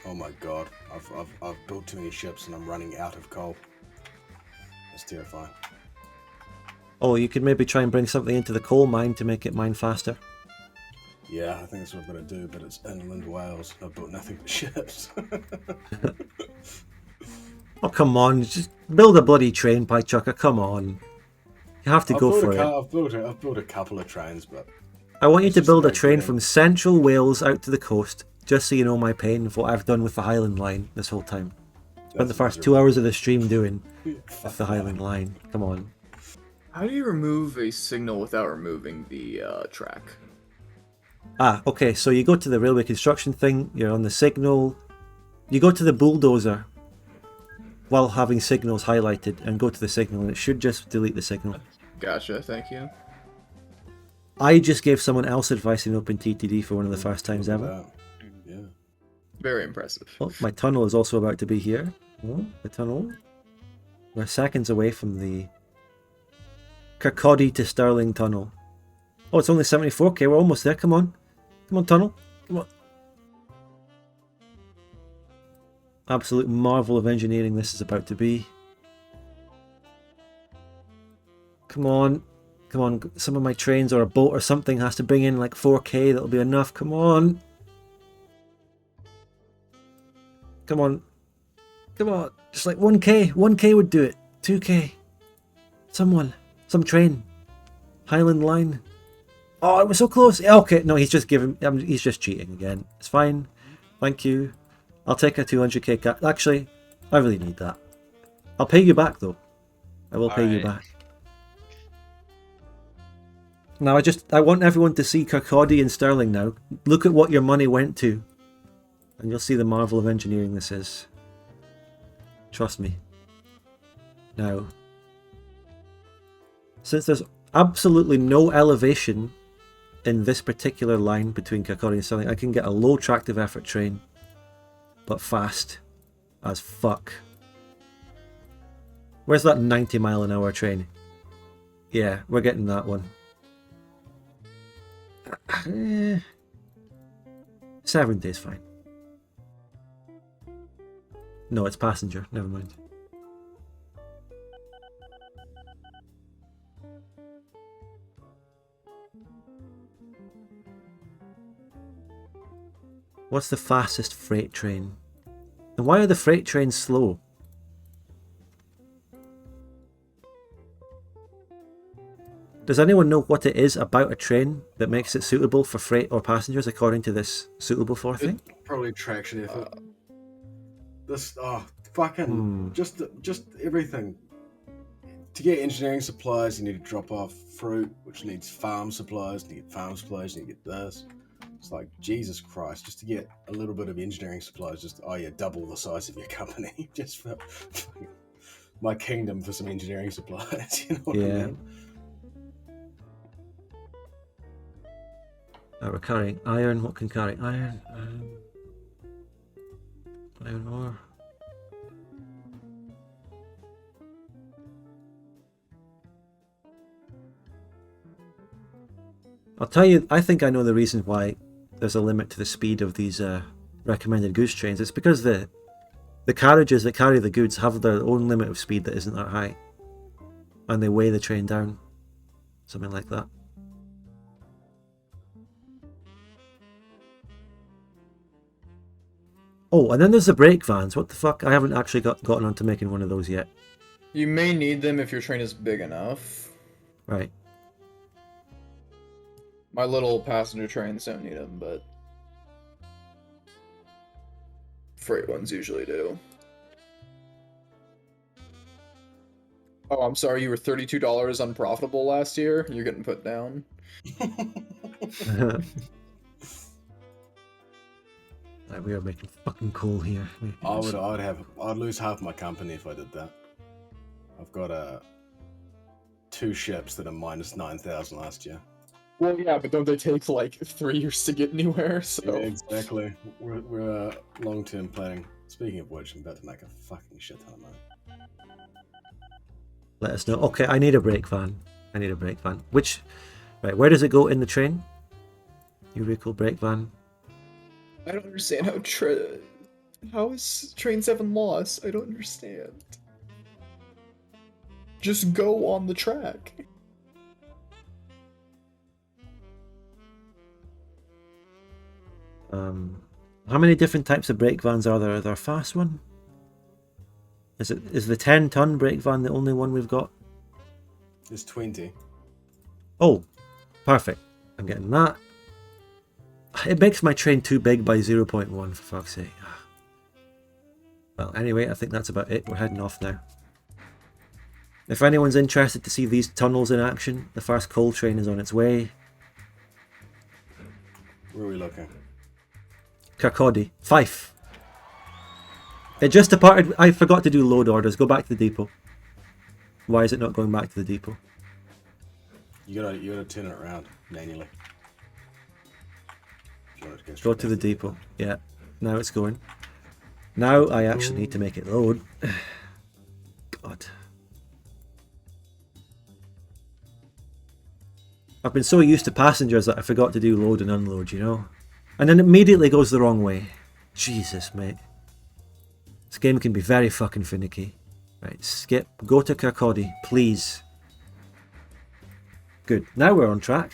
Oh my god, I've built too many ships and I'm running out of coal. That's terrifying. Oh, you could maybe try and bring something into the coal mine to make it mine faster. Yeah, I think that's what I've got to do, but it's inland Wales. I've built nothing but ships. Oh, come on, just build a bloody train, Pie Chucker, come on. You have to go for it. I've built a couple of trains, but... I want you to build a train from central Wales out to the coast, just so you know my pain of what I've done with the Highland line this whole time. Spent the first 2 hours of the stream doing with the Highland line. Come on. How do you remove a signal without removing the track? Ah, okay, so you go to the railway construction thing, you're on the signal. You go to the bulldozer while having signals highlighted and go to the signal, and it should just delete the signal. Gotcha, thank you. I just gave someone else advice in OpenTTD for one of the first times ever. Yeah. Very impressive. Oh, my tunnel is also about to be here. Oh, the tunnel. We're seconds away from the Kirkcaldy to Stirling tunnel. Oh, it's only 74k. We're almost there. Come on. Come on, tunnel. Come on. Absolute marvel of engineering this is about to be. Come on. Come on. Some of my trains or a boat or something has to bring in like 4k. That'll be enough. Come on. Come on. Come on. Just like 1k. 1k would do it. 2k. Someone. Some train. Highland line. Oh, it was so close. Okay, no, he's just cheating again. It's fine. Thank you. I'll take a 200k Actually, I really need that. I'll pay you back though. I will pay you back. Now I want everyone to see Kirkcaldy and Stirling now. Look at what your money went to. And you'll see the marvel of engineering this is. Trust me. Now, since there's absolutely no elevation in this particular line between Kirkcaldy and Stirling, I can get a low tractive effort train, but fast as fuck. Where's that 90-mile-an-hour train? Yeah, we're getting that one. 70 is fine. No, it's passenger. Never mind. What's the fastest freight train? And why are the freight trains slow? Does anyone know what it is about a train that makes it suitable for freight or passengers according to this suitable for thing? Probably traction effort. Fucking just everything. To get engineering supplies, you need to drop off fruit, which needs farm supplies. To get farm supplies, you need to get this. It's like, Jesus Christ, just to get a little bit of engineering supplies, double the size of your company. Just for my kingdom for some engineering supplies. You know what I mean? We're carrying iron. What can carry iron? Iron ore. I'll tell you, I think I know the reason why there's a limit to the speed of these recommended goods trains. It's because the carriages that carry the goods have their own limit of speed that isn't that high. And they weigh the train down. Something like that. Oh, and then there's the brake vans. What the fuck? I haven't actually gotten onto making one of those yet. You may need them if your train is big enough. Right. My little passenger trains don't need them, but freight ones usually do. Oh, I'm sorry, you were $32 unprofitable last year? You're getting put down. Right, we are making fucking coal here. I'd lose half my company if I did that. I've got 2 ships that are minus 9,000 last year. Well, yeah, but don't they take like 3 years to get anywhere? So yeah, exactly. We're long-term planning. Speaking of which, I'm about to make a fucking shit ton of money. Let us know. Okay, I need a brake van. Right, where does it go in the train? Your vehicle brake van. I don't understand how is Train 7 lost? I don't understand. Just go on the track. How many different types of brake vans are there? Are there a fast one? Is the 10-ton brake van the only one we've got? There's 20. Oh, perfect. I'm getting that. It makes my train too big by 0.1, for fuck's sake. Well, anyway, I think that's about it. We're heading off now. If anyone's interested to see these tunnels in action, the first coal train is on its way. Where are we looking? Kirkcaldy. Fife. It just departed. I forgot to do load orders. Go back to the depot. Why is it not going back to the depot? You gotta turn it around manually. Go to the depot. Yeah. Now it's going. Now I actually need to make it load. God. I've been so used to passengers that I forgot to do load and unload, you know? And then it immediately goes the wrong way. Jesus, mate. This game can be very fucking finicky. Right, skip. Go to Kirkcaldy, please. Good. Now we're on track.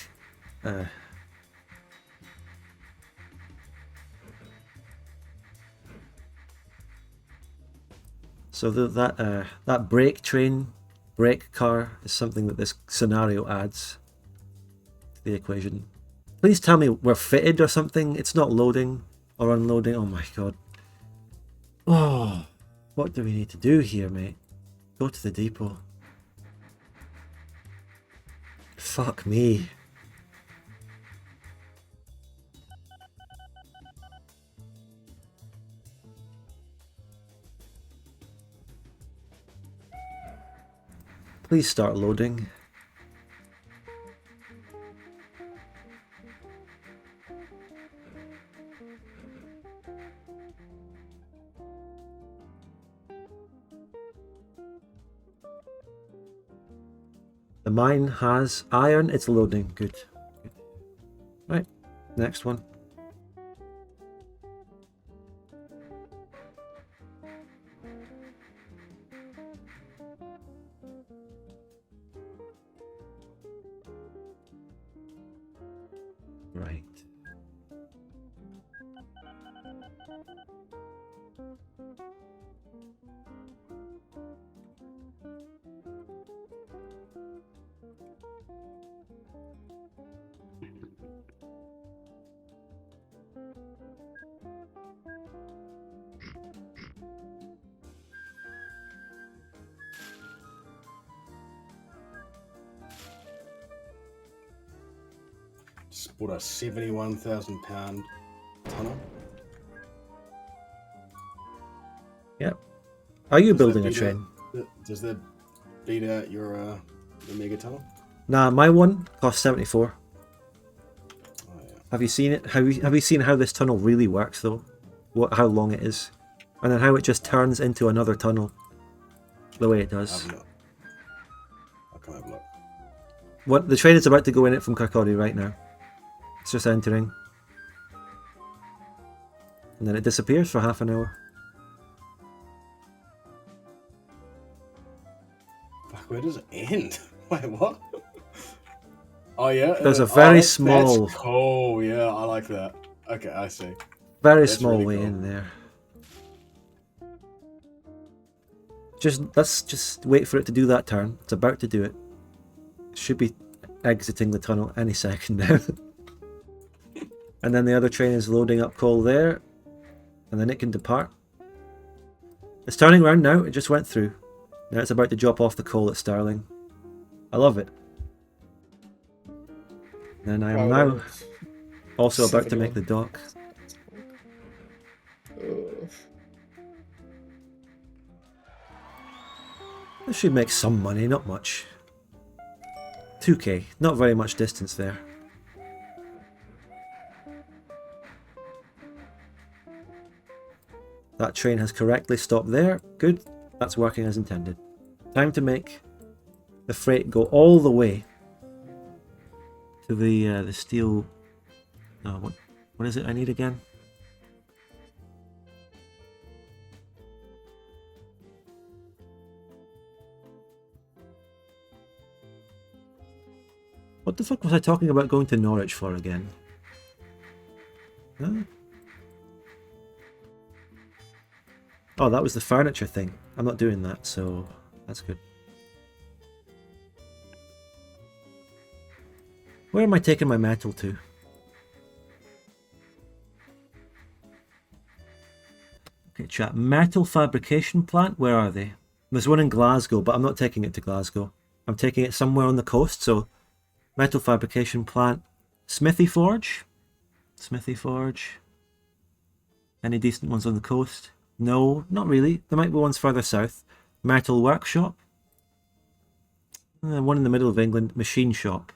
So that brake car is something that this scenario adds to the equation. Please tell me we're fitted or something. It's not loading or unloading. Oh my god. Oh, what do we need to do here, mate? Go to the depot. Fuck me. Please start loading. The mine has iron. It's loading. Good. Good. Right. Next one. Right. Just bought a £71,000 tunnel. Yep. Are you Does that building a beat train? Does that beat out your mega tunnel? Nah, my one cost 74. Oh yeah. Have you seen it? Have you seen how this tunnel really works though? How long it is, and then how it just turns into another tunnel, the way it does. I've not. I can't have a look. What the train is about to go in it from Kirkcaldy right now. It's just entering, and then it disappears for half an hour. Fuck, where does it end? Wait, what? Oh yeah. There's a very that's small, cool. Yeah, I like that. Okay, I see. very That's small really way cool. in there. Let's just wait for it to do that turn. It's about to do it. Should be exiting the tunnel any second now. And then the other train is loading up coal there, and then it can depart. It's turning around now. It just went through. Now it's about to drop off the coal at Stirling. I love it. And I am now also about to make the dock. This should make some money, not much. 2k, not very much distance there. That train has correctly stopped there. Good, that's working as intended. Time to make the freight go all the way to the steel. Oh, what is it I need again? What the fuck was I talking about going to Norwich for again? Huh? Oh, that was the furniture thing. I'm not doing that, so that's good. Where am I taking my metal to? Okay, chat. Metal fabrication plant, where are they? There's one in Glasgow, but I'm not taking it to Glasgow. I'm taking it somewhere on the coast, so metal fabrication plant. Smithy Forge? Smithy Forge. Any decent ones on the coast? No, not really. There might be ones further south. Metal workshop. One in the middle of England. Machine shop.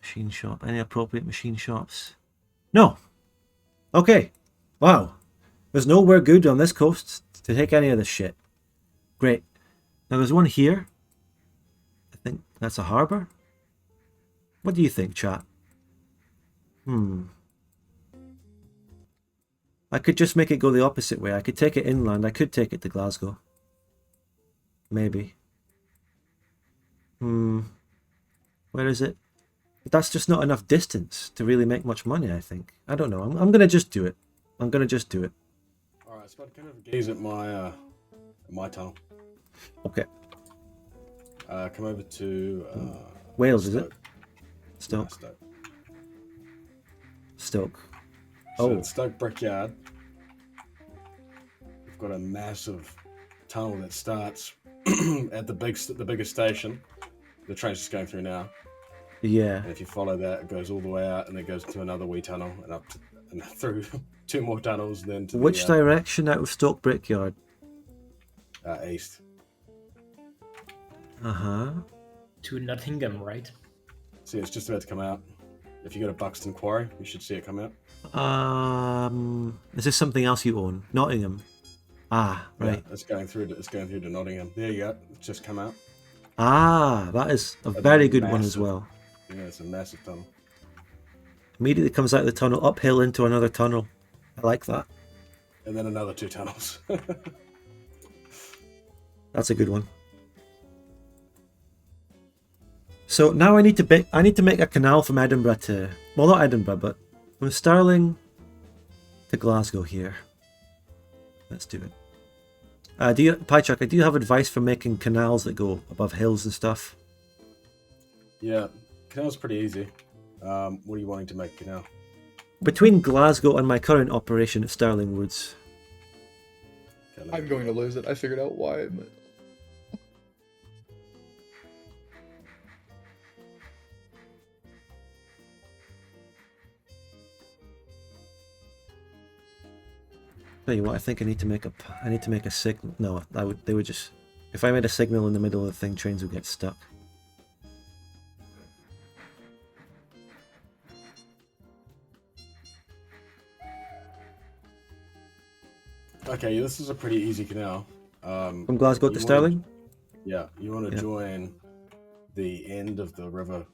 Machine shop. Any appropriate machine shops? No. Okay. Wow. There's nowhere good on this coast to take any of this shit. Great. Now there's one here. I think that's a harbour. What do you think, chat? I could just make it go the opposite way. I could take it inland. I could take it to Glasgow. Maybe. Where is it? But that's just not enough distance to really make much money, I think. I don't know. I'm going to just do it. I'm going to just do it. Alright, Spud, can I have a gaze at my tunnel? Okay. Come over to Wales, is it? Stoke. Stoke. Yeah, Stoke. Stoke. So Oh. at Stoke Brickyard, we've got a massive tunnel that starts at the biggest station. The train's just going through now. Yeah. And if you follow that, it goes all the way out, and it goes to another wee tunnel, and up to, and through 2 more tunnels, then to Which the direction out of Stoke Brickyard? east. Uh-huh. To Nottingham, right? See, it's just about to come out. If you go to Buxton Quarry, you should see it come out. Is this something else you own? Nottingham. Ah, right. Yeah, it's going through to Nottingham. There you go. It's just come out. Ah, that is a That's very good one as massive. well. Yeah, it's a massive tunnel. Immediately comes out of the tunnel, uphill into another tunnel. I like that. And then another 2 tunnels. That's a good one. So now I need to make a canal from Edinburgh to, well, not Edinburgh, but from Stirling to Glasgow here. Let's do it. Pychuck, do you have advice for making canals that go above hills and stuff? Yeah, canal's pretty easy. What are you wanting to make a canal? Between Glasgow and my current operation at Stirling Woods. Okay, I'm going to lose it. I figured out why. But... Tell you what, I think I need to make a signal. No, they would just, if I made a signal in the middle of the thing, trains would get stuck. Okay, this is a pretty easy canal. From Glasgow to you Stirling? Yeah, you want to Yeah. join the end of the river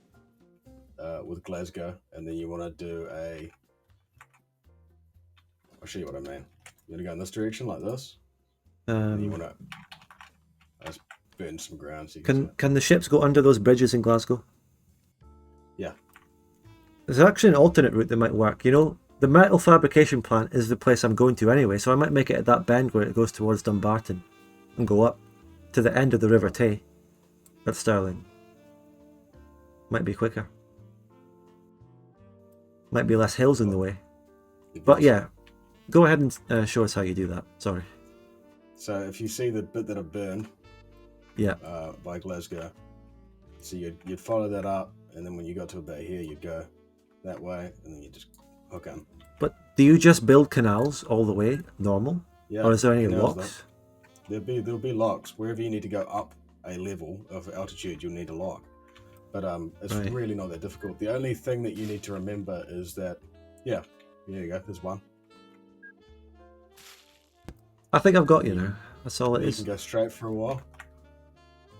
with Glasgow, and then you want to do a... I'll show you what I mean. You want to go in this direction like this, and you want to... I just burn some ground so you can see it. Can the ships go under those bridges in Glasgow? Yeah. There's actually an alternate route that might work. You know, the metal fabrication plant is the place I'm going to anyway, so I might make it at that bend where it goes towards Dumbarton and go up to the end of the River Tay at Stirling. Might be quicker. Might be less hills in the way. But yeah, go ahead and show us how you do that. Sorry. So if you see the bit that I burned Yeah. by Glasgow, so you'd follow that up, and then when you got to about here, you'd go that way, and then you just hook in. But do you just build canals all the way, normal? Yeah. Or is there any canals, locks? There'll be locks wherever you need to go up a level of altitude. You'll need a lock, but it's Right. really not that difficult. The only thing that you need to remember is that, yeah, there you go. There's one. I think I've got you now. That's all it You is. can go straight for a while.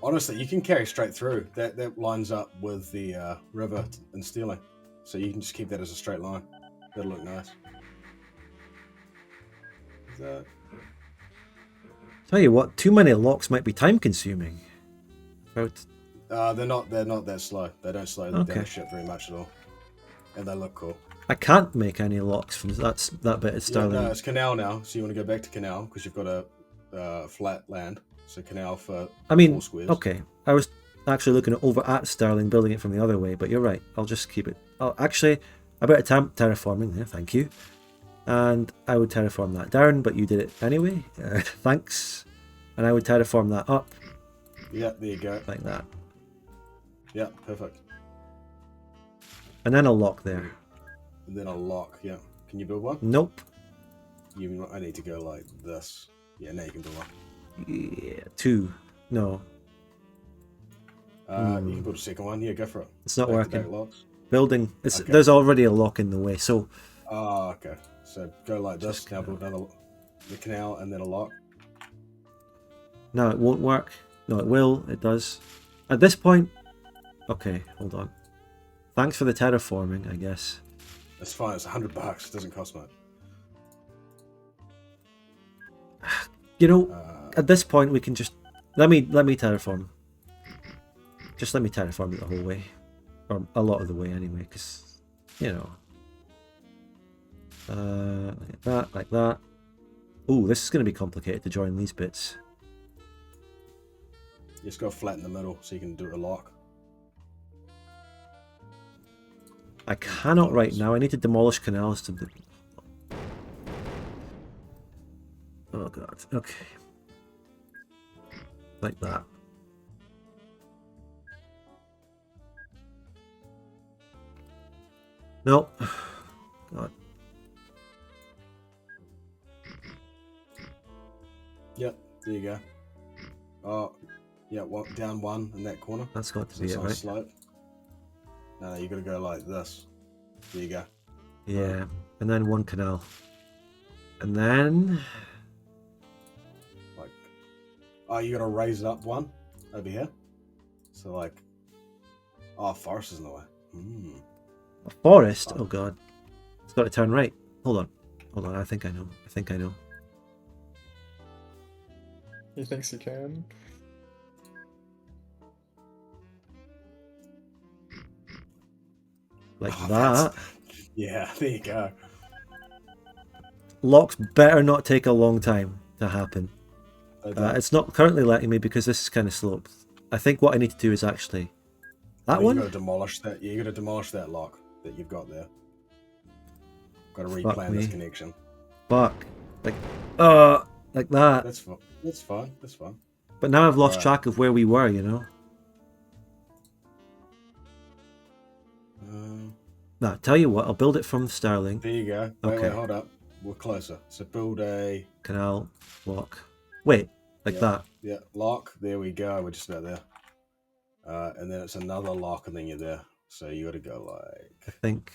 Honestly, you can carry straight through. That lines up with the river in Stirling, so you can just keep that as a straight line. That'll look nice. Is that... Tell you what, too many locks might be time consuming. About They're not that slow. They don't slow down Okay. the ship very much at all, and they look cool. I can't make any locks from that bit at Yeah, Stirling. no, it's canal now, so you want to go back to canal because you've got a flat land. So canal for I mean, 4 squares. okay, I was actually looking over at Stirling, building it from the other way, but you're right. I'll just keep it. Oh, actually, a bit of terraforming there, thank you. And I would terraform that down, but you did it anyway. Thanks. And I would terraform that up Yeah, there you go. like that. Yeah, perfect. And then a lock there. And then a lock. Yeah, can you build one? Nope. I need to go like this. Yeah, now you can build one. Yeah, 2. No, You can build a second one. Yeah, go for it. it's not Back-to-back working. locks. Building. Okay. There's already a lock in the way, so Oh, okay. So go like this. Just Now build the canal and then a lock. now it won't work. No, it will. It does. At this point, okay, hold on. Thanks for the terraforming, I guess. It's fine. It's $100. It doesn't cost much. You know, at this point we can just let me terraform. Just let me terraform it the whole way, or a lot of the way anyway, because you know. Like that. Ooh, this is going to be complicated to join these bits. You just go flat in the middle so you can do a lock. I cannot right now. I need to demolish canals to. Oh god. Okay. Like that. No. God. Yep, there you go. Oh, Yeah, down one in that corner. That's got to So be it's it, on a right? slope. No, you got to go like this. There you go. Yeah, and then one canal. And then... Like, oh, you got to raise it up one over here. So like, oh, forest is in the way. A forest? Oh god. It's got to turn right. Hold on. Hold on, I think I know. I think I know. He thinks he can. Like Oh, that. Yeah, there you go. Locks better not take a long time to happen. Okay. It's not currently letting me because this is kind of sloped. I think what I need to do is actually... That You one? got to demolish that. You got to demolish that lock that you've got there. Got to Fuck replan this me. connection. Fuck. Like that. That's fine. That's fine. That's fine. But now I've lost Right. track of where we were, you know? Nah, tell you what, I'll build it from Sterling. There you go. Wait, Okay. hold up. We're closer. So build a Canal, lock. Wait, like Yeah. that. yeah lock. There we go. We're just about there. And then it's another lock, and then you're there. So you got to go like. I think.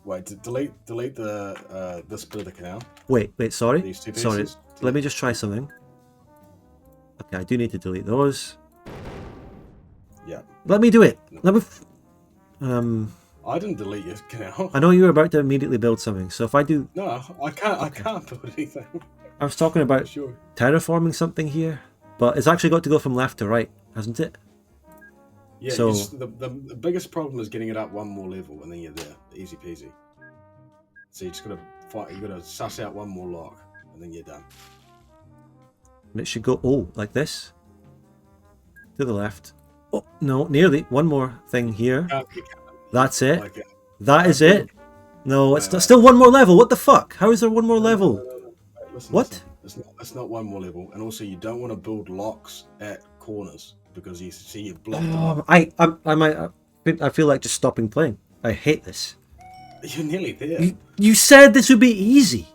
Wait, delete the this bit of the canal. Wait, sorry. These two Sorry. pieces. Let me just try something. Okay, I do need to delete those. Yeah. Let me do it. Let me. I didn't delete your canal. I know you were about to immediately build something, so if I do. No, I can't. I can't build anything. I was talking about Sure. terraforming something here, but it's actually got to go from left to right, hasn't it? Yeah. So- The biggest problem is getting it up one more level, and then you're there. Easy peasy. So you just gotta fight. You gotta suss out one more lock, and then you're done. And it should go, like this. To the left. Oh, no, nearly. One more thing here. You can't That's it. like it. That is it. No, it's Wait. still one more level. What the fuck? How is there one more level? No. Wait, listen, What? listen. It's not one more level, and also you don't want to build locks at corners because you see you've blocked them Oh, up. I feel like just stopping playing. I hate this. You're nearly there. You said this would be easy.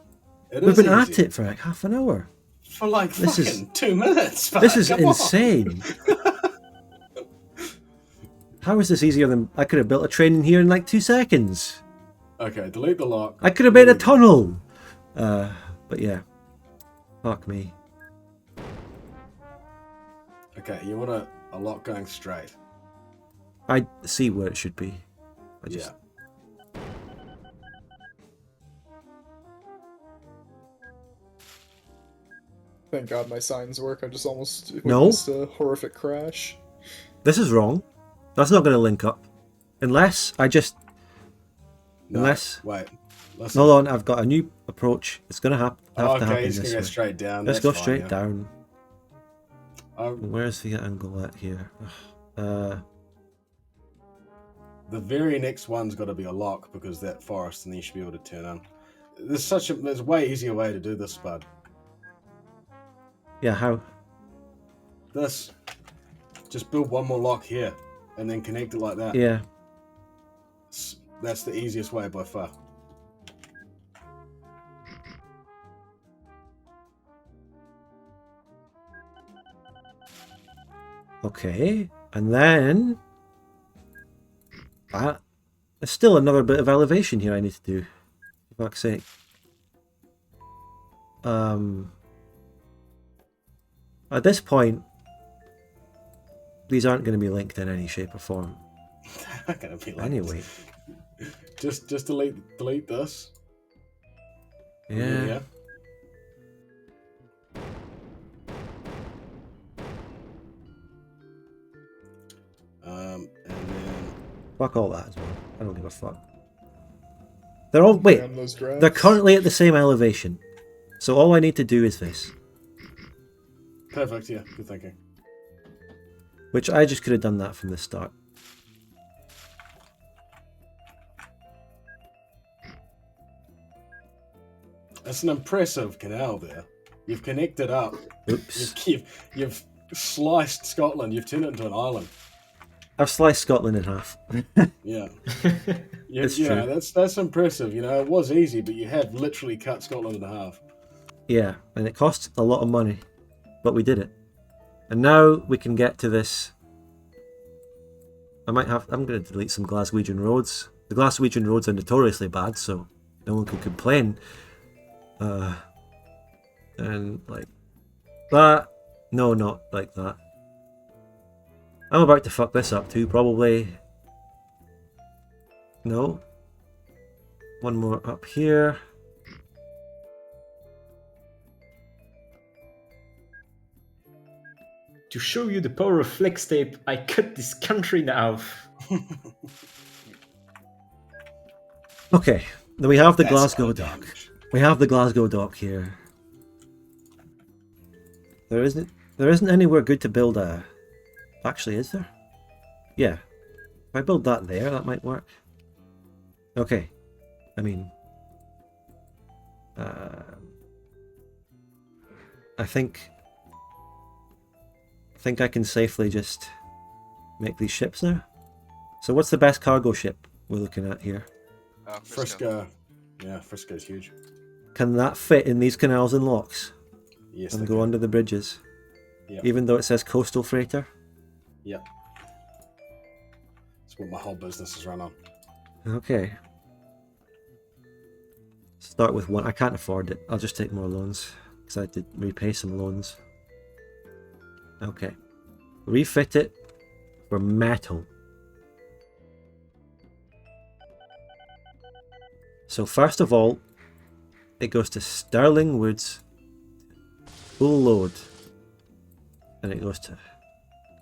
It We've is been at easy. it for like half an hour. for like This is- fucking 2 minutes. This is come on. insane. How is this easier than I could have built a train in here in like 2 seconds? Okay, delete the lock. I could have made a tunnel. But yeah. Fuck me. Okay, you want a lock going straight. I see where it should be. I just Yeah. Thank God my signs work. I just almost No. witnessed a horrific crash. This is wrong. That's not going to link up. Unless I just... No, Unless... wait. Listen. Hold on, I've got a new approach. It's going to have to okay, happen it's this gonna way. go straight down. Let's That's go fine, straight yeah. down. Um, Where's the angle at here? the very next one's got to be a lock because that forest, and then you should be able to turn on. There's a way easier way to do this, bud. Yeah, how? This, just build one more lock here, and then connect it like that. Yeah. That's the easiest way by far. Okay. And then... There's still another bit of elevation here I need to do. For fuck's sake. At this point, these aren't going to be linked in any shape or form. Not gonna be like Anyway. Just delete this. Yeah. And then Fuck all that as well. I don't give a fuck. They're all... Wait. Damn those graphs. They're currently at the same elevation. So all I need to do is this. perfect. Yeah, good thinking. Which I just could have done that from the start. That's an impressive canal there. You've connected up. Oops. You've sliced Scotland. You've turned it into an island. I've sliced Scotland in half. Yeah. It's yeah, true. that's impressive. You know, it was easy, but you have literally cut Scotland in half. Yeah, and it cost a lot of money. But we did it. And now we can get to this. I'm going to delete some Glaswegian roads. The Glaswegian roads are notoriously bad, so no one can complain. And like that. No, not like that. I'm about to fuck this up too, probably. No. One more up here. To show you the power of flex tape, I cut this country now. Okay, then we have the That's a lot Glasgow of dock. damage. We have the Glasgow dock here. There isn't anywhere good to build a... Actually, is there? Yeah. If I build that there, that might work. Okay. I mean... I think I can safely just make these ships now. So what's the best cargo ship we're looking at here? Oh, Frisco. Frisco. Yeah, Frisco's huge. Can that fit in these canals and locks? Yes, And they go can. under the bridges? Yep. Even though it says coastal freighter? Yep. That's what my whole business is run on. Okay. Start with one. I can't afford it. I'll just take more loans. Because I had to repay some loans. Okay. Refit it for metal. So first of all, it goes to Stirling Woods, full load. And it goes to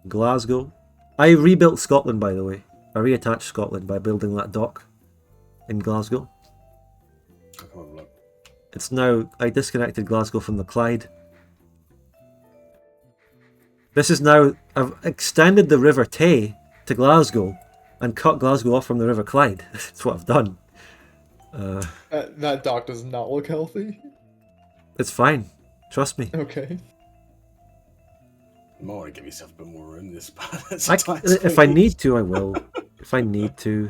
Glasgow. I rebuilt Scotland, by the way. I reattached Scotland by building that dock in Glasgow. I'll come have a look. It's now... I disconnected Glasgow from the Clyde. This is now... I've extended the River Tay to Glasgow and cut Glasgow off from the River Clyde. That's what I've done. That dock does not look healthy. It's fine. Trust me. Okay. You might want to give yourself a bit more room this part. It's I, a tight if I squeeze. need to, I will. If I need to,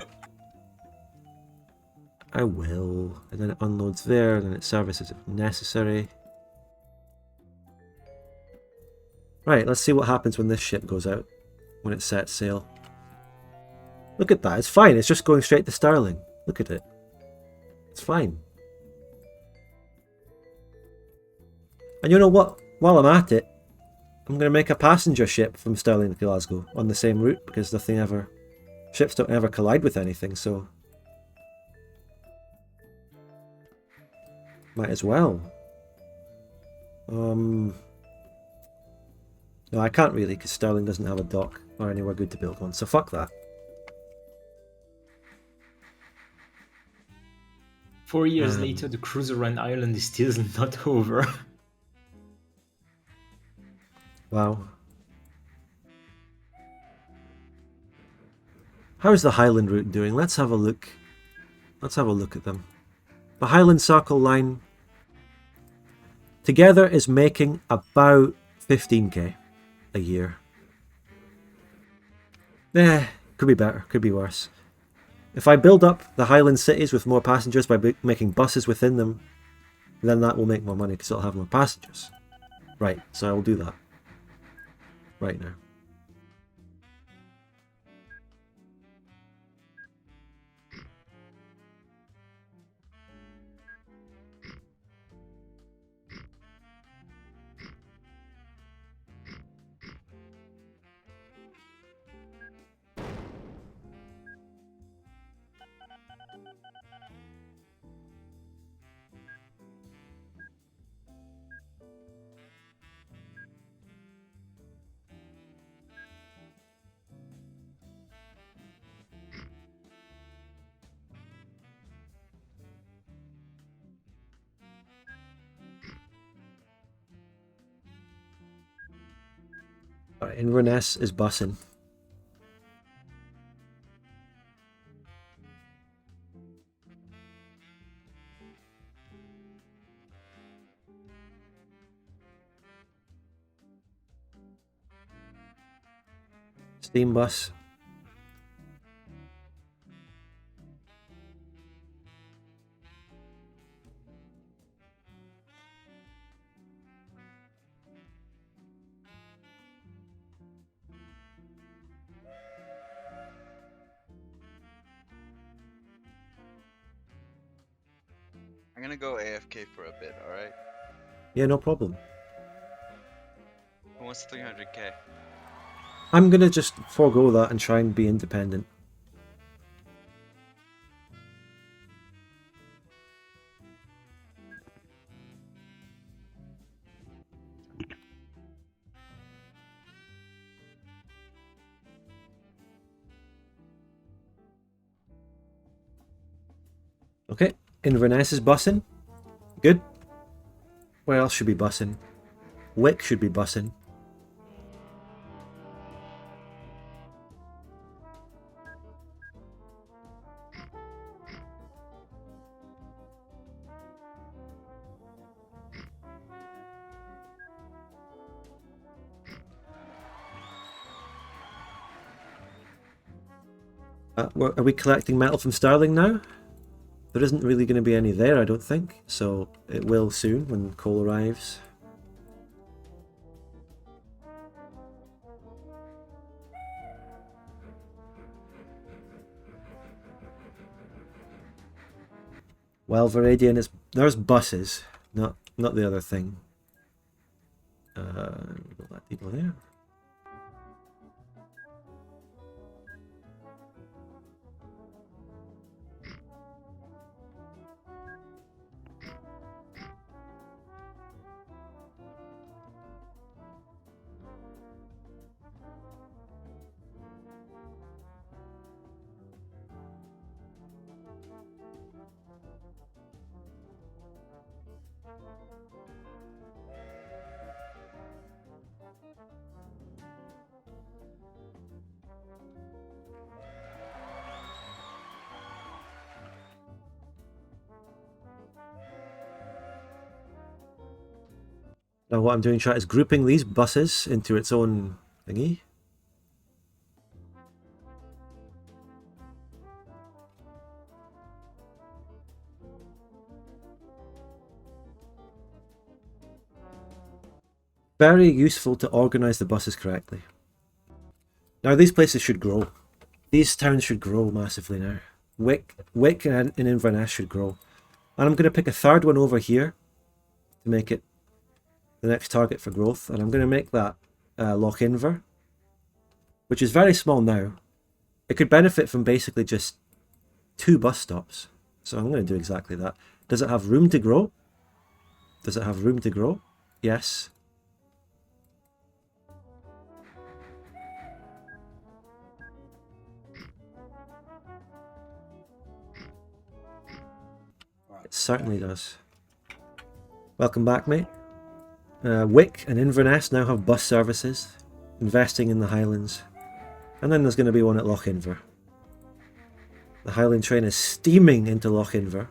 I will. And then it unloads there, and then it services if necessary. Right, let's see what happens when this ship goes out. When it sets sail. Look at that, it's fine. It's just going straight to Stirling. Look at it. It's fine. And you know what? While I'm at it, I'm going to make a passenger ship from Stirling to Glasgow on the same route, because nothing ever... Ships don't ever collide with anything, so... Might as well. No, I can't really, because Stirling doesn't have a dock or anywhere good to build one, so fuck that. 4 years later, the cruise around Ireland is still not over. Wow. How's the Highland route doing? Let's have a look. Let's have a look at them. The Highland Circle line together is making about 15k a year. Could be better, could be worse. If I build up the Highland cities with more passengers by making buses within them, then that will make more money because it'll have more passengers. Right, so I will do that. Right now. Alright, Inverness is bussing. Steam bus. I'm gonna go AFK for a bit, alright? Yeah, no problem. Who wants 300k? I'm gonna just forego that and try and be independent. Okay, Inverness is bussing. Good. Where else should be bussing? Wick should be bussing. Are we collecting metal from Starling now? There isn't really going to be any there, I don't think, so it will soon when coal arrives. Well, Viridian is... There's buses, not the other thing. We'll let people there. Now what I'm doing, chat, is grouping these buses into its own thingy. Very useful to organise the buses correctly. Now these places should grow. These towns should grow massively now. Wick and Inverness should grow. And I'm going to pick a third one over here to make it the next target for growth, and I'm going to make that Loch Inver, which is very small now. It could benefit from basically just 2 bus stops, so I'm going to do exactly that. Does it have room to grow? Does it have room to grow? Yes. It certainly does. Welcome back, mate. Wick and Inverness now have bus services, investing in the Highlands. And then there's going to be one at Loch Inver. The Highland train is steaming into Loch Inver.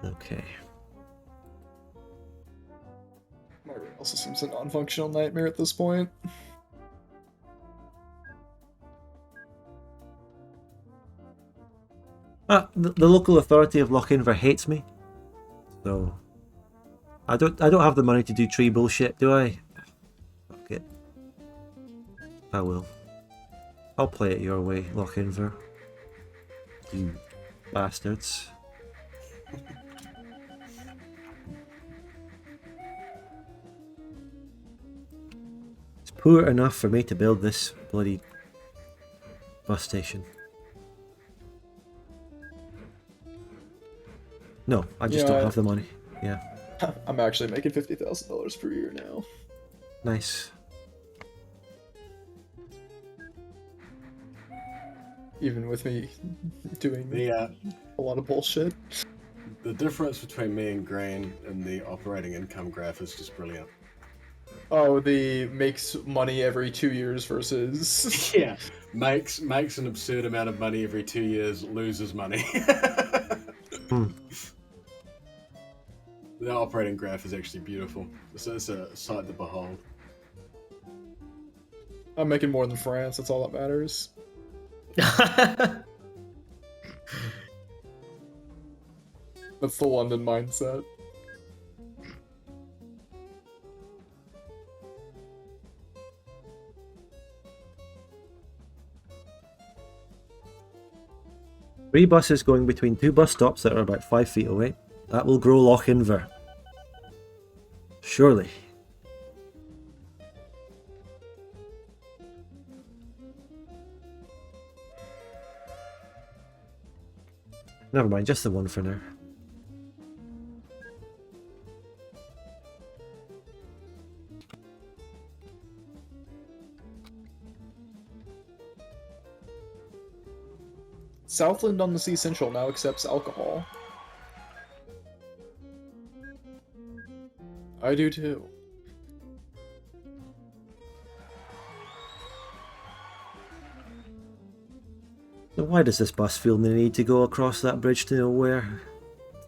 Okay. My rail system's a non-functional nightmare at this point. The local authority of Loch Inver hates me, so I don't have the money to do tree bullshit, do I? Fuck it. I will. I'll play it your way, Loch Inver. You bastards. It's poor enough for me to build this bloody bus station. No, I just don't have the money. Yeah. I'm actually making $50,000 per year now. Nice. Even with me doing The a lot of bullshit. the difference between me and Green in the operating income graph is just brilliant. Oh, the makes money every 2 years versus... Yeah, makes an absurd amount of money every 2 years, loses money. The operating graph is actually beautiful. It's a sight to behold. I'm making more than France, that's all that matters. That's the London mindset. Three buses going between two bus stops that are about 5 feet away. That will grow Loch Inver. Surely. Never mind, just the one for now. Southland on the Sea Central now accepts alcohol. I do too. So why does this bus feel the need to go across that bridge to nowhere?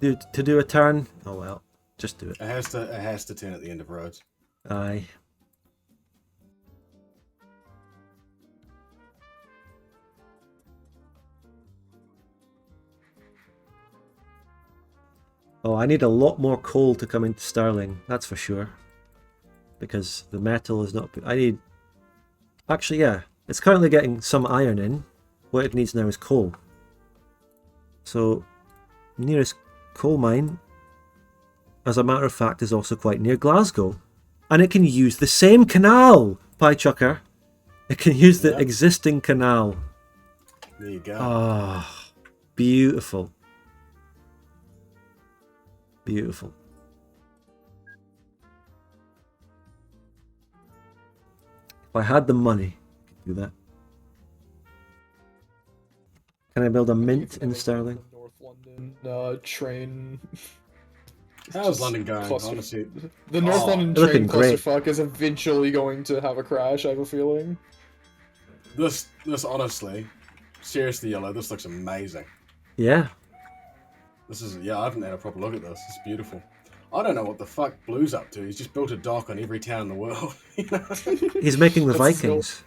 To do a turn? Oh well, just do it. It has to turn at the end of roads. Aye. Oh, I need a lot more coal to come into Stirling, that's for sure. Because the metal is not... I need... Actually, yeah. It's currently getting some iron in. What it needs now is coal. So, nearest coal mine, as a matter of fact, is also quite near Glasgow. And it can use the same canal, Pie Chucker. It can use the existing canal. There you go. Ah, beautiful. Beautiful. If I had the money, I could do that. Can I build a mint in Stirling? North London train. How's London going? Cluster- Honestly, The North Oh, London they're train looking great. clusterfuck is eventually going to have a crash, I have a feeling. this honestly, seriously, Yellow. This looks amazing. Yeah. This is I haven't had a proper look at this. It's beautiful. I don't know what the fuck Blue's up to. He's just built a dock on every town in the world. You know? He's making the That's still- Vikings.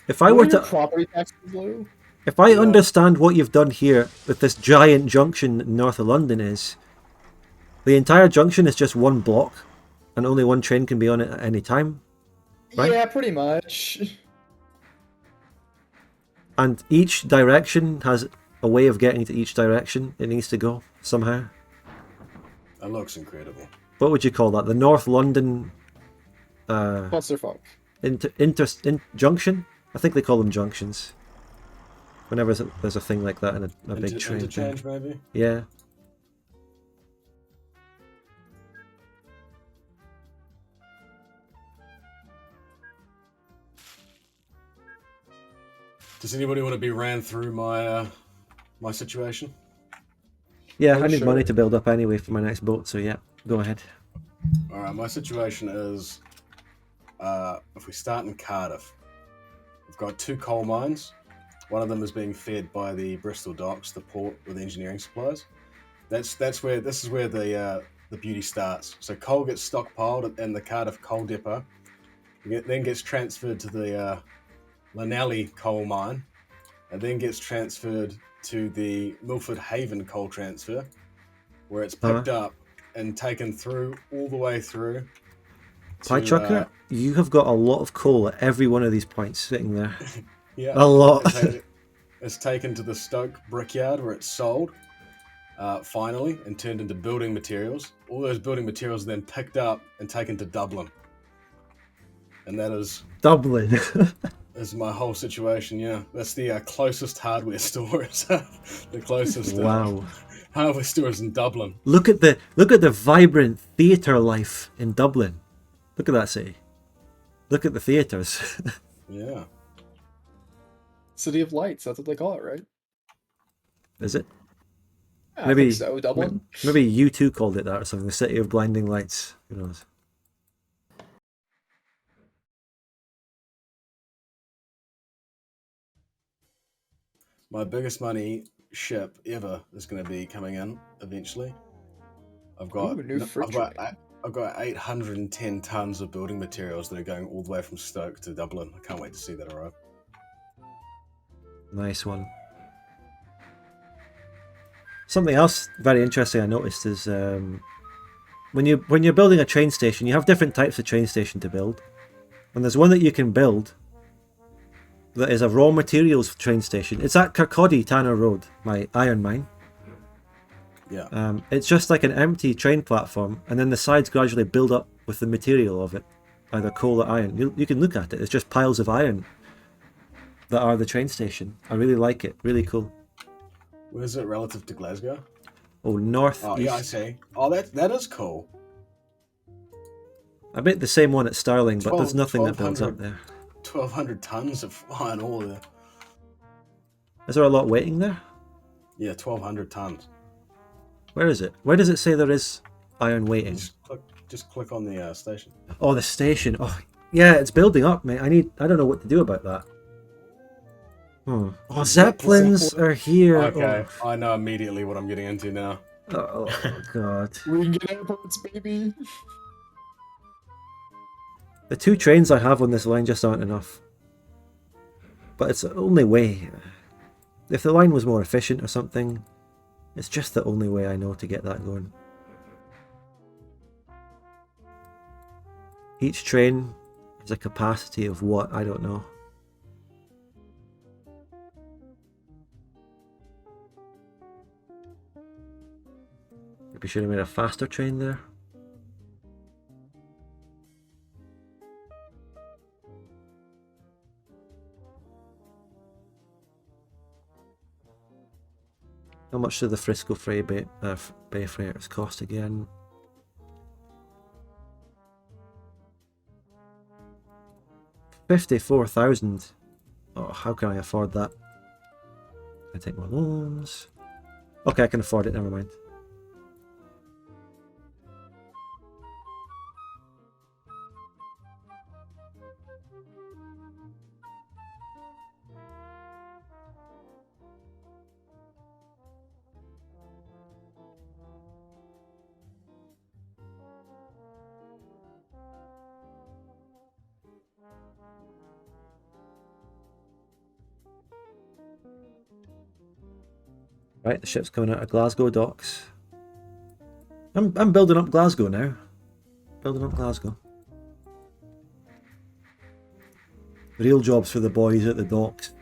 If I were What are your to... property taxes, Blue? If I Yeah. understand what you've done here with this giant junction north of London is, the entire junction is just one block, and only one train can be on it at any time, right? Yeah, pretty much. And each direction has a way of getting to each direction it needs to go, somehow. That looks incredible. What would you call that? The North London Clusterfuck. junction? I think they call them junctions. Whenever there's a thing like that in a big train thing. Interchange, maybe. Yeah. Does anybody want to be ran through my my situation? Yeah, Oh, I need sure. money to build up anyway for my next boat, so yeah, go ahead. All right, my situation is, if we start in Cardiff, we've got two coal mines. One of them is being fed by the Bristol docks, the port with engineering supplies. This is where the beauty starts. So coal gets stockpiled in the Cardiff coal depot, then gets transferred to the Llanelli coal mine, and then gets transferred to the Milford Haven coal transfer, where it's picked up and taken through all the way through. Pie Chucker, you have got a lot of coal at every one of these points sitting there. Yeah, A lot. It's taken to the Stoke brickyard where it's sold, finally, and turned into building materials. All those building materials are then picked up and taken to Dublin. And that is Dublin. my whole situation, yeah. That's the closest hardware store. The closest Wow. hardware store is in Dublin. Look at the vibrant theatre life in Dublin. Look at that city. Look at the theatres. Yeah. City of Lights, that's what they call it, right? Is it? Yeah, I Maybe think so, Dublin. Maybe you two called it that or something. The city of blinding lights. Who knows? My biggest money ship ever is going to be coming in eventually. I've got Ooh, new fruit train. I've got 810 tons of building materials that are going all the way from Stoke to Dublin. I can't wait to see that arrive. Nice one. Something else very interesting I noticed is when you're building a train station, you have different types of train station to build, and there's one that you can build that is a raw materials train station. It's at Kirkcaldy Tanner Road, my iron mine. Yeah. It's just like an empty train platform, and then the sides gradually build up with the material of it, either coal or iron. You can look at it. It's just piles of iron that are the train station. I really like it. Really cool. Where's it relative to Glasgow? Oh, north. Oh, yeah, I see. Oh, that is cool. I bet the same one at Stirling, but there's nothing that builds up 1200 there. 1,200 tons of iron ore there. Is there a lot waiting there? Yeah, 1,200 tons. Where is it? Where does it say there is iron waiting? Just click on the station. Oh, the station. Oh, yeah, it's building up, mate. I don't know what to do about that. Oh, Zeppelins are here. Okay, I know immediately what I'm getting into now. Oh, God. We can get airports, baby. The 2 trains I have on this line just aren't enough. But it's the only way. If the line was more efficient or something, it's just the only way I know to get that going. Each train has a capacity of what? I don't know. Maybe should have made a faster train there. How much do the Frisco Bay freighters cost again? $54,000. Oh, how can I afford that? I take my loans. Okay, I can afford it. Never mind. Right, the ship's coming out of Glasgow docks. I'm building up Glasgow now. Building up Glasgow. Real jobs for the boys at the docks.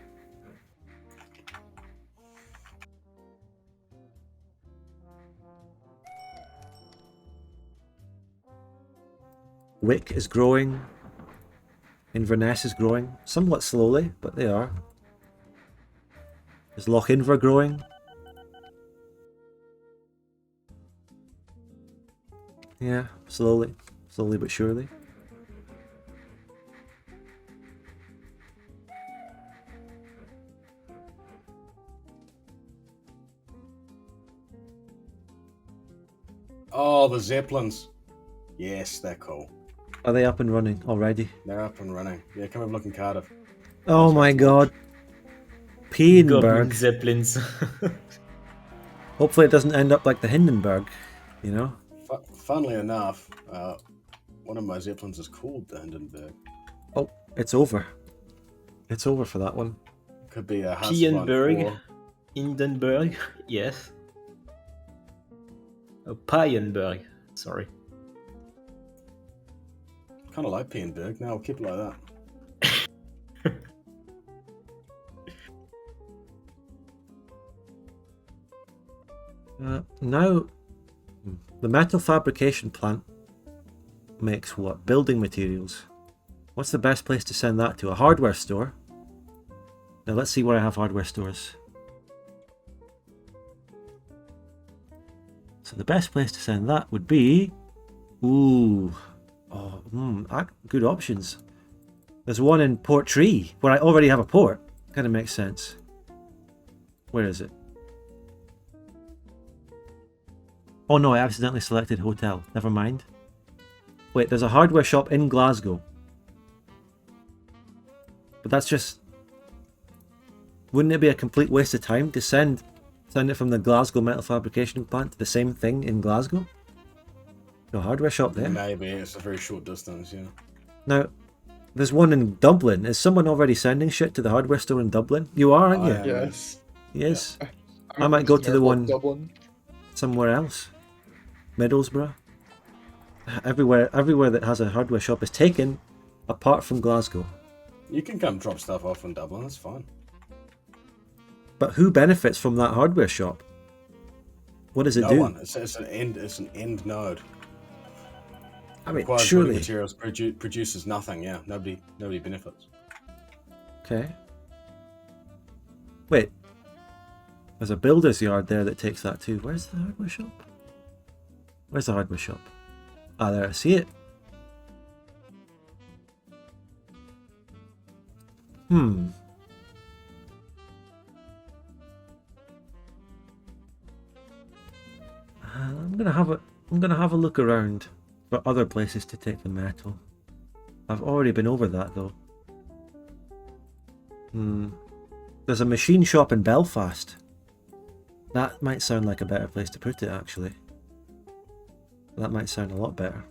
Wick is growing. Inverness is growing. Somewhat slowly, but they are. Is Loch Inver growing? Yeah, slowly but surely. Oh, the Zeppelins. Yes, they're cool. Are they up and running already? They're up and running. Yeah, come have a look in Cardiff. Oh my god. Goblin Pienberg. Zeppelins. Hopefully it doesn't end up like the Hindenburg, you know? Funnily enough, one of my Zeppelins is called the Hindenburg. Oh, it's over. It's over for that one. Could be a Pienberg. Hindenburg. Yes. Oh, Pienberg. Sorry. Kind of like Pienberg. Now I'll keep it like that. Now, the metal fabrication plant makes what? Building materials. What's the best place to send that to? A hardware store. Now let's see where I have hardware stores. So the best place to send that would be... Ooh. Oh, good options. There's one in Portree, where I already have a port. Kind of makes sense. Where is it? Oh no, I accidentally selected hotel. Never mind. Wait, there's a hardware shop in Glasgow. But that's just... Wouldn't it be a complete waste of time to send it from the Glasgow metal fabrication plant to the same thing in Glasgow? No hardware shop there. Maybe, it's a very short distance, yeah. Now, there's one in Dublin. Is someone already sending shit to the hardware store in Dublin? You are, aren't you? Yes. Yes. I might go to the one Dublin. somewhere else. Middlesbrough. Everywhere that has a hardware shop is taken, apart from Glasgow. You can come drop stuff off in Dublin. That's fine. But who benefits from that hardware shop? What does it No do? one. It's an end. It's an end node. I mean, Requires building surely. materials produces nothing. Yeah, nobody benefits. Okay. Wait. There's a builder's yard there that takes that too. Where's the hardware shop? Where's the hardware shop? Ah, there. I see it. Hmm. I'm gonna have a look around for other places to take the metal. I've already been over that though. There's a machine shop in Belfast. That might sound like a better place to put it, actually. That might sound a lot better.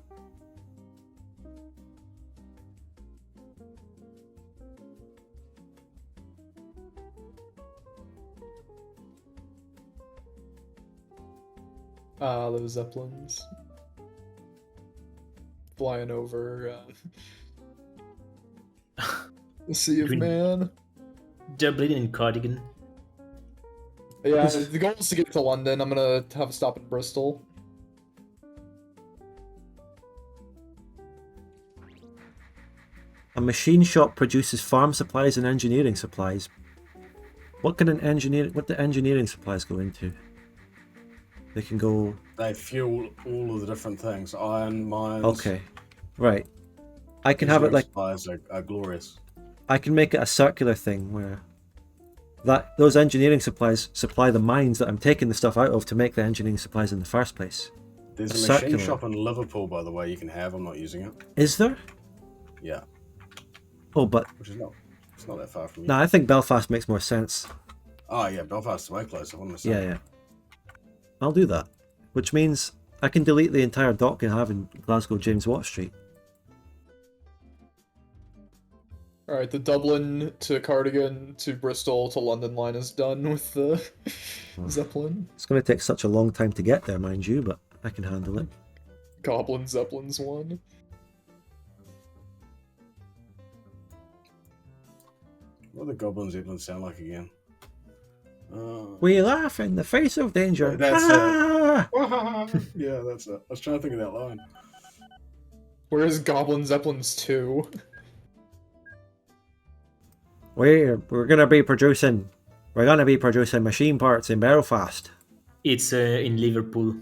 Those Zeppelins. Flying over the Sea of Green- Man. Dublin and Cardigan. Yeah, the goal is to get to London. I'm gonna have a stop in Bristol. A machine shop produces farm supplies and engineering supplies. What do engineering supplies go into? They can go... They fuel all of the different things. Iron mines. Okay. Right. I can have it like... Supplies are glorious. I can make it a circular thing where those engineering supplies supply the mines that I'm taking the stuff out of to make the engineering supplies in the first place. There's A a machine circular. shop in Liverpool, by the way, you can have. I'm not using it. Is there? Yeah, Oh, but... which is not. It's not that far from you. No, I think Belfast makes more sense. Oh yeah, Belfast is way closer. What am I Yeah, saying? yeah. I'll do that. Which means I can delete the entire dock I have in Glasgow James Watt Street. Alright, the Dublin to Cardigan to Bristol to London line is done with the Zeppelin. It's going to take such a long time to get there, mind you, but I can handle it. Goblin Zeppelins one. What do the Goblin Zeppelins sound like again? We laugh in the face of danger. That's Ah! yeah, that's it. I was trying to think of that line. Where's Goblin Zeppelins 2? We're gonna be producing machine parts in Belfast. It's in Liverpool.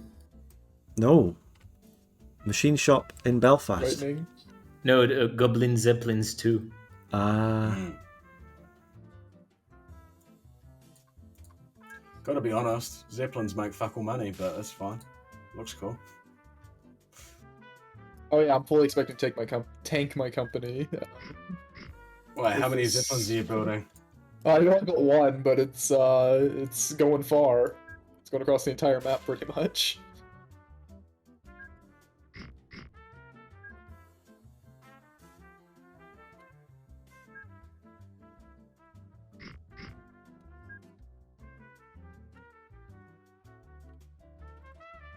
No. Machine shop in Belfast. Lightning. No, the Goblin Zeppelins too. Ah. Gotta be honest, Zeppelins make fuck all money, but that's fine. Looks cool. Oh yeah, I'm fully expecting to tank my company. Wait, how many This is- Zeppelins are you building? I only got one, but it's going far. It's going across the entire map pretty much.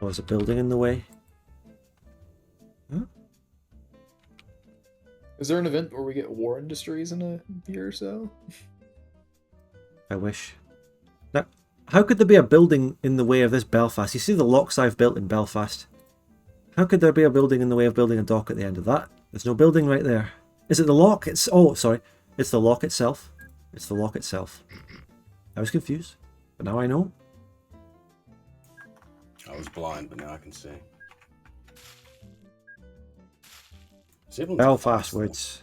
Oh, there's a building in the way. Huh? Is there an event where we get war industries in a year or so? I wish. Now, how could there be a building in the way of this Belfast? You see the locks I've built in Belfast. How could there be a building in the way of building a dock at the end of that? There's no building right there. Is it the lock? Sorry. It's the lock itself. It's the lock itself. I was confused, but now I know. I was blind, but now I can see. Zeppelins are Belfast fast, though. words.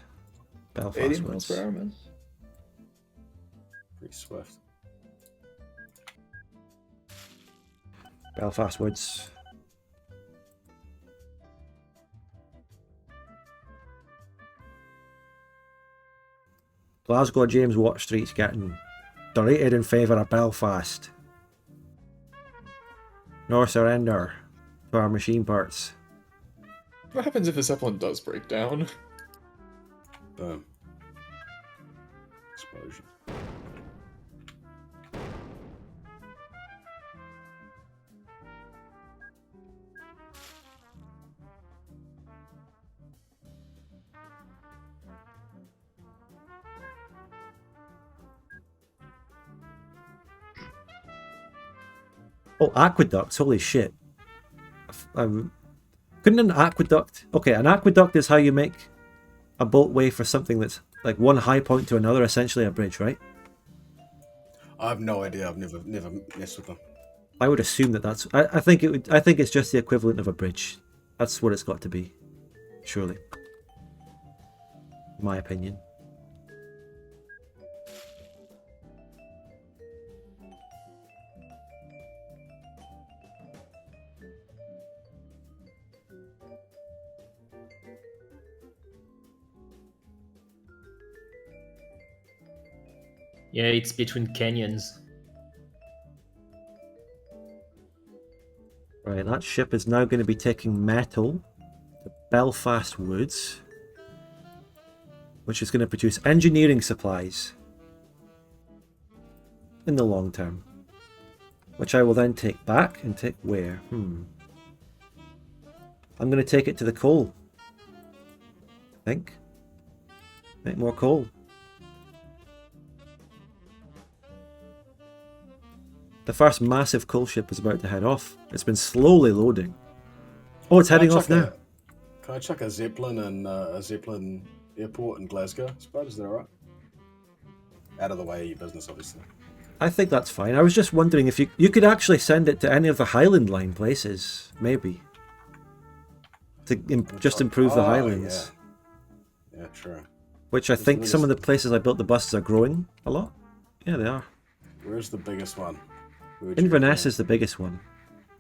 80 Belfast miles words. per hour, man. Pretty swift. Belfast words. Glasgow James Watt Street's getting deleted in favour of Belfast. No surrender to our machine parts. What happens if a Zeppelin does break down? Boom. Explosion. Oh, aqueducts, holy shit. Couldn't an aqueduct... Okay, an aqueduct is how you make a boatway for something that's like one high point to another, essentially a bridge, right? I have no idea. I've never messed with them. I would assume that that's... I think it's just the equivalent of a bridge. That's what it's got to be. Surely. My opinion. Yeah, it's between canyons. Right, that ship is now going to be taking metal to Belfast Woods, which is going to produce engineering supplies in the long term, which I will then take back and take where? I'm going to take it to the coal, I think. Make more coal. The first massive coal ship is about to head off. It's been slowly loading. Oh, it's heading off now. Can I chuck a Zeppelin in a Zeppelin airport in Glasgow? I suppose, is that alright? Out of the way of your business, obviously. I think that's fine. I was just wondering if you could actually send it to any of the Highland line places, maybe. To just improve the Highlands. Yeah, true. Which I think some of the places I built the buses are growing a lot. Yeah, they are. Where's the biggest one? Inverness is the biggest one.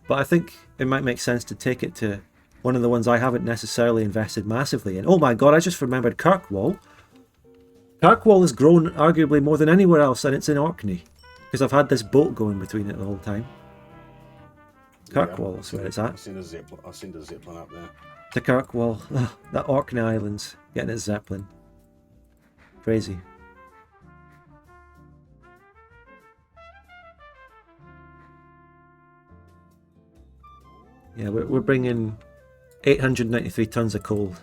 But I think it might make sense to take it to one of the ones I haven't necessarily invested massively in. Oh my god, I just remembered Kirkwall. Kirkwall has grown arguably more than anywhere else, and it's in Orkney. Because I've had this boat going between it the whole time. Kirkwall is where it's at. I'll send a Zeppelin up there. To Kirkwall. Ugh, that Orkney Islands. Getting its Zeppelin. Crazy. Yeah, we're bringing 893 tons of coal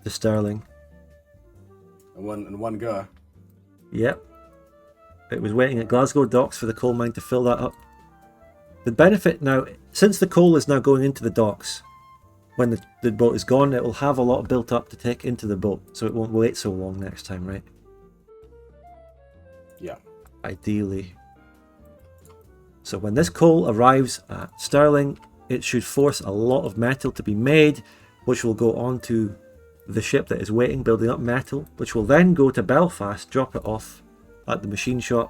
to Stirling. In one go. Yep. It was waiting at Glasgow docks for the coal mine to fill that up. The benefit now, since the coal is now going into the docks, when the boat is gone, it will have a lot built up to take into the boat, so it won't wait so long next time, right? Yeah. Ideally. So when this coal arrives at Stirling, it should force a lot of metal to be made, which will go on to the ship that is waiting, building up metal, which will then go to Belfast, drop it off at the machine shop.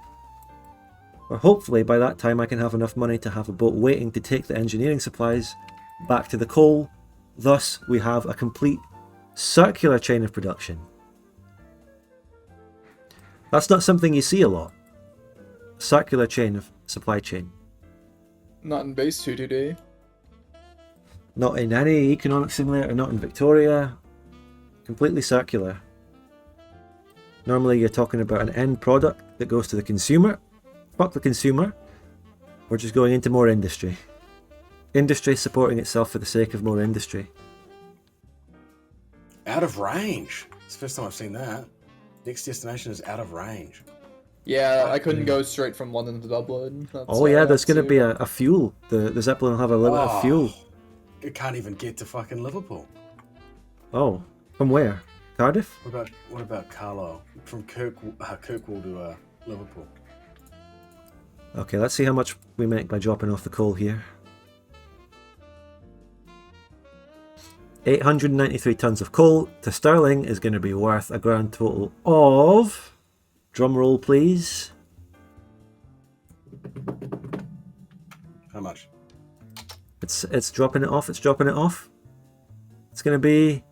Or hopefully by that time I can have enough money to have a boat waiting to take the engineering supplies back to the coal. Thus, we have a complete circular chain of production. That's not something you see a lot. Circular chain of supply chain. Not in base 2 today. Not in any economic simulator, not in Victoria. Completely circular. Normally you're talking about an end product that goes to the consumer. Fuck the consumer. We're just going into more industry. Industry supporting itself for the sake of more industry. Out of range. It's the first time I've seen that. Next destination is out of range. Yeah, I couldn't go straight from London to Dublin. Oh yeah, there's going to be a fuel. The Zeppelin will have a limit of fuel. It can't even get to fucking Liverpool. Oh, from where? Cardiff? What about Carlisle? From Kirkwall to Liverpool. Okay, let's see how much we make by dropping off the coal here. 893 tons of coal to Stirling is going to be worth a grand total of... Drumroll, please. How much? It's dropping it off. It's dropping it off. It's going to be...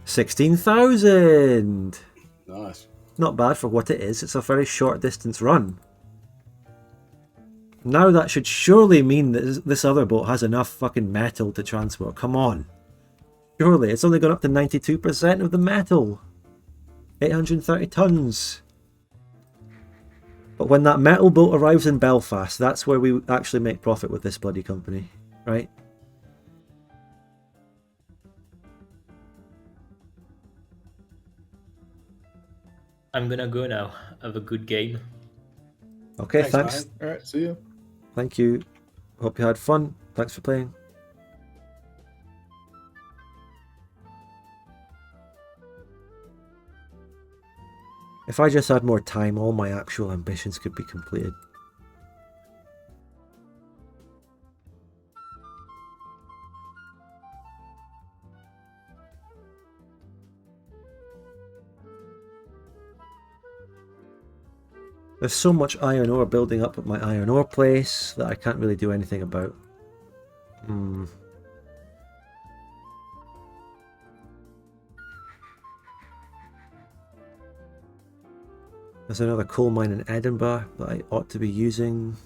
$16,000. Nice. Not bad for what it is. It's a very short distance run. Now that should surely mean that this other boat has enough fucking metal to transport. Come on. Surely. It's only gone up to 92% of the metal. 830 tons. But when that metal boat arrives in Belfast, that's where we actually make profit with this bloody company. Right? I'm gonna go now. Have a good game. Okay, thanks. Ryan. All right, see you. Thank you. Hope you had fun. Thanks for playing. If I just had more time, all my actual ambitions could be completed. There's so much iron ore building up at my iron ore place that I can't really do anything about. There's another coal mine in Edinburgh that I ought to be using.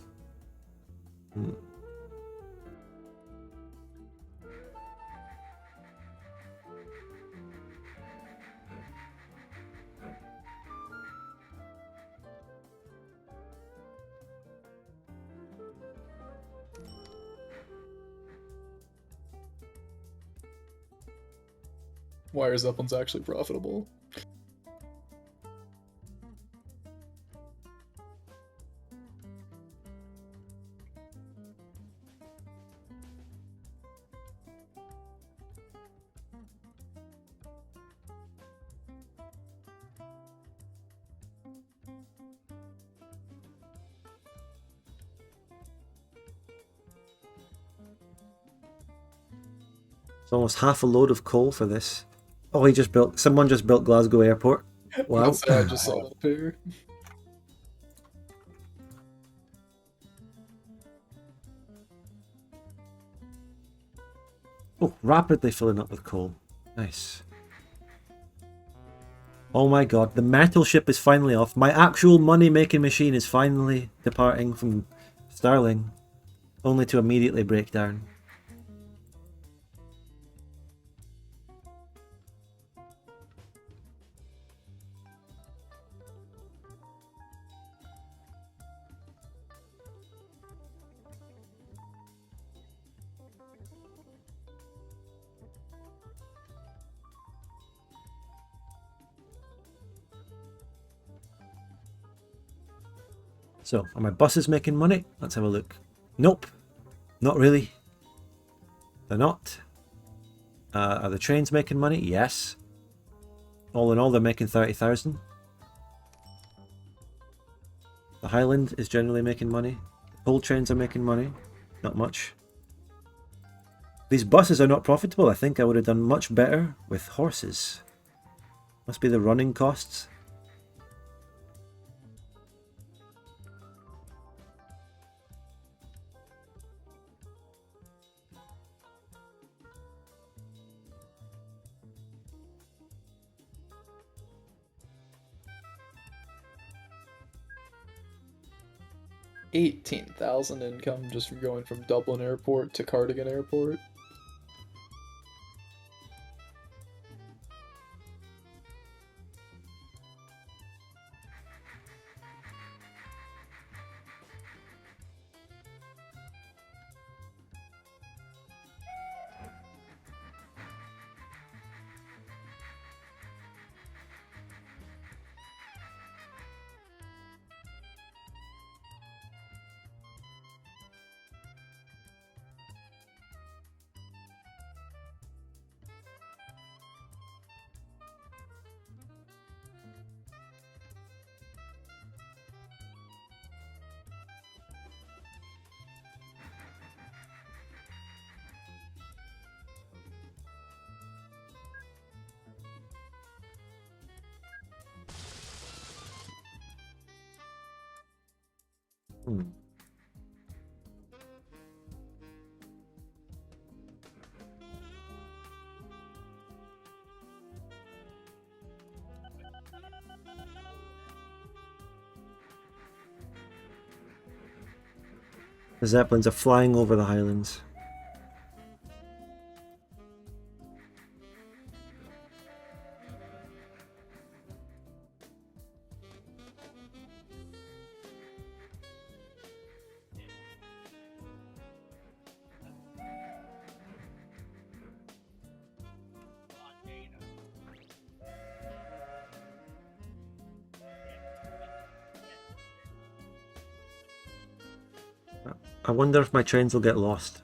Wires up one's actually profitable. It's almost half a load of coal for this. Oh, someone just built Glasgow Airport. Wow. I just saw that appear. Oh, rapidly filling up with coal. Nice. Oh my god, the metal ship is finally off. My actual money-making machine is finally departing from Sterling, only to immediately break down. So, are my buses making money? Let's have a look. Nope. Not really. They're not. Are the trains making money? Yes. All in all, they're making 30,000. The Highland is generally making money. The coal trains are making money. Not much. These buses are not profitable. I think I would have done much better with horses. Must be the running costs. $18,000 income just from going from Dublin Airport to Cardigan Airport. The Zeppelins are flying over the Highlands. I wonder if my trains will get lost.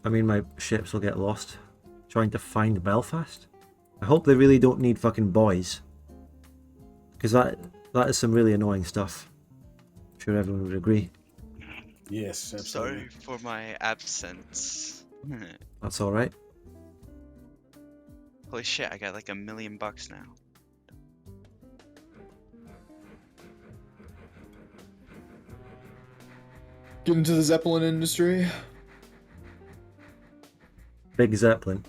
I mean, my ships will get lost trying to find Belfast. I hope they really don't need fucking buoys. Because that is some really annoying stuff. I'm sure everyone would agree. Yes, absolutely. Sorry for my absence. That's alright. Holy shit, I got like $1 million now. Get into the Zeppelin industry. Big Zeppelin.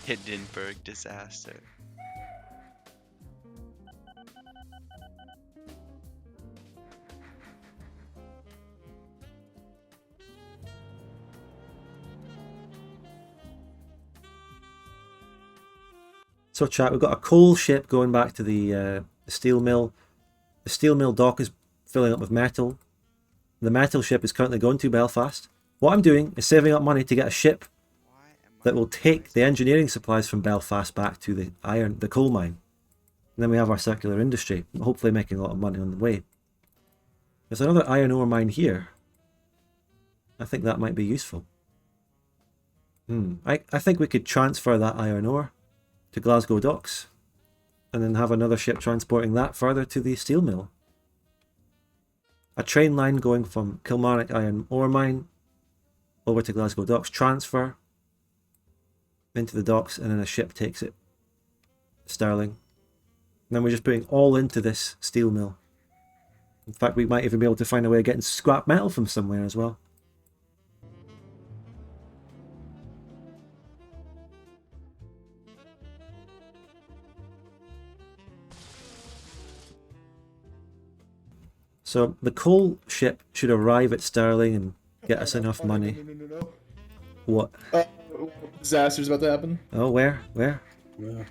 Hindenburg disaster. So chat, we've got a coal ship going back to the steel mill. The steel mill dock is filling up with metal. The metal ship is currently going to Belfast. What I'm doing is saving up money to get a ship that will take the engineering supplies from Belfast back to the coal mine. And then we have our circular industry, hopefully making a lot of money on the way. There's another iron ore mine here. I think that might be useful. I think we could transfer that iron ore to Glasgow docks and then have another ship transporting that further to the steel mill. A train line going from Kilmarnock iron ore mine over to Glasgow docks, transfer into the docks, and then a ship takes it Stirling. And then we're just putting all into this steel mill. In fact, we might even be able to find a way of getting scrap metal from somewhere as well. So the coal ship should arrive at Stirling and get us enough money. No. What? Disaster's about to happen. Oh, where? Where? Yeah.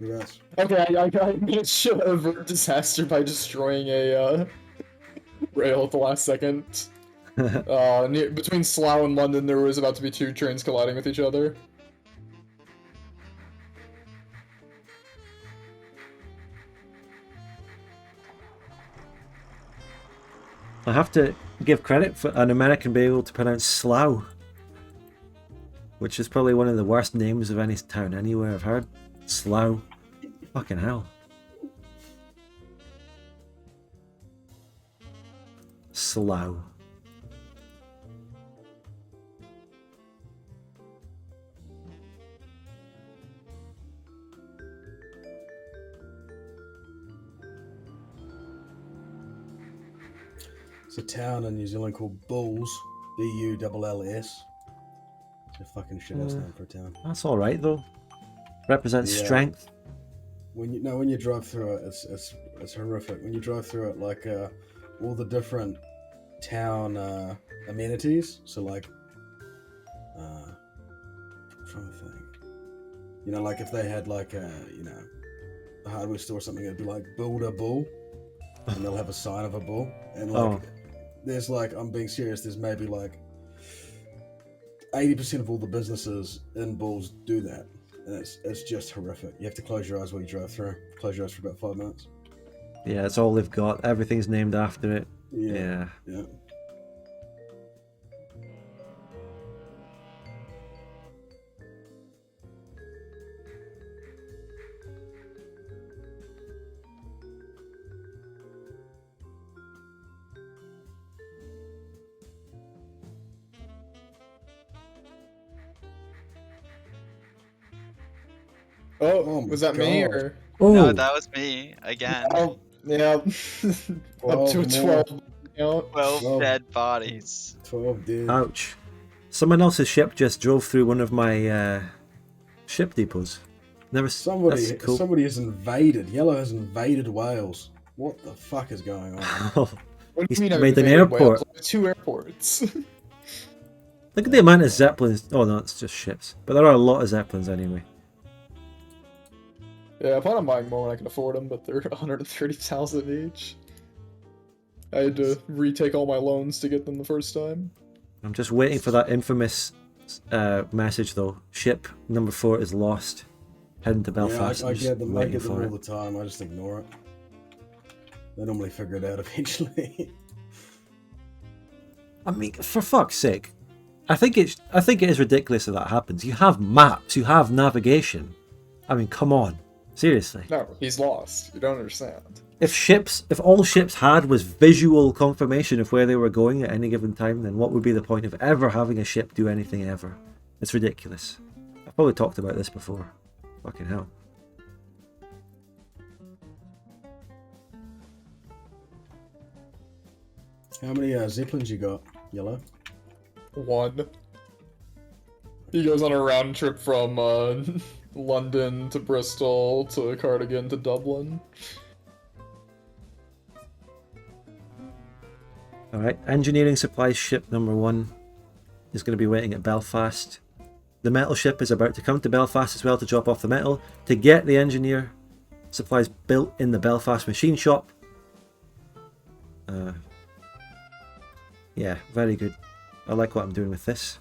Yes. Okay, I managed to avert disaster by destroying a rail at the last second. Between Slough and London, there was about to be 2 trains colliding with each other. I have to give credit for an American being able to pronounce Slough, which is probably one of the worst names of any town anywhere I've heard. Slough. Fucking hell. Slough. It's a town in New Zealand called Bulls. B-U-L-L-S. It's a fucking shit ass name for a town. That's alright though. Represents Yeah. strength. When you drive through it, it's horrific. When you drive through it, like all the different town amenities. So like, I'm trying to think. You know, like if they had like a hardware store or something, it'd be like Build a Bull, and they'll have a sign of a bull, and like there's like, I'm being serious. There's maybe like 80% of all the businesses in Bulls do that. And it's just horrific. You have to close your eyes while you drive through. Close your eyes for about 5 minutes. Yeah, it's all they've got. Everything's named after it. Yeah. Oh, my was that me God. or? Oh, No, that was me again. Oh, yeah. Up to a 12. You know? 12 Oh. dead bodies. 12 dead. ouch. Someone else's ship just drove through one of my ship depots. That's cool. Somebody has invaded. Yellow has invaded Wales. What the fuck is going on? What do He's you mean I made an invaded airport. Wales? 2 airports. Look at the amount of zeppelins. Oh no, it's just ships. But there are a lot of zeppelins anyway. Yeah, I plan on buying more when I can afford them, but they're 130,000 each. I had to retake all my loans to get them the first time. I'm just waiting for that infamous message though. Ship number 4 is lost. heading to Belfast. Yeah, I and just get them. I waiting get them for all the time. I just ignore it. They normally figure it out eventually. I mean, for fuck's sake, I think it is ridiculous that happens. You have maps, you have navigation. I mean, come on, seriously. No, he's lost. You don't understand. If all ships had was visual confirmation of where they were going at any given time, then what would be the point of ever having a ship do anything ever? It's ridiculous. I've probably talked about this before. Fucking hell. How many Zeppelins you got, Yellow? 1. He goes on a round trip from London to Bristol to Cardigan to Dublin. Alright, engineering supplies ship number 1 is going to be waiting at Belfast. The metal ship is about to come to Belfast as well to drop off the metal to get the engineer supplies built in the Belfast machine shop. Yeah, very good. I like what I'm doing with this.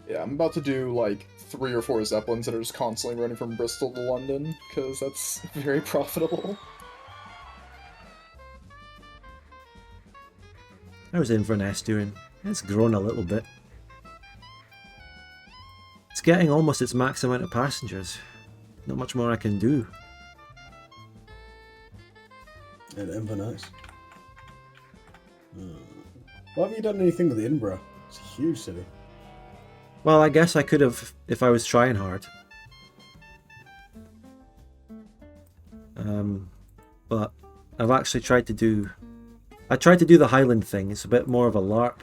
Yeah, I'm about to do like 3 or 4 Zeppelins that are just constantly running from Bristol to London, because that's very profitable. How's Inverness doing? It's grown a little bit. It's getting almost its max amount of passengers. Not much more I can do. And Inverness. Why haven't you done anything with Edinburgh? It's a huge city. Well, I guess I could have if I was trying hard. But I've actually tried to do... I tried to do the Highland thing. It's a bit more of a LARP.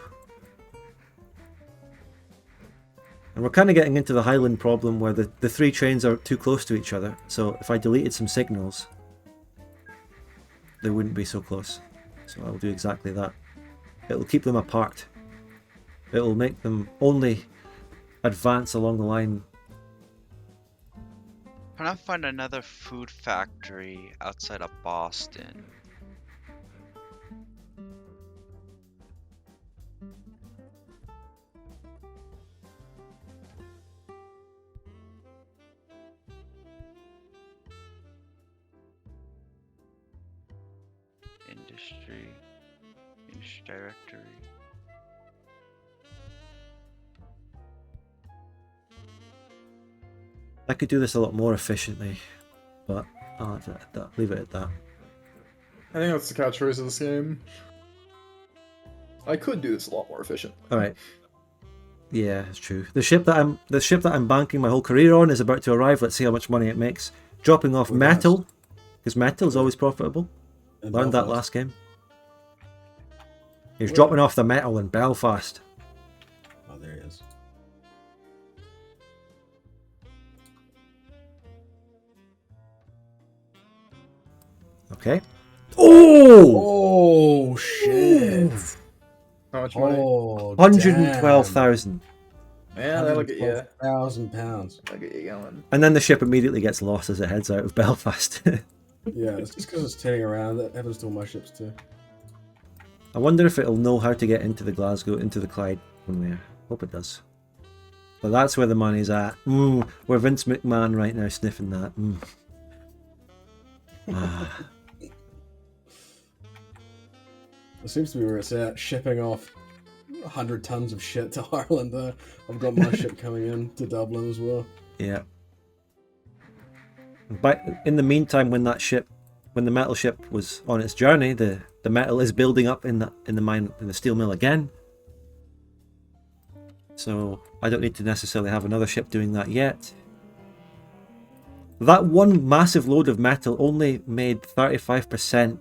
And we're kind of getting into the Highland problem where the 3 trains are too close to each other. So if I deleted some signals, they wouldn't be so close. So I'll do exactly that. It'll keep them apart. It'll make them only advance along the line. Can I find another food factory outside of Boston? Industry directory. I could do this a lot more efficiently, but I'll have to leave it at that. I think that's the catchphrase of this game. I could do this a lot more efficiently. All right. Yeah, it's true. The ship that I'm banking my whole career on is about to arrive. Let's see how much money it makes. Dropping off metal, because metal is always profitable. Learned that last game. He's dropping off the metal in Belfast. Oh, there he is. Okay. Oh! Oh shit! How much money? Oh, 112,000. Yeah, that look at you. £112,000. Look at you going. And then the ship immediately gets lost as it heads out of Belfast. Yeah, it's just because it's turning around. That happens to all my ships too. I wonder if it'll know how to get into the Glasgow, into the Clyde from there. Hope it does. But that's where the money's at. We're Vince McMahon right now sniffing that. Ah. It seems to be where it's at, shipping off 100 tons of shit to Ireland. I've got my ship coming in to Dublin as well. Yeah. But in the meantime, when the metal ship was on its journey, the metal is building up in the mine, in the steel mill again. So I don't need to necessarily have another ship doing that yet. That one massive load of metal only made 35%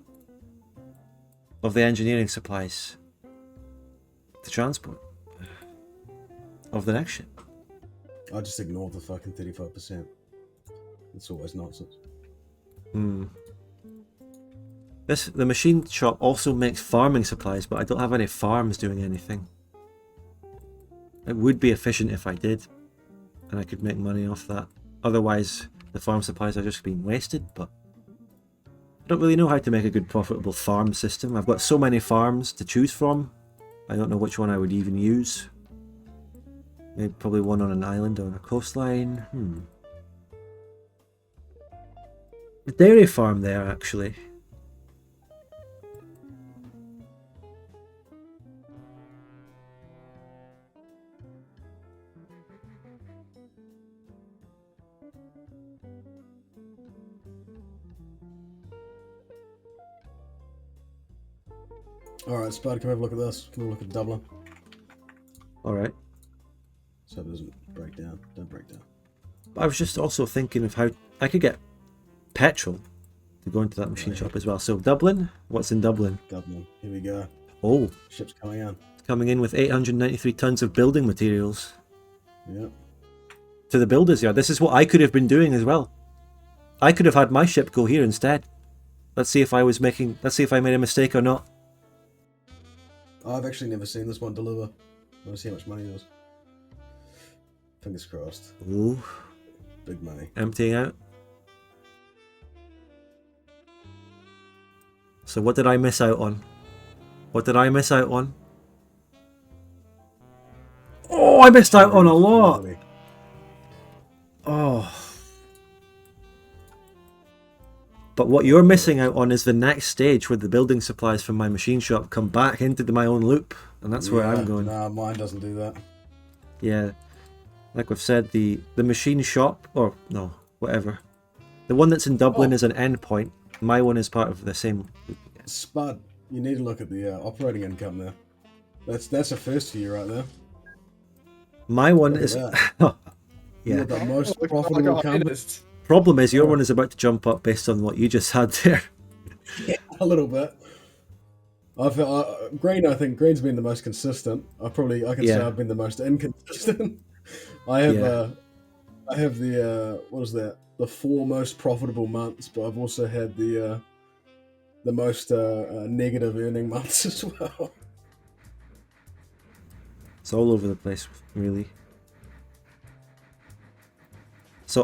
of the engineering supplies to transport of the next ship. I just ignore the fucking 35%. It's always nonsense. The machine shop also makes farming supplies, but I don't have any farms doing anything. It would be efficient if I did, and I could make money off that. Otherwise, the farm supplies are just being wasted, but I don't really know how to make a good profitable farm system. I've got so many farms to choose from, I don't know which one I would even use. Maybe probably one on an island or on a coastline. A dairy farm there, actually. Alright, Spud, come have a look at this. Come have a look at Dublin. Alright. So it doesn't break down. Don't break down. I was just also thinking of how I could get petrol to go into that machine Right. shop as well. So Dublin, what's in Dublin? Dublin. Here we go. Oh, Ship's coming in. coming in with 893 tons of building materials Yep. to the builder's yard. This is what I could have been doing as well. I could have had my ship go here instead. Let's see if I made a mistake or not. I've actually never seen this one deliver. I want to see how much money it is. Fingers crossed. Ooh, Big money. emptying out. So what did I miss out on? What did I miss out on? Oh, I missed out on a lot. Really. Oh. But what you're missing out on is the next stage where the building supplies from my machine shop come back into my own loop. And that's where I'm going. Nah, mine doesn't do that. Yeah. Like we've said, the machine shop, or no, whatever. The one that's in Dublin is an endpoint. My one is part of the same loop. Spud, you need to look at the operating income there. That's a first for you right there. My one Look at is... that. Yeah. You're the most Look profitable how company. it is. Problem is, your one is about to jump up based on what you just had there. Yeah, a little bit. Green, I think Green's been the most consistent. I can say Yeah. I've been the most inconsistent. I have Yeah. I have the what is that? The 4 most profitable months, but I've also had the most negative earning months as well. It's all over the place, really. So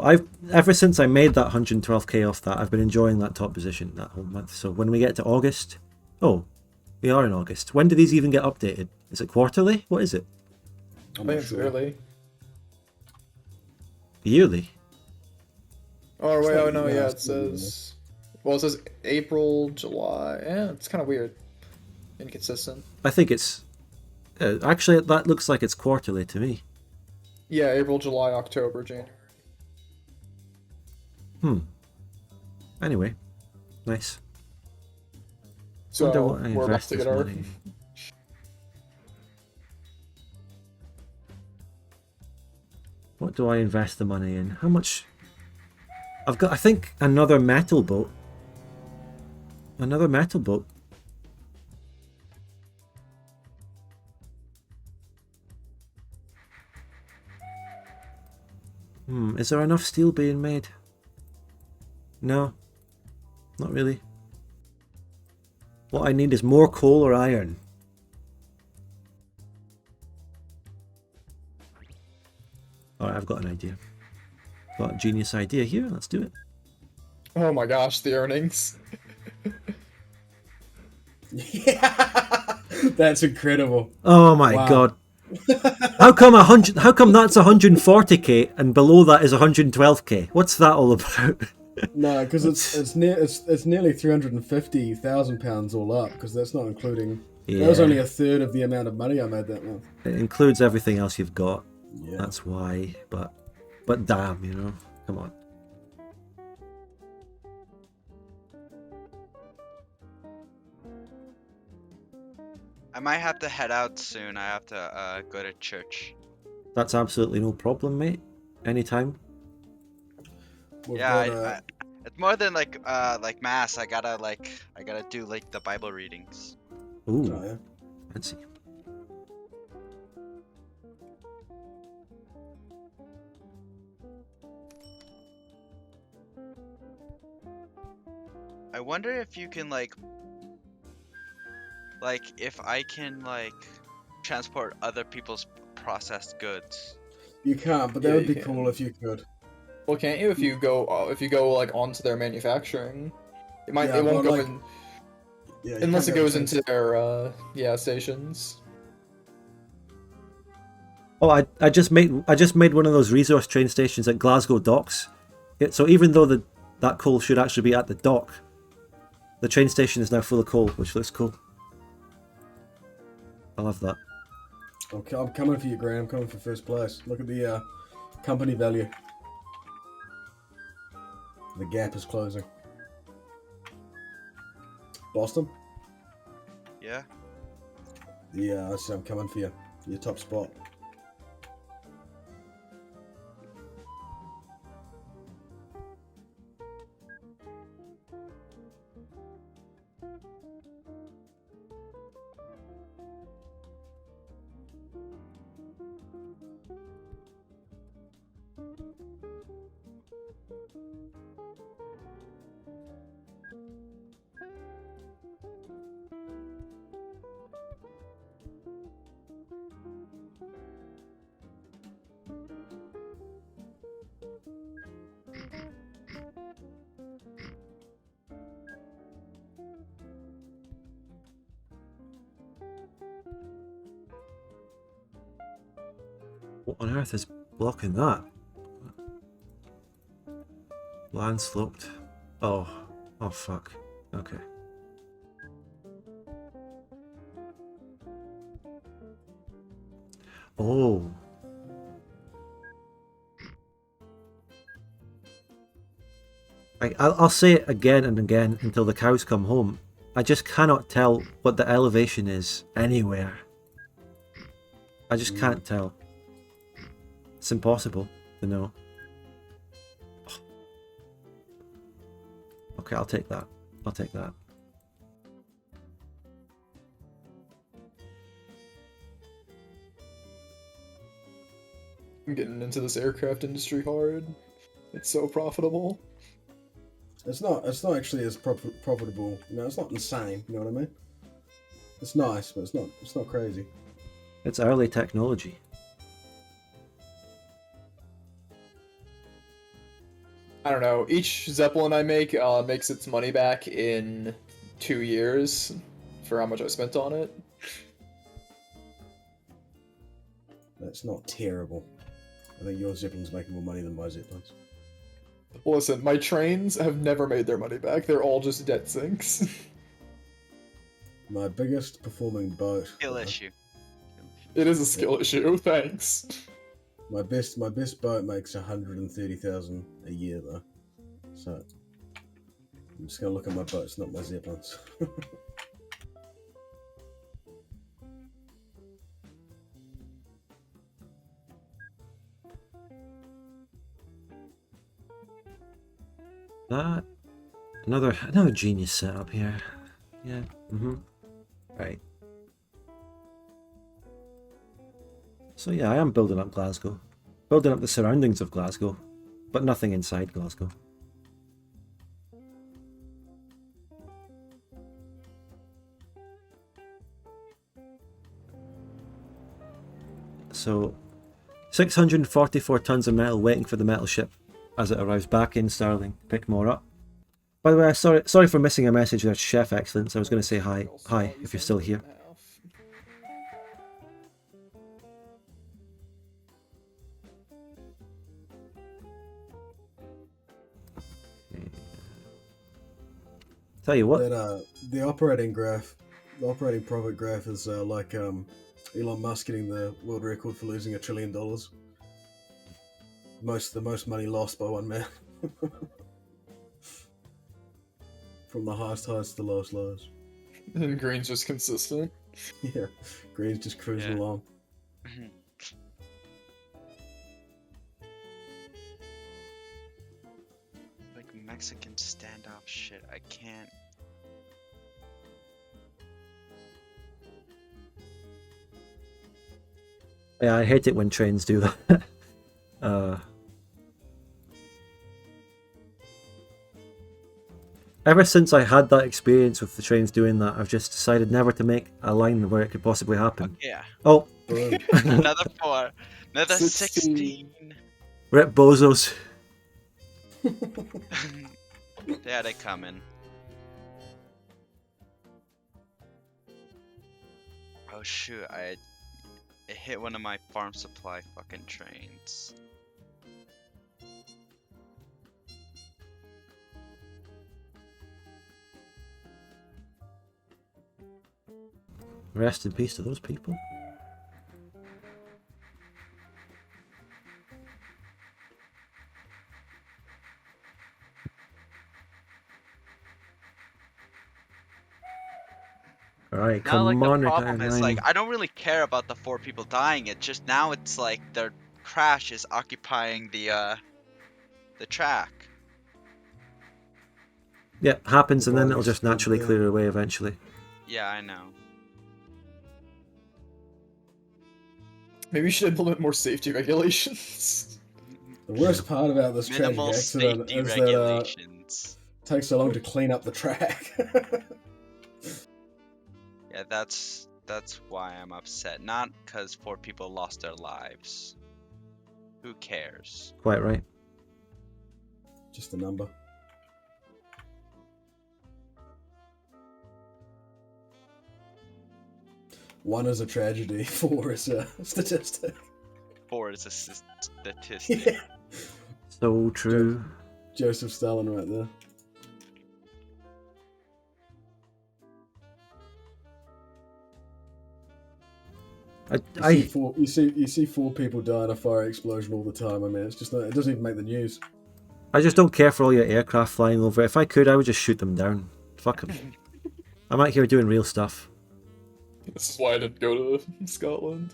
ever since I made that 112k off that, I've been enjoying that top position that whole month. So when we get to August, we are in August. When do these even get updated? Is it quarterly? What is it? I I'm think not it's sure. early. Yearly? Oh wait, like oh no, yeah, it last year, says. Well, it says April, July. Yeah, it's kind of weird. Inconsistent. I think it's actually that looks like it's quarterly to me. Yeah, April, July, October, January. Anyway, nice. So Wonder what I we're about invest to this get our. money in. What do I invest the money in? How much? I've got, I think, another metal boat. Another metal boat. Is there enough steel being made? No, not really. What I need is more coal or iron. Alright, I've got an idea. Got a genius idea here, let's do it. Oh my gosh, the earnings. Yeah, that's incredible. Oh my Wow. god. How come that's 140k and below that is 112k? What's that all about? No, because it's nearly £350,000 all up. Because that's not including. That was only a third of the amount of money I made that month. It includes everything else you've got. Yeah. That's why. But damn, you know. Come on. I might have to head out soon. I have to go to church. That's absolutely no problem, mate. Anytime. We've Yeah, got, it's more than like mass. I gotta do like the Bible readings. Ooh, oh, yeah. fancy. I wonder if you can like if I can like transport other people's processed goods. You can't, but that Yeah, would you be can. cool if you could. Well, can't you if you go like onto their manufacturing? It might. Yeah, it won't but, go like, in Yeah, you unless it can't go goes to- into their stations. Oh, I just made one of those resource train stations at Glasgow docks. So even though that coal should actually be at the dock, the train station is now full of coal, which looks cool. I love that. Okay, I'm coming for you, Graham. I'm coming for first place. Look at the company value. The gap is closing. Boston? Yeah. Yeah, I said I'm coming for you. Your top spot. What on earth is blocking that? Land sloped. Oh fuck. Okay. Oh. I'll say it again and again until the cows come home. I just cannot tell what the elevation is anywhere. I just can't tell. It's impossible to know. Okay, I'll take that. I'll take that. I'm getting into this aircraft industry hard. It's so profitable. It's not actually as profitable. You know, it's not insane. You know what I mean? It's nice, but it's not crazy. It's early technology. I don't know. Each Zeppelin I make makes its money back in 2 years for how much I spent on it. That's not terrible. I think your Zeppelin's making more money than my Zeppelins. Listen, my trains have never made their money back. They're all just debt sinks. My biggest performing boat. Skill issue. It is a skill issue. Thanks. My best boat makes 130,000 a year though. So I'm just gonna look at my boats, not my Zeppelins. That another genius setup here. Yeah. Right. So yeah, I am building up Glasgow. Building up the surroundings of Glasgow, but nothing inside Glasgow. So 644 tons of metal waiting for the metal ship as it arrives back in Starling. Pick more up. By the way, sorry for missing a message there, Chef Excellence. I was going to say hi if you're still here. Tell you what. That the operating profit graph is like Elon Musk getting the world record for losing $1 trillion. The most money lost by one man. From the highest highs to the lowest lows. And Green's just consistent. Yeah, Green's just cruising along. Like Mexican standoff shit. I can't. Yeah, I hate it when trains do that. Ever since I had that experience with the trains doing that, I've just decided never to make a line where it could possibly happen. Yeah. Oh. Another 4. Another 16. Rip bozos. Yeah, they coming. Oh shoot, It hit one of my farm supply fucking trains. Rest in peace to those people. Alright, Now, come like, the on, problem retire is, like, line. I don't really care about the 4 people dying. It's just now it's like their crash is occupying the track. Yeah, happens, and then it'll Body's just still naturally there. clear away eventually. Yeah, I know. Maybe we should implement more safety regulations. The worst part about this tragic Minimal accident safety is that regulations. it takes so long to clean up the track. Yeah, that's why I'm upset. Not because 4 people lost their lives. Who cares? Quite right. Just a number. One is a tragedy, 4 is a statistic. 4 is a statistic. Yeah. So true. Joseph Stalin right there. You see 4 people die in a fire explosion all the time. I mean, it's just not, it doesn't even make the news. I just don't care for all your aircraft flying over. If I could, I would just shoot them down. Fuck them. I'm out here doing real stuff. This is why I didn't go to Scotland.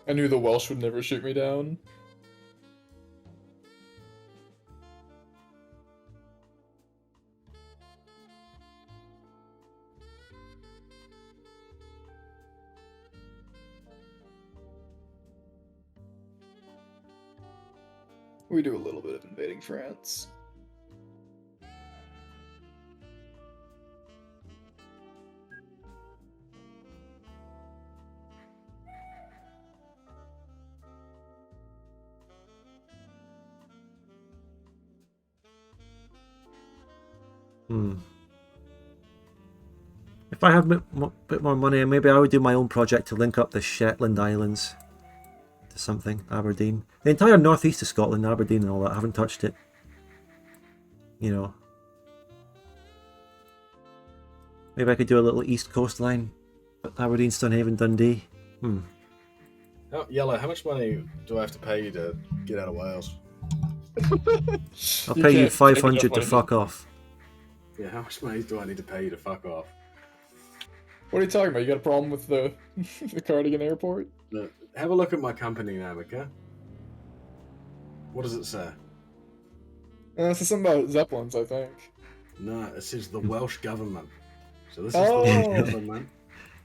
I knew the Welsh would never shoot me down. We do a little bit of invading France. If I had a bit more money, maybe I would do my own project to link up the Shetland Islands to something. Aberdeen. The entire northeast of Scotland, Aberdeen and all that. I haven't touched it. You know. Maybe I could do a little east coastline. Aberdeen, Stonehaven, Dundee. Yellow, how much money do I have to pay you to get out of Wales? I'll pay you 500 to fuck off. Yeah, how much money do I need to pay you to fuck off? What are you talking about? You got a problem with the the Cardigan Airport? Look, have a look at my company name, okay? What does it say? It says something about Zeppelins, I think. No, it says the Welsh government. So this is Oh. the Welsh government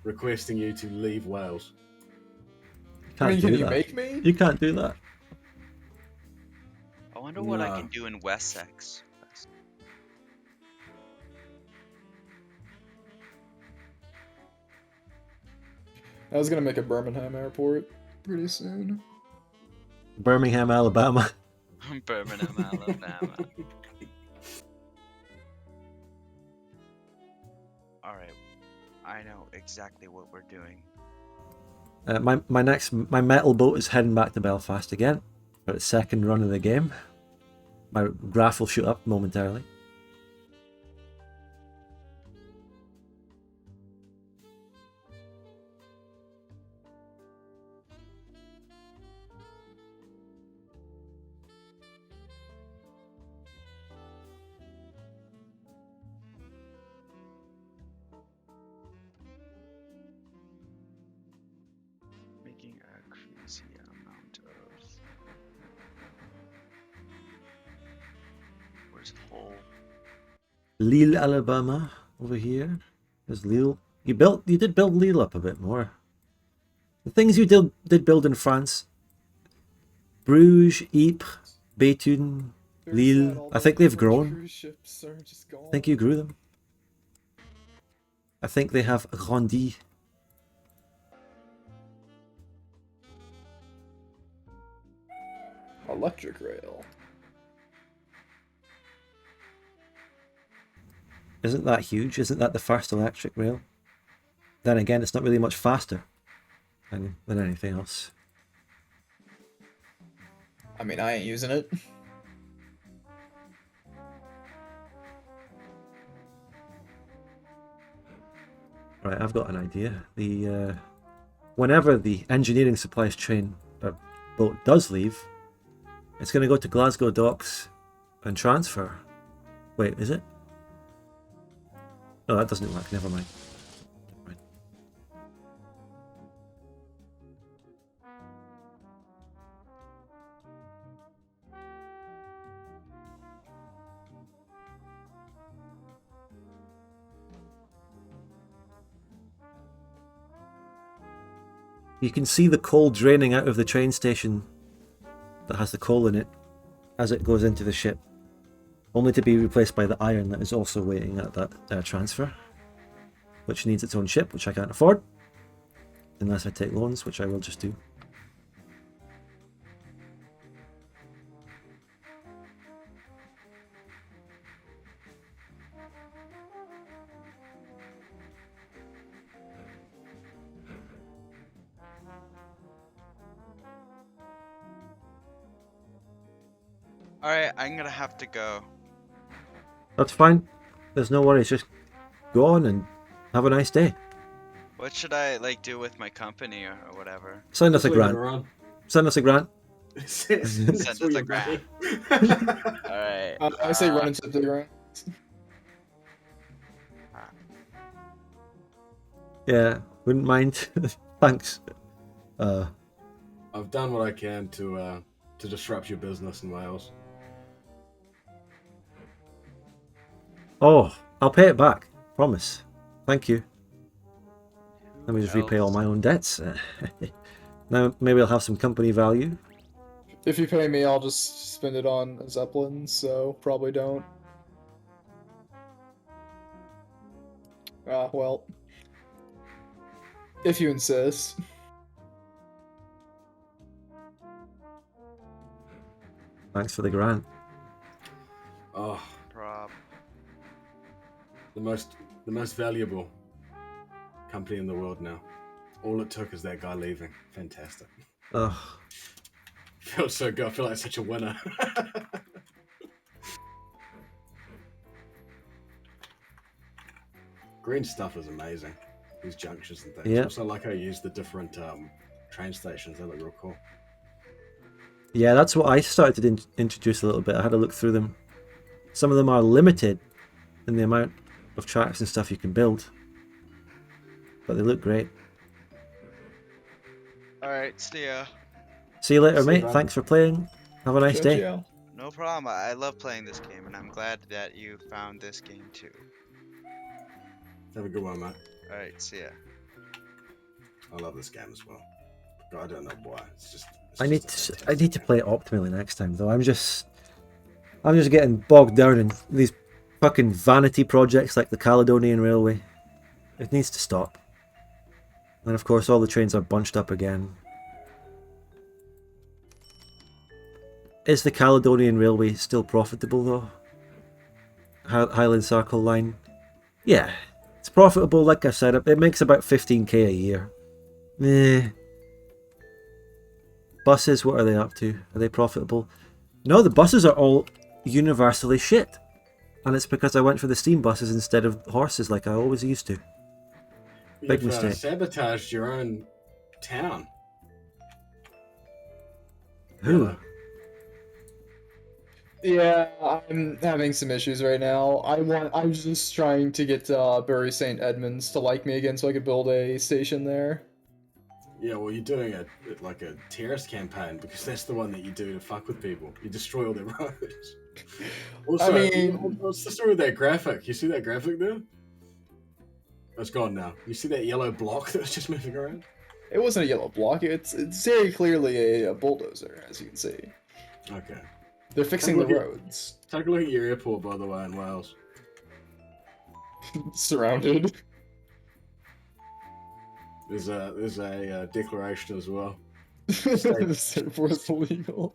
requesting you to leave Wales. You I can't mean, do can you that. make me? You can't do that. I wonder what I Nah. can do in Wessex. I was gonna make a Birmingham Airport pretty soon. Birmingham, Alabama. Birmingham, Alabama. Alright, I know exactly what we're doing. My metal boat is heading back to Belfast again for its second run of the game. My graph will shoot up momentarily. Making a crazy amount of... Where's Hull? Lille, Alabama, over here. There's Lille. You did build Lille up a bit more. The things you did build in France. Bruges, Ypres, Béthune, Lille. I think they've grown. Cruise ships are just gone. I think you grew them. I think they have grandi. Electric rail. isn't that huge? Isn't that the first electric rail? Then again, it's not really much faster than anything else. I mean, I ain't using it. Right, I've got an idea. The whenever the engineering supplies train boat does leave, it's going to go to Glasgow docks and transfer. Wait, is it? No, that doesn't work. Never mind. Right. You can see the coal draining out of the train station that has the coal in it as it goes into the ship, only to be replaced by the iron that is also waiting at that transfer, which needs its own ship, which I can't afford unless I take loans, which I will just do. Alright, I'm gonna have to go. That's fine. There's no worries. Just go on and have a nice day. What should I like do with my company or whatever? Send us a Just leave it grant. around. Send us a grant. Send us a grant. Alright. I say run into the ground. Yeah, wouldn't mind. Thanks. I've done what I can to disrupt your business in Wales. Oh, I'll pay it back. Promise. Thank you. Let me just repay all my own debts. Now maybe I'll have some company value. If you pay me, I'll just spend it on Zeppelin, so probably don't. Well. If you insist. Thanks for the grant. Oh, Prob. the most valuable company in the world now. All it took is that guy leaving. Fantastic. Ugh. Feels so good. I feel like such a winner. Green stuff is amazing. These junctions and things. Yeah. Also like how you use the different train stations. They look real cool. Yeah, that's what I started to introduce a little bit. I had a look through them. Some of them are limited in the amount of tracks and stuff you can build, but they look great. Alright, see ya. See you later, See you, mate. man. Thanks for playing. Have a nice day. Jojo. No problem. I love playing this game, and I'm glad that you found this game too. Have a good one, mate. Alright, see ya. I love this game as well. But I don't know why. It's just. I need to play it optimally next time, though. I'm just getting bogged down in these fucking vanity projects like the Caledonian Railway. It needs to stop. And of course, all the trains are bunched up again. Is the Caledonian Railway still profitable, though? Highland Circle line? Yeah, it's profitable. Like I said, it makes about 15k a year. Buses, what are they up to? Are they profitable? No, the buses are all universally shit. And it's because I went for the steam buses instead of horses like I always used to. Big You've mistake. sabotaged your own town. Who? Yeah, I'm having some issues right now. I'm just trying to get Bury St. Edmunds to like me again so I could build a station there. Yeah, well, you're doing a terrorist campaign because that's the one that you do to fuck with people. You destroy all their roads. Also, I mean- what's the story with that graphic? You see that graphic there? It's gone now. You see that yellow block that was just moving around? It wasn't a yellow block. It's very clearly a bulldozer, as you can see. Okay. They're fixing the Take a look roads. Take a look at your airport, by the way, in Wales. Surrounded. There's a declaration as well. This airport's illegal.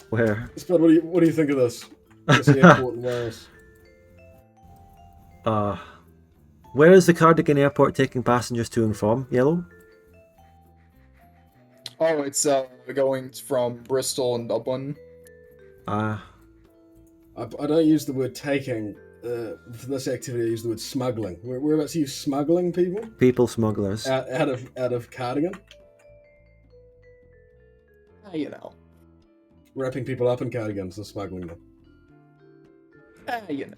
Where? Spud, what do you think of this? This airport in Wales. Where is the Cardigan Airport taking passengers to and from? Yellow? Oh, it's going from Bristol and Dublin. Ah, I don't use the word taking. For this activity, I use the word smuggling. Whereabouts are you smuggling people? people smugglers. Out of Cardigan? You know. Wrapping people up in cardigans and smuggling them. You know.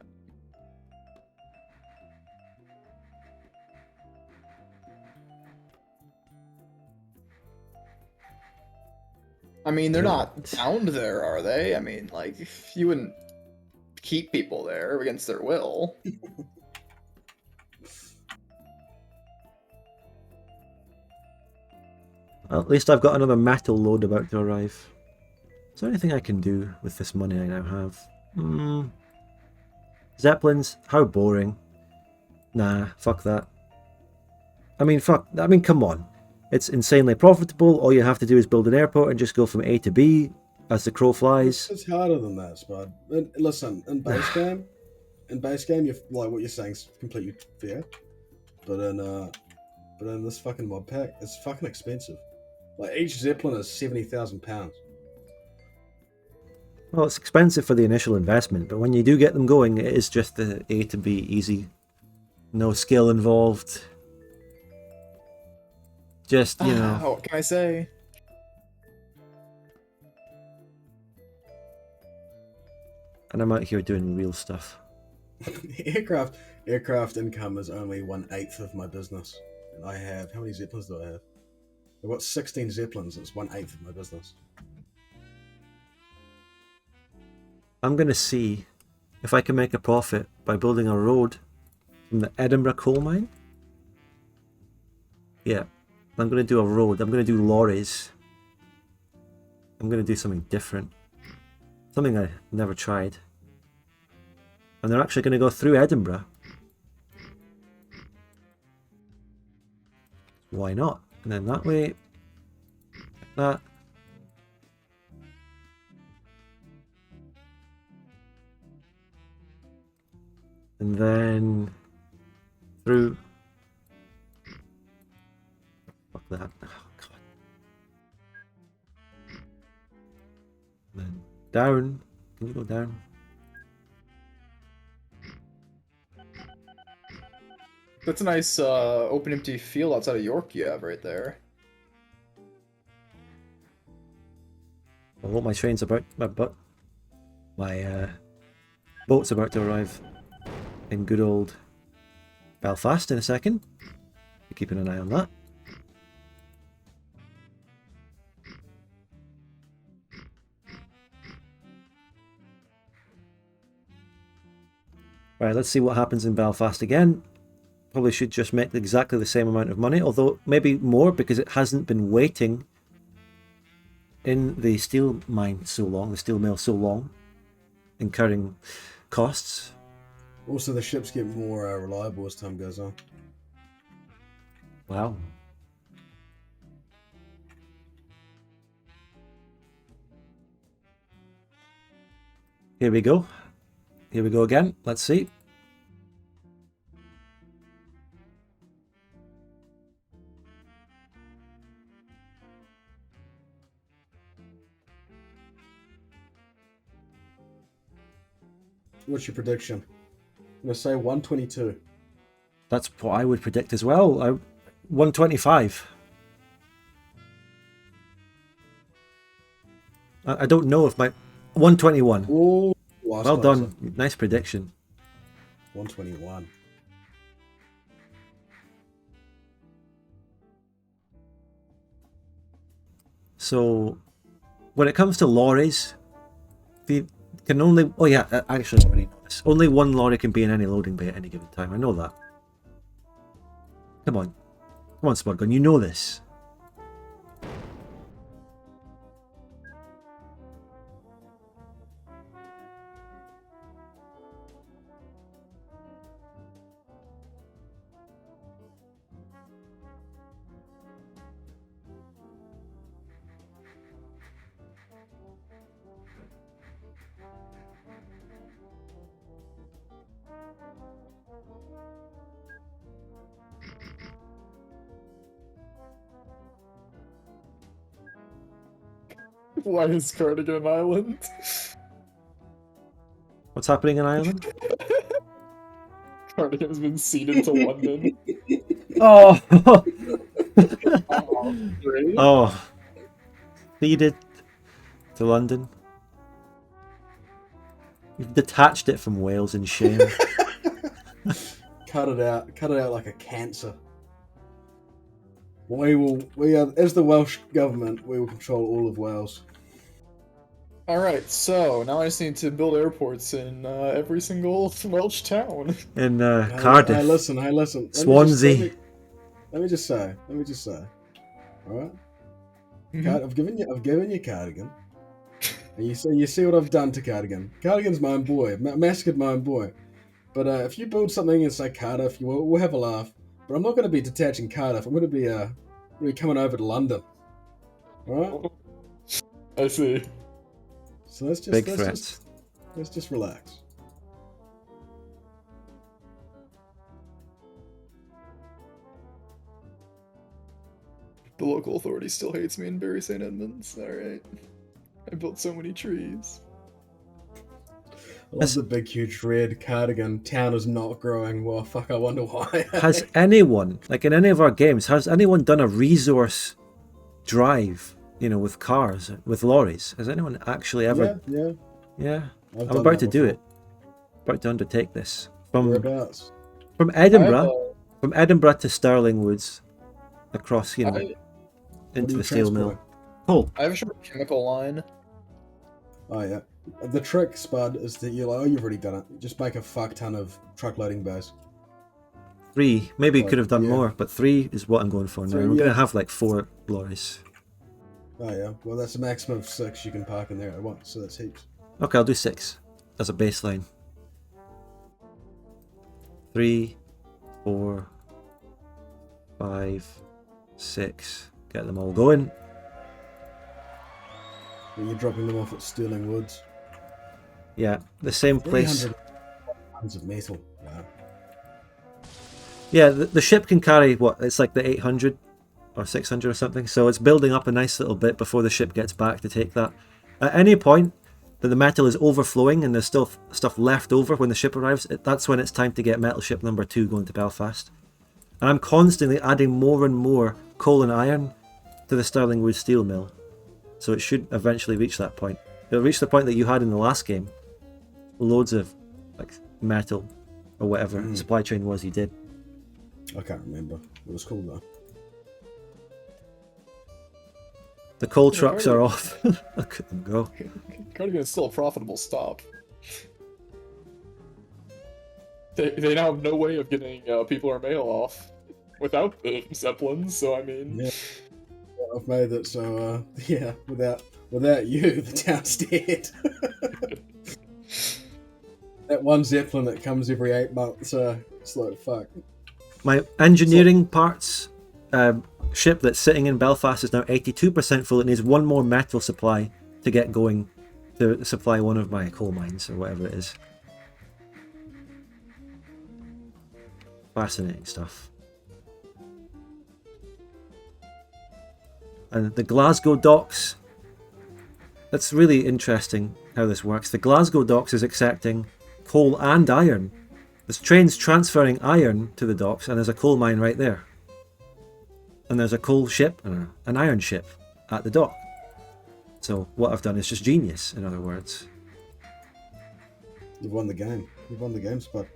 I mean, they're not bound there, are they? I mean, like, you wouldn't keep people there against their will. Well, at least I've got another metal load about to arrive. Is there anything I can do with this money I now have? Zeppelins? How boring. Nah, fuck that. I mean, come on. It's insanely profitable. All you have to do is build an airport and just go from A to B as the crow flies. It's harder than that, Spud. Listen, in base game, you like what you're saying is completely fair. But in this fucking mod pack, it's fucking expensive. Like each Zeppelin is £70,000. Well, it's expensive for the initial investment, but when you do get them going, it is just the A to B easy. No skill involved. Just, you know. What can I say? And I'm out here doing real stuff. Aircraft income is only 1/8 of my business. And I have, how many Zeppelins do I have? I've got 16 Zeppelins, it's 1/8 of my business. I'm going to see if I can make a profit by building a road from the Edinburgh coal mine. Yeah, I'm going to do a road. I'm going to do lorries. I'm going to do something different. Something I never tried. And they're actually going to go through Edinburgh. Why not? And then that way, like that. And then through. Fuck that. Oh, God. And then down. Can you go down? That's a nice open empty field outside of York you have right there. Well, my train's about. My boat's about to arrive in good old Belfast in a second. Be keeping an eye on that. Right, let's see what happens in Belfast again. Probably should just make exactly the same amount of money, although maybe more because it hasn't been waiting in the steel mine so long, the steel mill so long, incurring costs. Also, the ships get more reliable as time goes on. Wow. Here we go. Here we go again. Let's see. What's your prediction? I'm going to say 122. That's what I would predict as well. 125. I don't know if my 121. Oh, Well done. Nice prediction. 121. So, when it comes to lorries, the can only. Oh yeah, actually, I already know this. Only one lorry can be in any loading bay at any given time. I know that. Come on, Spudgun, you know this. Why is Cardigan Island? What's happening in Ireland? Cardigan has been ceded to London. Oh! Oh, great. Oh. Ceded to London. You've detached it from Wales in shame. Cut it out like a cancer. We are, as the Welsh government, we will control all of Wales. Alright, so now I just need to build airports in every single Welsh town. In Cardiff. Hey, listen. Swansea. Let me just say. Alright? Mhm. I've given you Cardigan. And you see what I've done to Cardigan. Cardigan's my own boy. Massacred my own boy. But if you build something in, say, Cardiff, we'll have a laugh. But I'm not going to be detaching Cardiff. I'm going to be coming over to London. Alright? I see. So let's Big threats. Let's just relax. The local authority still hates me in Bury St. Edmunds. Alright. I built so many trees. I love the big, huge red Cardigan. Town is not growing. Well, fuck, I wonder why. Has anyone, like in any of our games, has anyone done a resource drive, with cars, with lorries? Has anyone actually ever? Yeah. Yeah. I've I'm done about that to do before. it. About to undertake this. From Whereabouts? Edinburgh. From Edinburgh to Stirling Woods. Across, What are into you the steel mill. transporting? Cool. I have a short chemical line. Oh, yeah. The trick, Spud, is that you've already done it. Just make a fuck ton of truck loading bays. 3. Maybe you Right, could have done yeah. more, but 3 is what I'm going for now. 3, We're going yeah. to have like 4 lorries. Oh, yeah. Well, that's a maximum of 6 you can park in there at once, so that's heaps. Okay, I'll do 6 as a baseline. 3, 4, 5, 6. Get them all going. And you're dropping them off at Stirling Woods. Yeah, the same place. 300 tons of metal. Wow. Yeah, the ship can carry what? It's like the 800 or 600 or something. So it's building up a nice little bit before the ship gets back to take that. At any point that the metal is overflowing and there's still stuff left over when the ship arrives, that's when it's time to get metal ship number 2 going to Belfast. And I'm constantly adding more and more coal and iron to the Stirling Wood steel mill. So it should eventually reach that point. It'll reach the point that you had in the last game. Loads of like metal or whatever supply chain was you did. I can't remember. It was cool, though. The coal trucks are off. Look at them go. Cardigan is still a profitable stop. They now have no way of getting people or mail off without the Zeppelins, so I mean... Yeah. I've made it so, yeah, without you, the town's dead. That one Zeppelin that comes every 8 months, it's like, fuck. My engineering parts ship that's sitting in Belfast is now 82% full. It needs one more metal supply to get going to supply one of my coal mines or whatever it is. Fascinating stuff. And the Glasgow docks, that's really interesting how this works. The Glasgow docks is accepting coal and iron. There's trains transferring iron to the docks and there's a coal mine right there. And there's a coal ship and an iron ship at the dock. So what I've done is just genius, in other words. You've won the game. Spud.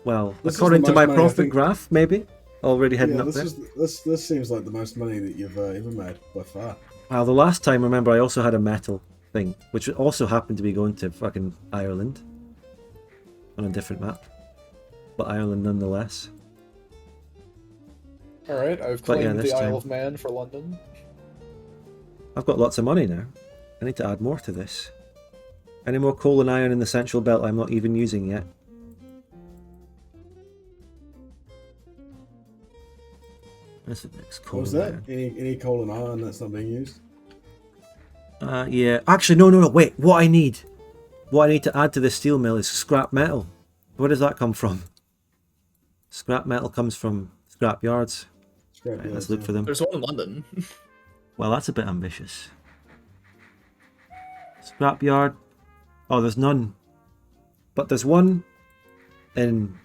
Well, This is according the to most my money, I profit think. graph, maybe. Already heading Yeah, up there. this seems like the most money that you've ever made, by far. Well, the last time, remember, I also had a metal thing, which also happened to be going to fucking Ireland. On a different map. But Ireland nonetheless. Alright, I've But yeah, claimed this the Isle time- of Man for London. I've got lots of money now. I need to add more to this. Any more coal and iron in the central belt I'm not even using yet. Where's the next coal What was and that? iron? Any coal and iron that's not being used? Yeah. Actually, no. Wait. What I need to add to this steel mill is scrap metal. Where does that come from? Scrap metal comes from scrap yards. Scrap Right, yards, let's look yeah. for them. There's one in London. Well, that's a bit ambitious. Scrapyard. Oh, there's none. But there's one in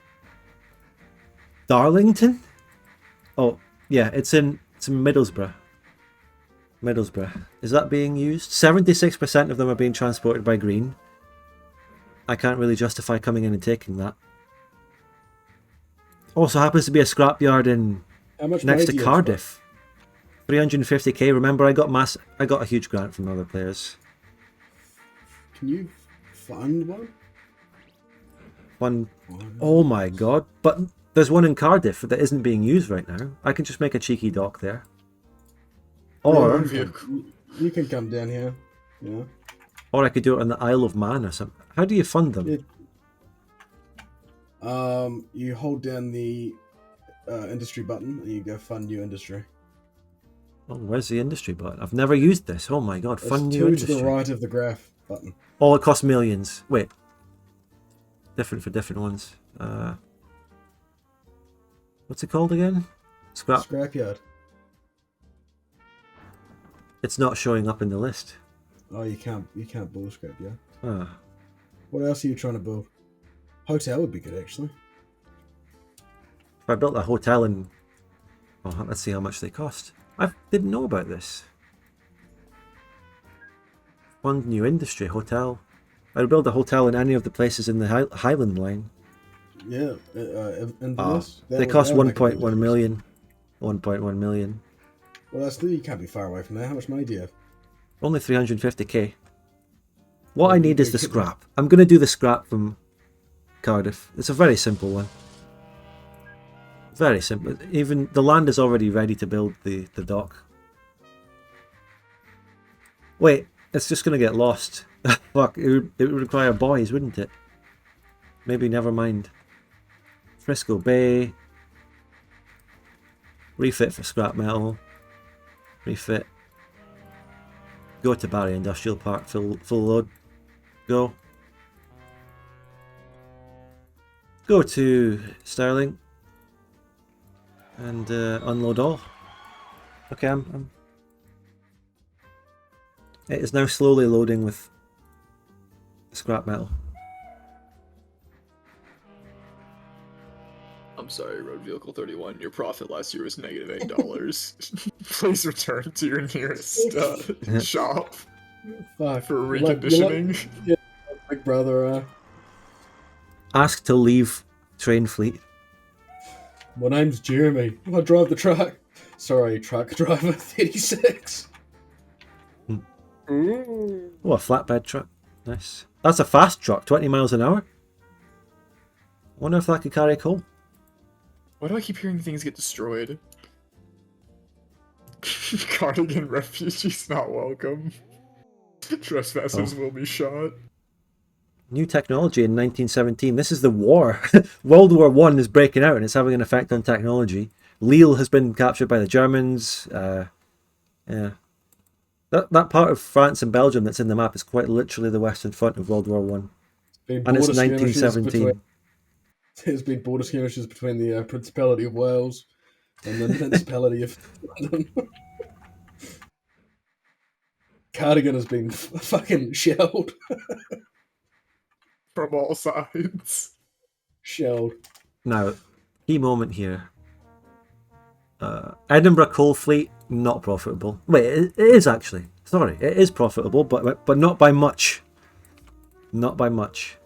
Darlington? Oh, yeah, it's in Middlesbrough. Middlesbrough. Is that being used? 76% of them are being transported by green. I can't really justify coming in and taking that. Also happens to be a scrapyard in How much next money to do you have? Cardiff. 350k. Remember, I got a huge grant from other players. Can you fund one? One, oh my god! But there's one in Cardiff that isn't being used right now. I can just make a cheeky dock there. Or You can come down here. Yeah. or I could do it on the Isle of Man or something. How do you fund them? You hold down the industry button and you go fund new industry. Oh, where's the industry button? I've never used this. Oh my god, It's fund new two to industry. the right of the graph button. Oh, it costs millions. Wait. Different for different ones. What's it called again? Scrapyard. It's not showing up in the list. Oh, you can't build a scrapyard. Ah. What else are you trying to build? Hotel would be good, actually. If I built a hotel in... Oh, let's see how much they cost. I didn't know about this. Fund new industry, hotel. I would build a hotel in any of the places in the Highland line. Yeah, Inverness. They cost 1.1 million. 1.1 million. Well, that's you can't be far away from there. How much money do you have? Only 350k. What I Well, need is you the could- scrap. I'm going to do the scrap from Cardiff. It's a very simple one. Very simple. Even the land is already ready to build the dock. Wait, it's just going to get lost. Fuck, it would require boys, wouldn't it? Maybe never mind. Frisco Bay. Refit for scrap metal. Refit. Go to Barry Industrial Park, full load. Go. Go to Sterling. And unload all. Okay, it is now slowly loading with scrap metal. I'm sorry, Road Vehicle 31. Your profit last year was -$8. Please return to your nearest shop Fuck. for You're like- reconditioning. yeah, Big Brother. Ask to leave train fleet. My name's Jeremy. I drive the truck. Sorry, truck driver 36. Ooh. Oh, a flatbed truck. Nice. That's a fast truck, 20 miles an hour. I wonder if that could carry coal. Why do I keep hearing things get destroyed? Cardigan refugees not welcome. Trespassers will be shot. New technology in 1917. This is the war. World War One is breaking out and it's having an effect on technology. Lille has been captured by the Germans. Yeah. That part of France and Belgium that's in the map is quite literally the western front of World War One. And it's 1917. There's been border skirmishes between the Principality of Wales and the Municipality of London. Cardigan has been fucking shelled. From all sides. Shelled. Now, key moment here. Edinburgh coal fleet, not profitable. Wait, it is actually. Sorry, it is profitable, but not by much. Not by much.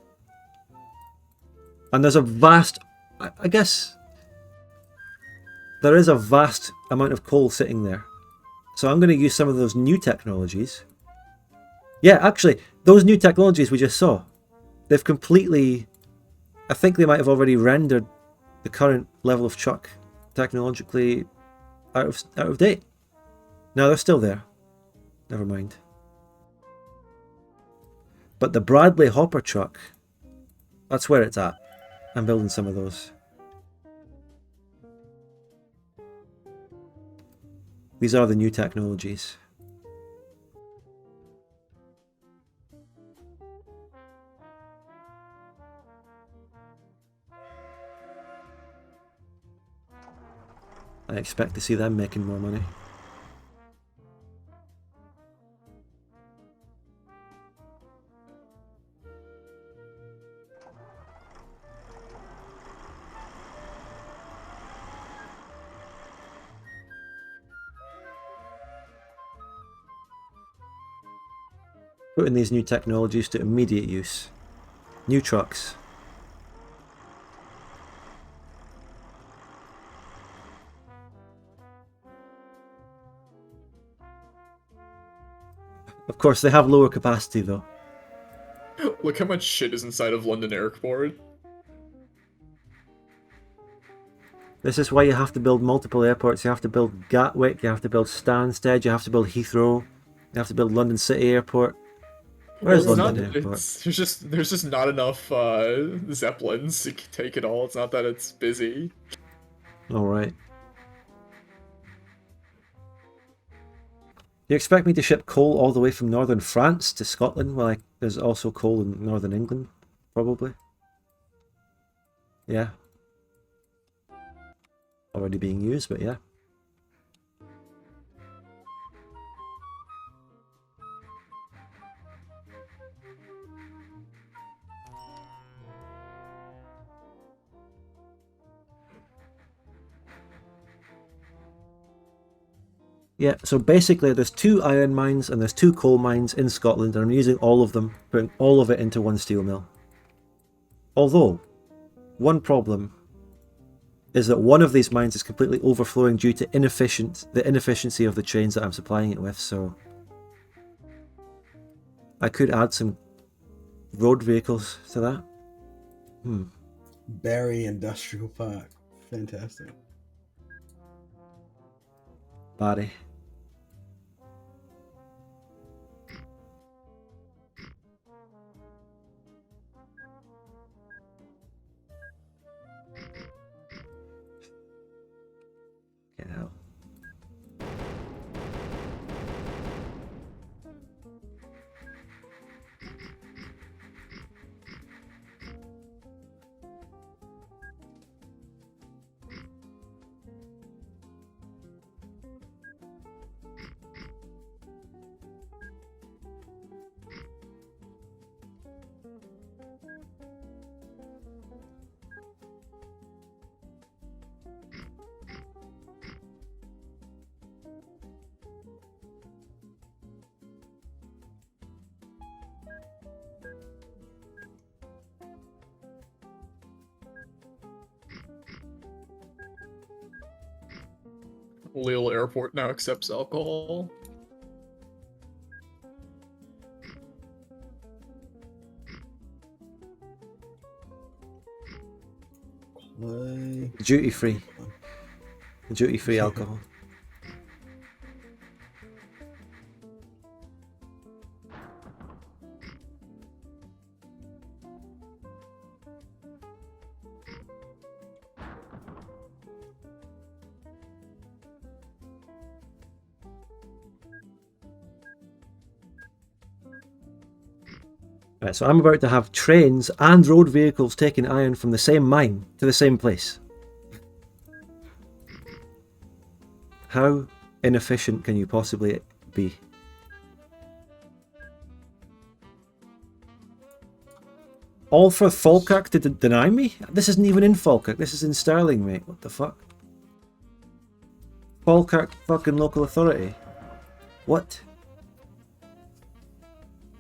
And there's a vast... I guess... There is a vast amount of coal sitting there. So I'm going to use some of those new technologies. Yeah, actually, those new technologies we just saw, they've completely... I think they might have already rendered the current level of truck technologically out of date. No, they're still there. Never mind. But the Bradley hopper truck, that's where it's at. I'm building some of those. These are the new technologies. I expect to see them making more money. Putting these new technologies to immediate use. New trucks. Of course, they have lower capacity though. Look how much shit is inside of London Airport. This is why you have to build multiple airports. You have to build Gatwick, you have to build Stansted, you have to build Heathrow, you have to build London City Airport. Where's Well, it's London not- Airport? there's just not enough Zeppelins to take it all. It's not that it's busy. Alright. You expect me to ship coal all the way from northern France to Scotland? Well, there's also coal in northern England, probably. Yeah. Already being used, but yeah. Yeah, so basically there's 2 iron mines and there's 2 coal mines in Scotland, and I'm using all of them, putting all of it into one steel mill. Although, one problem is that one of these mines is completely overflowing due to the inefficiency of the trains that I'm supplying it with, so I could add some road vehicles to that. Barry Industrial Park. Fantastic. Barry. Get out. Lille Airport now accepts alcohol. Play. Duty free. Duty free alcohol. Right, so I'm about to have trains and road vehicles taking iron from the same mine to the same place. How inefficient can you possibly be? All for Falkirk to deny me? This isn't even in Falkirk, this is in Stirling, mate. What the fuck? Falkirk fucking local authority. What?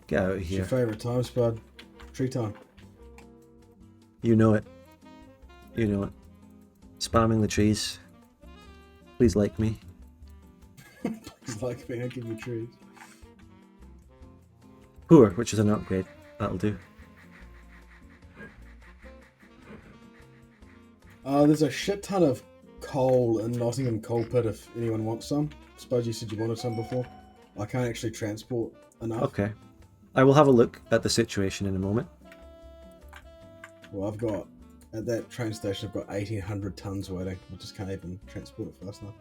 Get out of What's your here. favourite time, Spud? Tree time. You know it. You know it. Spamming the trees. Please like me. It's like me, I give you trees. Poor, which is an upgrade. That'll do. There's a shit ton of coal in Nottingham Coal Pit if anyone wants some. Spud, you said you wanted some before. I can't actually transport enough. Okay. I will have a look at the situation in a moment. Well, I've got, at that train station, I've got 1,800 tons waiting. I just can't even transport it fast enough.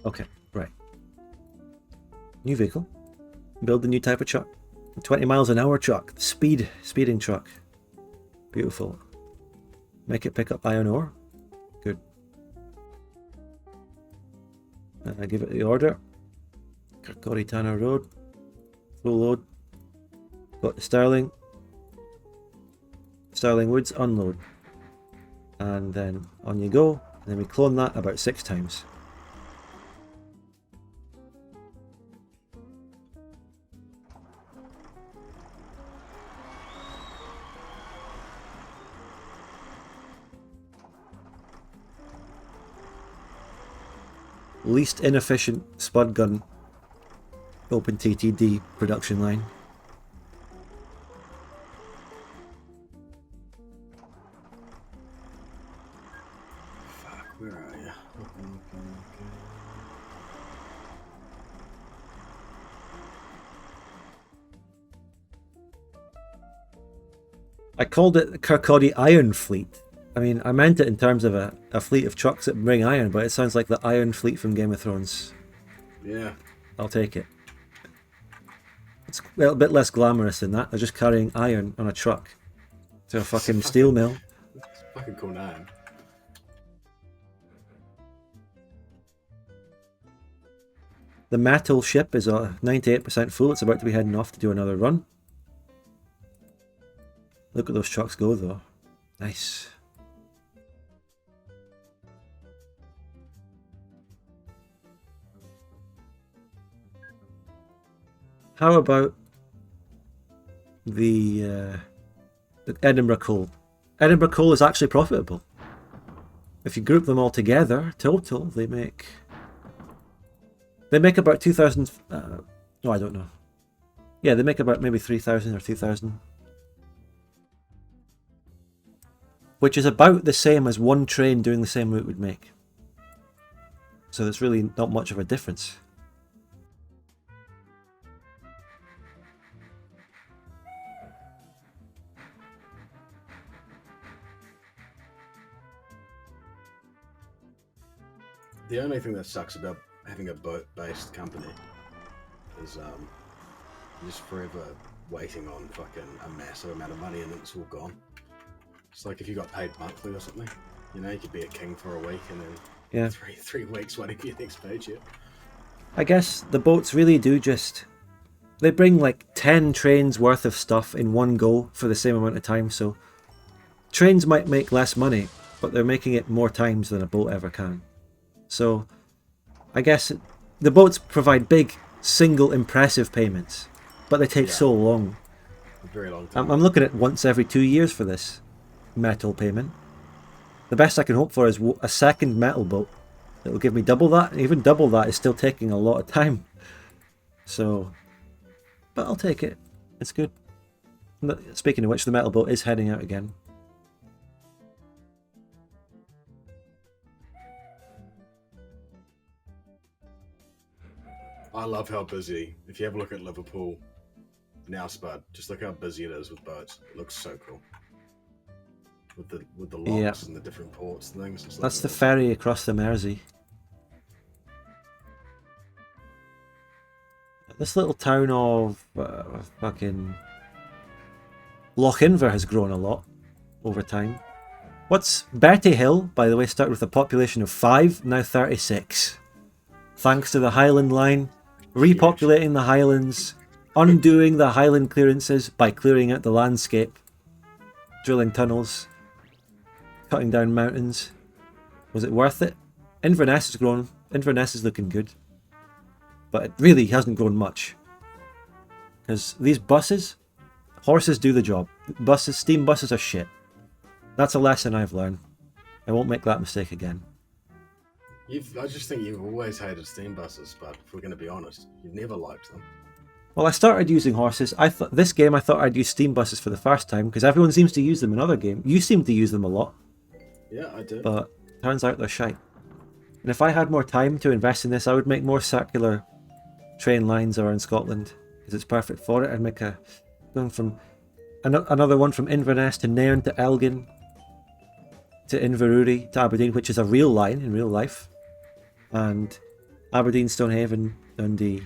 Okay, right. New vehicle. Build the new type of truck. 20 miles an hour truck. Speeding truck. Beautiful. Make it pick up iron ore. Good. Give it the order. Kirkcaldy Road. Full load. Got the Sterling. Sterling Woods, unload. And then on you go. And then we clone that about 6 times. Least inefficient spud gun OpenTTD production line. Fuck, where are you? I called it the Kirkcaldy Iron Fleet. I mean, I meant it in terms of a fleet of trucks that bring iron, but it sounds like the Iron Fleet from Game of Thrones. Yeah. I'll take it. It's a bit less glamorous than that. They're just carrying iron on a truck to a fucking steel mill. It's a fucking cool name. The metal ship is 98% full. It's about to be heading off to do another run. Look at those trucks go though. Nice. How about the Edinburgh coal? Edinburgh coal is actually profitable. If you group them all together, total, they make about 2,000. No, I don't know. Yeah, they make about maybe 3,000 or 2,000, which is about the same as one train doing the same route would make. So there's really not much of a difference. The only thing that sucks about having a boat-based company is you're just forever waiting on fucking a massive amount of money and then it's all gone. It's like if you got paid monthly or something, you know, you could be a king for a week and then Yeah. three weeks waiting for your next paycheck. I guess the boats really do just... They bring like 10 trains worth of stuff in one go for the same amount of time, so... Trains might make less money, but they're making it more times than a boat ever can. So, I guess the boats provide big, single, impressive payments, but they take so long. A very long time. I'm looking at once every 2 years for this metal payment. The best I can hope for is a second metal boat that will give me double that, and even double that is still taking a lot of time. So, but I'll take it. It's good. Speaking of which, the metal boat is heading out again. I love how busy. If you have a look at Liverpool now, Spud, just look how busy it is with boats. It looks so cool. With the locks and the different ports and things. That's the ferry across the Mersey. This little town of fucking Lochinver has grown a lot over time. What's Bertie Hill, by the way, started with a population of 5, now 36. Thanks to the Highland line, repopulating the Highlands, undoing the Highland clearances by clearing out the landscape, drilling tunnels, cutting down mountains. Was it worth it? Inverness has grown. Inverness is looking good. But it really hasn't grown much. Because these buses, horses do the job. Buses, steam buses are shit. That's a lesson I've learned. I won't make that mistake again. I just think you've always hated steam buses, but if we're going to be honest, you've never liked them. Well, I started using horses. This game I thought I'd use steam buses for the first time because everyone seems to use them in other games. You seem to use them a lot. Yeah, I do. But turns out they're shite. And if I had more time to invest in this, I would make more circular train lines around Scotland because it's perfect for it. I'd make going from another one from Inverness to Nairn to Elgin to Inverurie to Aberdeen, which is a real line in real life, and Aberdeen, Stonehaven, Dundee.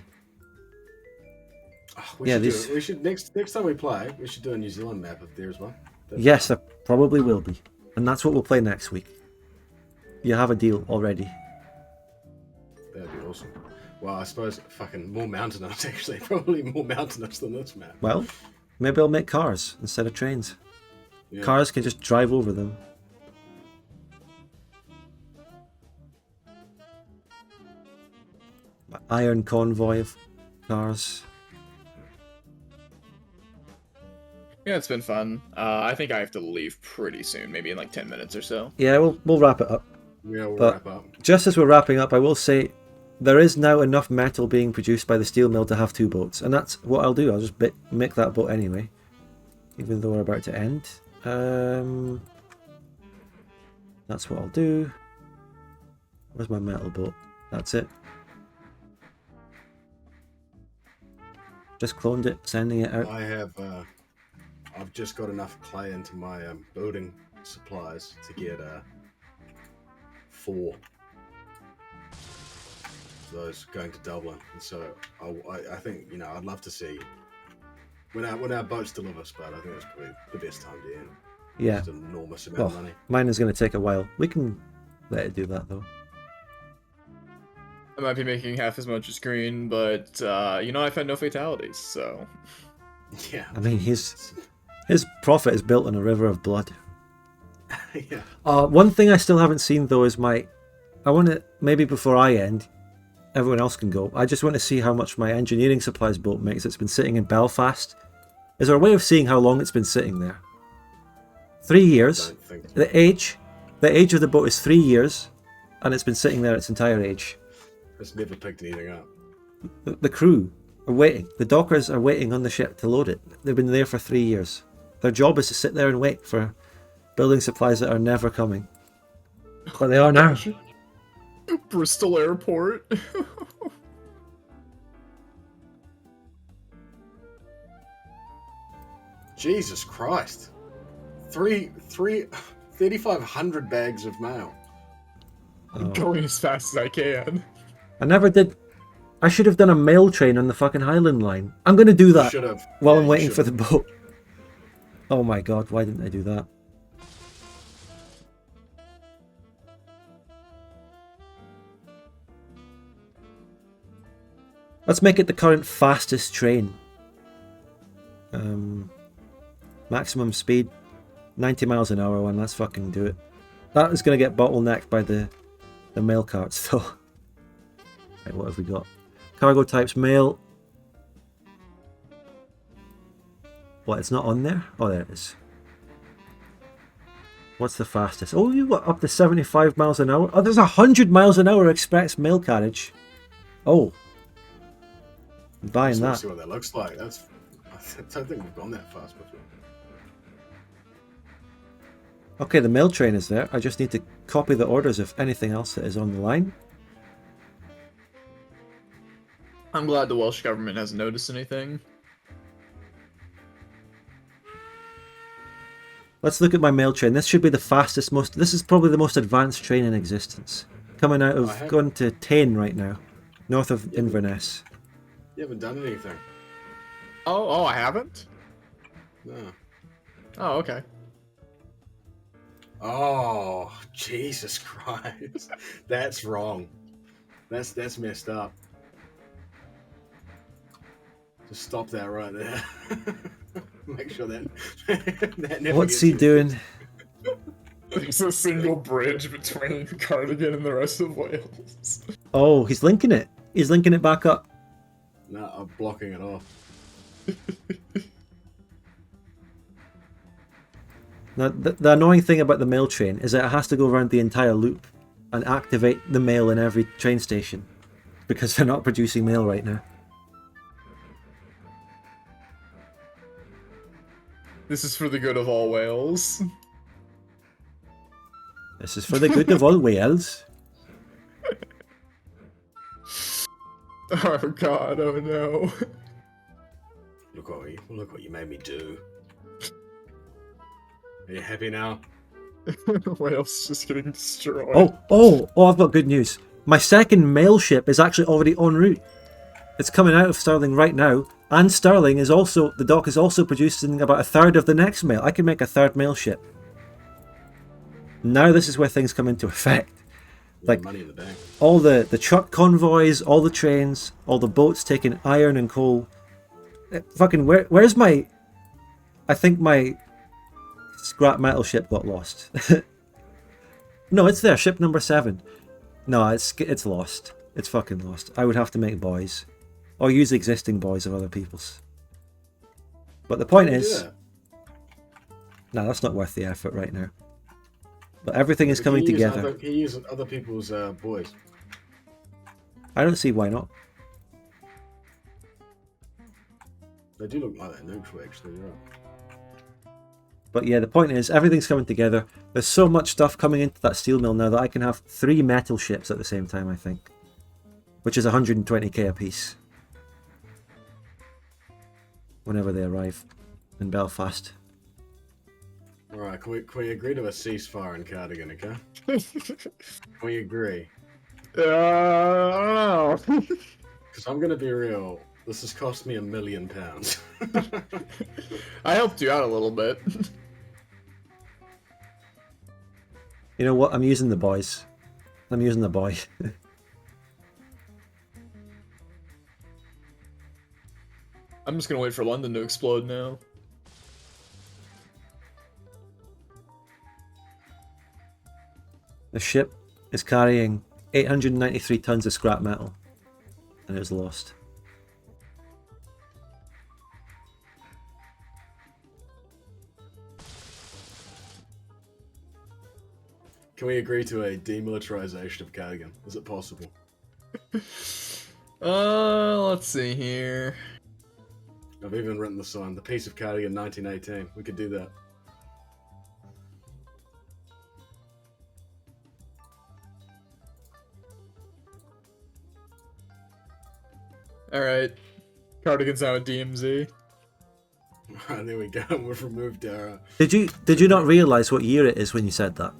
We should next time we play, we should do a New Zealand map up there as well. Yes, there probably will be, and that's what we'll play next week. You have a deal already. That'd be awesome. Well, I suppose fucking more mountainous, actually. Probably more mountainous than this map. Well, maybe I'll make cars instead of trains. Yeah. Cars can just drive over them. Iron convoy of cars. Yeah, it's been fun. I think I have to leave pretty soon, maybe in like 10 minutes or so. Yeah, we'll wrap it up. Yeah, we'll But wrap up. just as we're wrapping up, I will say there is now enough metal being produced by the steel mill to have 2 boats, and that's what I'll do. I'll just make that boat anyway, even though we're about to end. That's what I'll do. Where's my metal boat? That's it. Just cloned it, sending it out. I have, I've just got enough clay into my building supplies to get 4 of those going to Dublin. And so I think, you know, I'd love to see when our boats deliver, Spud. I think that's probably the best time to end. Yeah. Just an enormous amount Well, of money. mine is going to take a while. We can let it do that though. I might be making half as much as Green, but you know, I've had no fatalities, so. Yeah. I mean, his profit is built on a river of blood. Yeah. One thing I still haven't seen though is I want to, maybe before I end, everyone else can go. I just want to see how much my engineering supplies boat makes. It's been sitting in Belfast. Is there a way of seeing how long it's been sitting there? 3 years. Don't think so. The age of the boat is 3 years, and it's been sitting there its entire age. It's never picked anything up. The crew are waiting. The dockers are waiting on the ship to load it. They've been there for 3 years. Their job is to sit there and wait for building supplies that are never coming. But they are now. Bristol Airport. Jesus Christ. 3,500 bags of mail. Oh. Going as fast as I can. I never did. I should have done a mail train on the fucking Highland line. I'm going to do that Should have. while Yeah, I'm you waiting should for the have. boat. Oh my god, why didn't I do that? Let's make it the current fastest train. Maximum speed, 90 miles an hour one, let's fucking do it. That is going to get bottlenecked by the mail carts though. Right, what have we got? Cargo types, mail. What, it's not on there? Oh, there it is. What's the fastest? Oh, you've got up to 75 miles an hour. Oh, there's 100 miles an hour express mail carriage. Oh. I'm buying Just wanna that. see what that looks like. I don't think we've gone that fast before. Okay, the mail train is there. I just need to copy the orders of anything else that is on the line. I'm glad the Welsh government hasn't noticed anything. Let's look at my mail train. This should be the fastest, this is probably the most advanced train in existence. Coming out of, going to Tain right now, north of Inverness. You haven't done anything. Oh, I haven't? No. Oh, okay. Oh, Jesus Christ. That's wrong. That's messed up. Just stop that right there. Make sure that that never What's gets he you. doing? There's a single bridge between Cardigan and the rest of Wales. Oh, he's linking it. He's linking it back up. No, I'm blocking it off. Now, the annoying thing about the mail train is that it has to go around the entire loop and activate the mail in every train station because they're not producing mail right now. This is for the good of all Wales. This is for the good of all Wales. Oh god, oh no. Look what you made me do. Are you happy now? Wales is just getting destroyed. Oh, I've got good news. My second mail ship is actually already en route. It's coming out of Stirling right now, and Stirling is also, the dock is also producing about a third of the next mail. I can make a third mail ship. Now this is where things come into effect. Like money in the bank. all the truck convoys, all the trains, all the boats taking iron and coal. Fucking where's my? I think my scrap metal ship got lost. No, it's there. Ship number 7. No, it's lost. It's fucking lost. I would have to make buoys, or use existing buoys of other people's. But the point is, no, that's not worth the effort right now. But everything is coming together. Can you use other people's boys? I don't see why not. They do look like they're neutral, actually. You're right. But yeah, the point is, everything's coming together. There's so much stuff coming into that steel mill now that I can have 3 metal ships at the same time, I think. Which is 120k a piece. Whenever they arrive in Belfast. Alright, can we agree to a ceasefire in Cardigan, okay? Can we agree? I don't know. Because I'm going to be real. This has cost me £1 million. I helped you out a little bit. You know what? I'm using the boys. I'm using the boy. I'm just gonna wait for London to explode now. The ship is carrying 893 tons of scrap metal. And it was lost. Can we agree to a demilitarization of Cardigan? Is it possible? Let's see here. I've even written the sign. The Peace of Cardigan 1918. We could do that. Alright. Cardigan's now a DMZ. Alright, there we go. We've removed our... Did you not realise what year it is when you said that?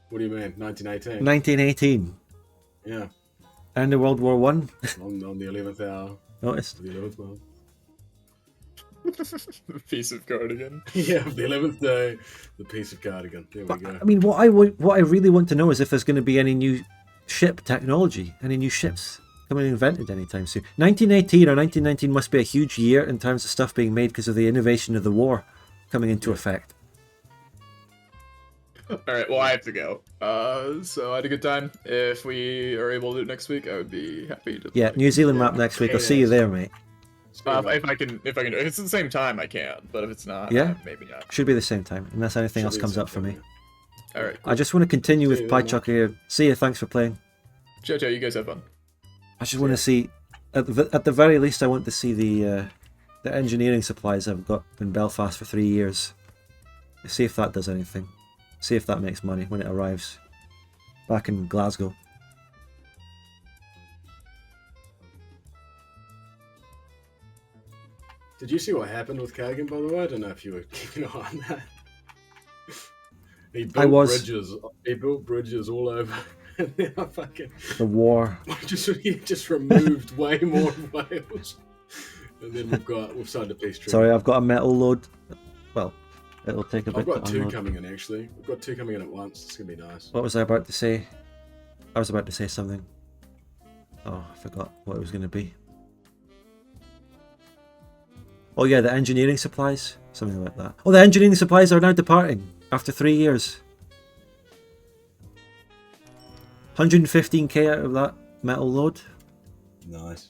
What do you mean? 1918? 1918. Yeah. End of World War One. on the 11th hour. Noticed. The 11th month. The Peace of Cardigan. Yeah, the 11th day. The Peace of Cardigan. There we But, go. I mean, what I really want to know is if there's going to be any new ship technology, any new ships coming invented anytime soon. 1918 or 1919 must be a huge year in terms of stuff being made because of the innovation of the war coming into effect. Alright, well I have to go. So I had a good time. If we are able to do it next week, I would be happy to. Yeah, New Zealand map next week. I'll see you there, mate. If I can, if it's at the same time, I can. But if it's not, Yeah? maybe not. Should be the same time, unless anything else comes up for me. All right. I just want to continue with See you Pie then, Chucker here. See you. Thanks for playing. Ciao, ciao. You guys have fun. I just want to see, at the very least, I want to see the engineering supplies I've got in Belfast for 3 years. See if that does anything. See if that makes money when it arrives back in Glasgow. Did you see what happened with Cardigan, by the way? I don't know if you were keeping an eye on that. He built bridges all over. And now fucking The war. he just removed way more of Wales. And then we've signed a peace treaty. Sorry, I've got a metal load. Well, it'll take a bit I've got to 2 unload. coming in actually. We've got 2 coming in at once. It's gonna be nice. What was I about to say? I was about to say something. Oh, I forgot what it was going to be. Oh yeah, the engineering supplies. Something like that. Oh, the engineering supplies are now departing after 3 years. 115k out of that metal load. Nice.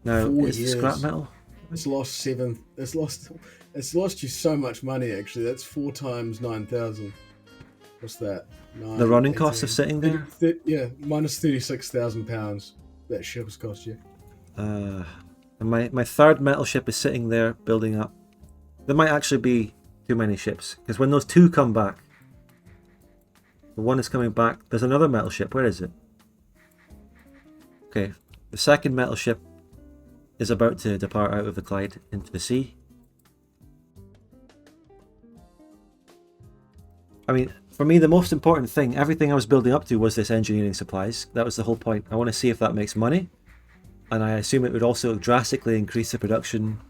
Now, 4 is the scrap years. metal? It's lost 7. It's lost you so much money actually. That's 4 times 9,000. What's that? The running cost of sitting there? Yeah, minus £36,000. That ship has cost you. And my third metal ship is sitting there building up. There might actually be too many ships, because when those 2 come back, the one is coming back, there's another metal ship. Where is it? Okay, the second metal ship is about to depart out of the Clyde into the sea. I mean, for me, the most important thing, everything I was building up to was this engineering supplies. That was the whole point. I want to see if that makes money. And I assume it would also drastically increase the production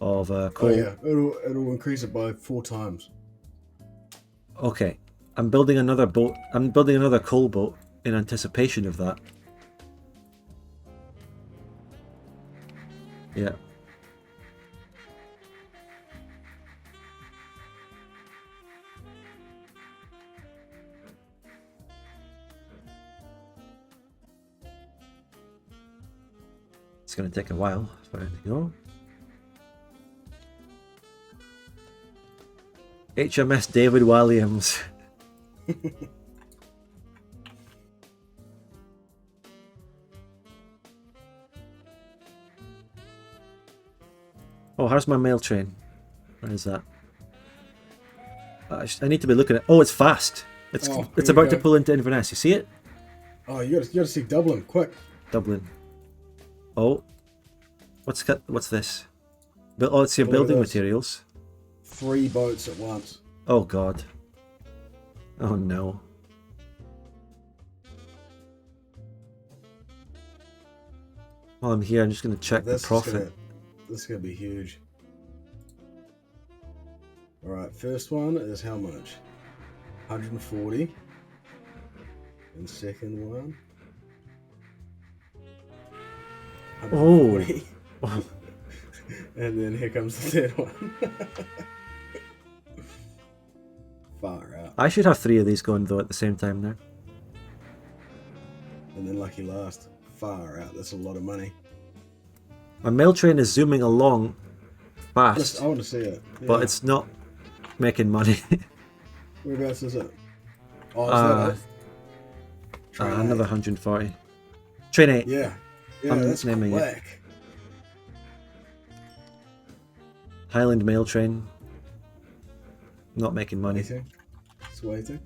of coal. Oh yeah, it'll increase it by 4 times. Okay. I'm building another boat. I'm building another coal boat in anticipation of that. Yeah. It's going to take a while for it to go. HMS David Williams. Oh, how's my mail train? Where is that? I need to be looking at. Oh, it's fast. It's Oh, it's here we about to go. pull into Inverness. You see it? Oh, you gotta see Dublin, quick. Dublin. Oh, what's this? Oh, it's your Look at building this. materials. 3 boats at once. Oh God. Oh no. While I'm here, I'm just going to check the profit. This is gonna be huge. Alright, first one is how much? 140. And second one. Oh. 140. And then here comes the third one. Far out. I should have 3 of these going though at the same time now. And then lucky last. Far out. That's a lot of money. My mail train is zooming along fast, I want to see it. but Yeah. it's not making money. Whereabouts is it? Oh, is Uh, that it? Train Another 8. 140. Train 8. Yeah. Yeah, I'm that's naming it. quick. Highland mail train. Not making money. Waiting. It's waiting.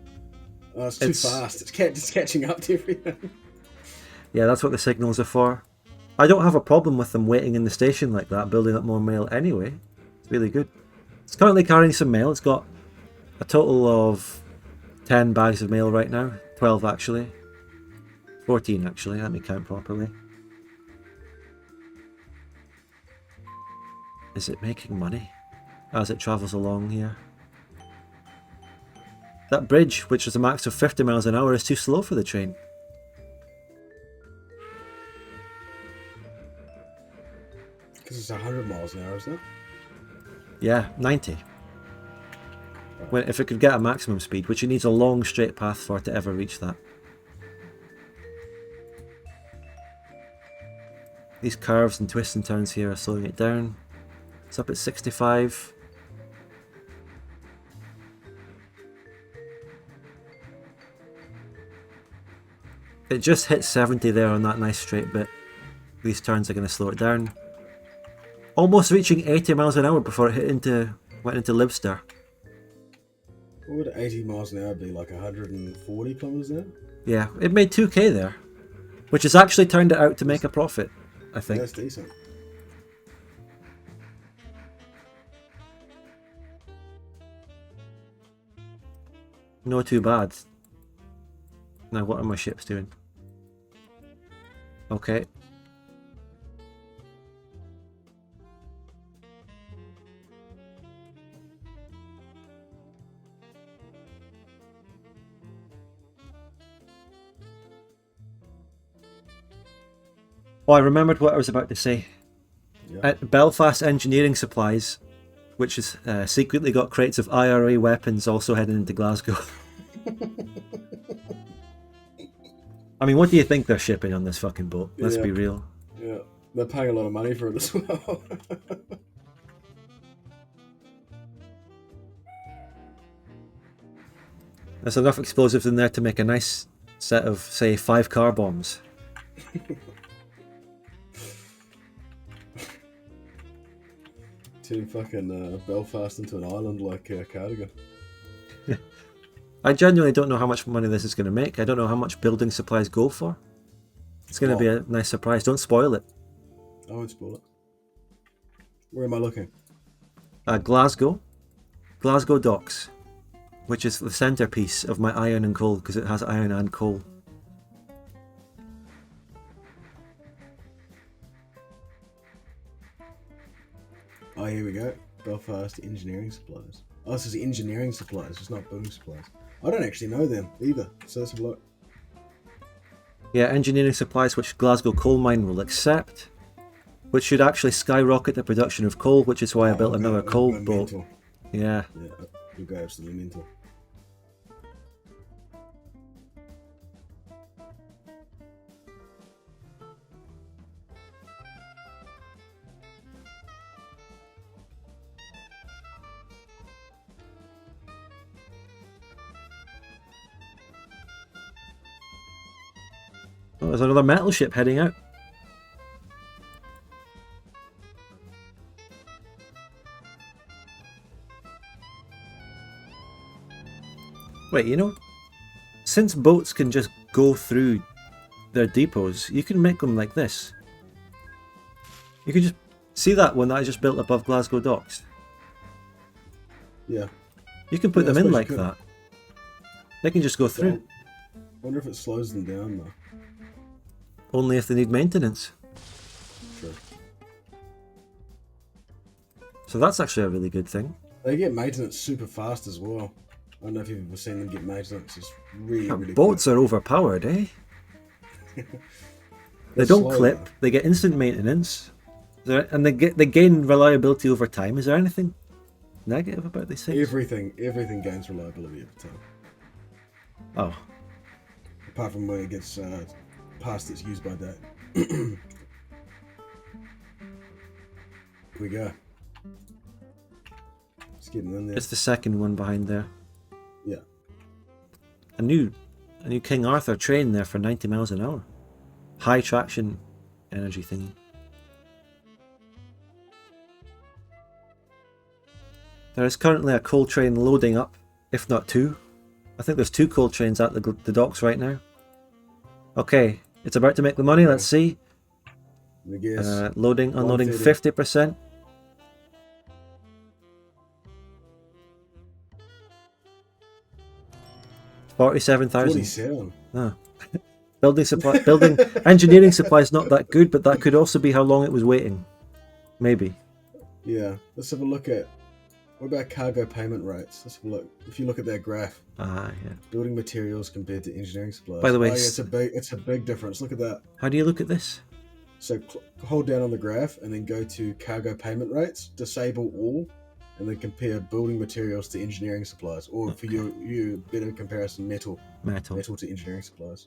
Oh, it's too It's- fast. It's catching up to everything. Yeah, that's what the signals are for. I don't have a problem with them waiting in the station like that, building up more mail anyway. It's really good. It's currently carrying some mail. It's got a total of 10 bags of mail right now. 12 actually. 14 actually, let me count properly. Is it making money as it travels along here? That bridge, which is a max of 50 miles an hour, is too slow for the train. Because it's 100 miles an hour, isn't it? Yeah, 90. When, if it could get a maximum speed, which it needs a long straight path for to ever reach that. These curves and twists and turns here are slowing it down. It's up at 65. It just hit 70 there on that nice straight bit. These turns are going to slow it down. Almost reaching 80 miles an hour before it went into Libster. What would 80 miles an hour be? Like 140 kilometers an hour? Yeah, it made 2k there, which has actually turned it out to make a profit, I think. That's decent. No, too bad. Now, what are my ships doing? Okay. Oh, I remembered what I was about to say. Yeah. At Belfast Engineering Supplies, which has secretly got crates of IRA weapons also heading into Glasgow. I mean, what do you think they're shipping on this fucking boat? Let's Yeah. be real. Yeah. They're paying a lot of money for it as well. There's enough explosives in there to make a nice set of, say, 5 car bombs. Turn fucking Belfast into an island like Cardigan. I genuinely don't know how much money this is going to make. I don't know how much building supplies go for. It's going to be a nice surprise. Don't spoil it. I won't spoil it. Where am I looking? Glasgow. Glasgow Docks. Which is the centerpiece of my iron and coal, because it has iron and coal. Oh, here we go. Belfast Engineering Supplies. Oh, this is engineering supplies, it's not building supplies. I don't actually know them either. So let's have a look. Yeah, engineering supplies which Glasgow coal mine will accept, which should actually skyrocket the production of coal, which is why I built another coal boat. Mental. Yeah. Yeah, you'll go absolutely mental. Oh, there's another metal ship heading out. Wait, you know, since boats can just go through their depots, you can make them like this. You can just see that one that I just built above Glasgow docks. Yeah. You can put Yeah, I them in suppose you like could. that. They can just go through. Wonder if it slows them down though. Only if they need maintenance. True. So that's actually a really good thing. They get maintenance super fast as well. I don't know if you've ever seen them get maintenance. It's really, Yeah, really boats are overpowered, eh? quick. They They're don't slow, clip. though. They get instant maintenance. And they gain reliability over time. Is there anything negative about these things? Everything gains reliability over time. Oh, Apart from when it gets past its use by date. Here we go. It's getting in there. it's the second one behind there. Yeah. A new King Arthur train there for 90 miles an hour. High traction energy thingy. There is currently a coal train loading up, if not two. I think there's two coal trains at the docks right now. Okay, it's about to make the money. Let's see. I guess. Loading, unloading, 130. 50%. $47,000. 47. Ah. Building engineering supply is not that good, but that could also be how long it was waiting. Maybe. Yeah. Let's have a look at. What about cargo payment rates? Let's have a look. If you look at that graph, Ah, yeah. building materials compared to engineering supplies. By the way, oh, yeah, it's a big difference. Look at that. How do you look at this? So hold down on the graph and then go to cargo payment rates, disable all, and then compare building materials to engineering supplies. Or for you better comparison, metal to engineering supplies.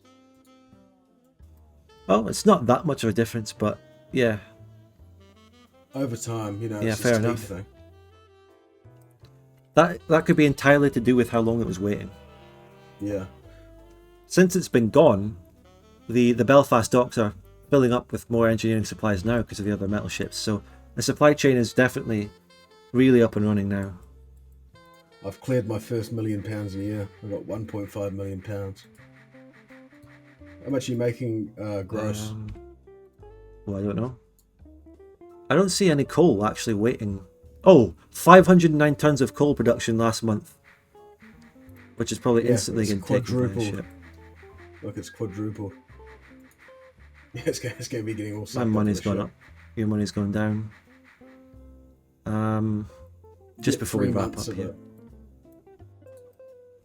Oh, it's not that much of a difference, but yeah. Over time, you know, Yeah, it's fair just a enough. thing. That could be entirely to do with how long it was waiting. Yeah. Since it's been gone, the Belfast docks are filling up with more engineering supplies now because of the other metal ships. So the supply chain is definitely really up and running now. I've cleared my first £1 million a year. I've got £1.5 million. How much are you making gross? Well, I don't know. I don't see any coal actually waiting. Oh, 509 tons of coal production last month, which is probably Yeah, instantly it's getting taken by a quadrupled. ship. Look, it's quadrupled. Yeah, it's going to be getting all My sucked up money's in the gone ship. up. Your money's gone down. Just Get before we 3 wrap months up of here.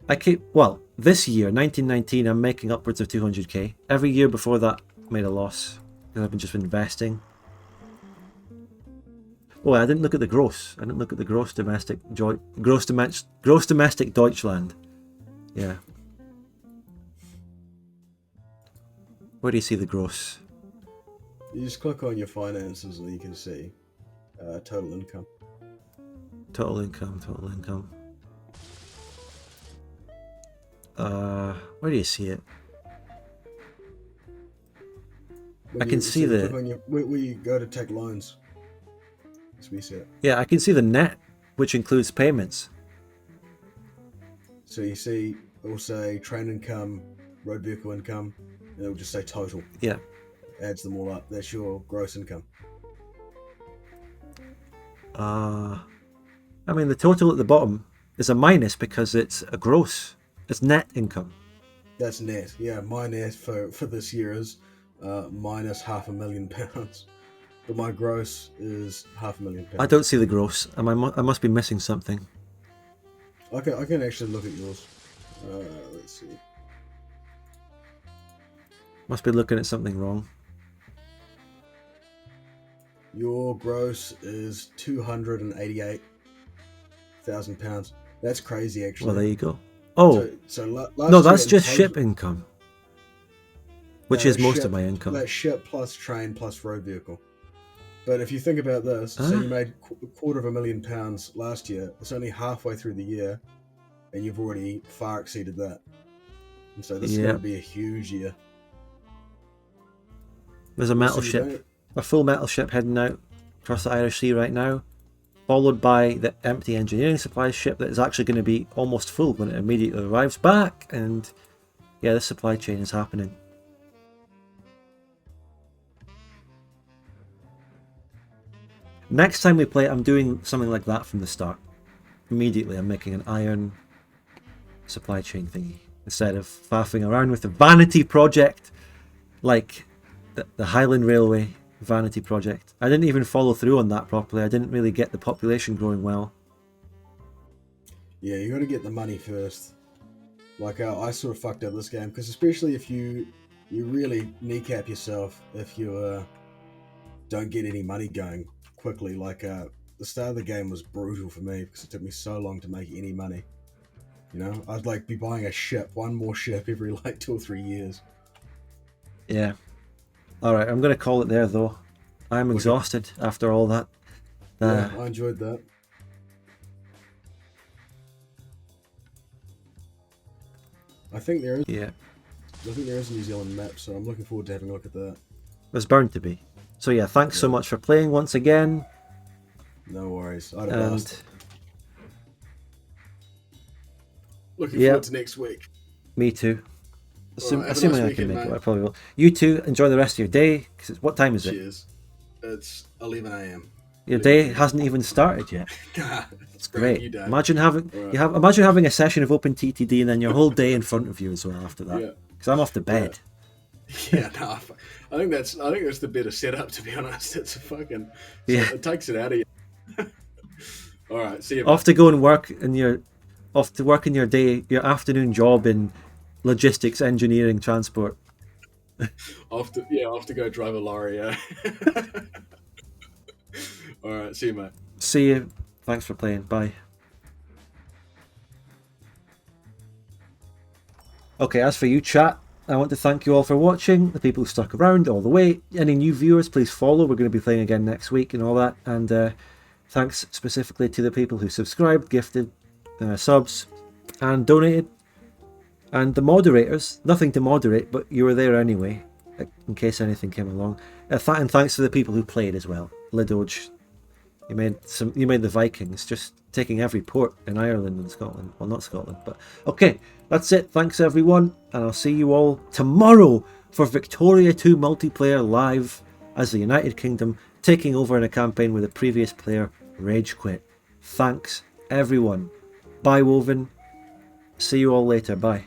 it. This year, 1919, I'm making upwards of 200k. Every year before that, I made a loss because I've been just investing. Oh, I didn't look at the gross. I didn't look at the gross domestic Deutschland. Yeah. Where do you see the gross? You just click on your finances and you can see total income. Total income. Where do you see it? I can see the- Click on where you go to take loans. That's where you see it. Yeah, I can see the net, which includes payments. So you see, it'll say train income, road vehicle income, and it'll just say total. Yeah. Adds them all up. That's your gross income. I mean, the total at the bottom is a minus because it's a gross. It's net income. That's net. Yeah, my net for this year is minus £500,000. But my gross is £500,000. I don't see the gross. I must be missing something. I can actually look at yours. Let's see. Must be looking at something wrong. Your gross is £288,000. That's crazy, actually. Well, there you go. Oh, last no, year that's in just total- ship income, which is most ship- of my income. That's ship plus train plus road vehicle. But if you think about this, so you made £250,000 last year. It's only halfway through the year, and you've already far exceeded that. And so this is going to be a huge year. There's a metal So you ship, don't- a full metal ship heading out across the Irish Sea right now, followed by the empty engineering supplies ship that is actually going to be almost full when it immediately arrives back. And yeah, the supply chain is happening. Next time we play, I'm doing something like that from the start. Immediately, I'm making an iron supply chain thingy instead of faffing around with the vanity project, like the Highland Railway vanity project. I didn't even follow through on that properly. I didn't really get the population growing well. Yeah, you got to get the money first. Like I sort of fucked up this game because especially if you really kneecap yourself if you don't get any money going quickly. Like the start of the game was brutal for me because it took me so long to make any money. You know, I'd like be buying a ship, one more ship every like 2 or 3 years. Yeah. All right, I'm going to call it there though. I'm exhausted after all that. Yeah, I enjoyed that. I think there is. Yeah, I think there is a New Zealand map, so I'm looking forward to having a look at that. there's bound to be. So yeah, thanks so much for playing once again. No worries. I don't And looking yeah. forward to next week. me too. Alright, have a Assuming nice I can weekend, make it, mate. I probably will. You two enjoy the rest of your day. What time is it? Cheers. It's 11 a.m. Your day hasn't even started yet. It's Great. You don't. Imagine having Alright. imagine having a session of OpenTTD and then your whole day in front of you as well after that. Yeah. Because I'm off to bed. Yeah, no, I think that's the better setup, to be honest. It's a fucking Yeah. It takes it out of you. All right, see you. Off to go and work in your day, your afternoon job in logistics, engineering, transport. Off to go drive a lorry. Yeah. All right, see you, mate. See you. Thanks for playing. Bye. Okay, as for you, chat, I want to thank you all for watching, the people who stuck around all the way. Any new viewers, please follow. We're going to be playing again next week and all that. And thanks specifically to the people who subscribed, gifted subs, and donated. And the moderators, nothing to moderate, but you were there anyway, in case anything came along. And thanks to the people who played as well. Lidoge, you made the Vikings, just taking every port in Ireland and Scotland. Well, not Scotland, but okay. That's it. Thanks everyone, and I'll see you all tomorrow for Victoria 2 multiplayer live as the United Kingdom taking over in a campaign where the previous player rage quit. Thanks everyone. Bye, Woven. See you all later. Bye.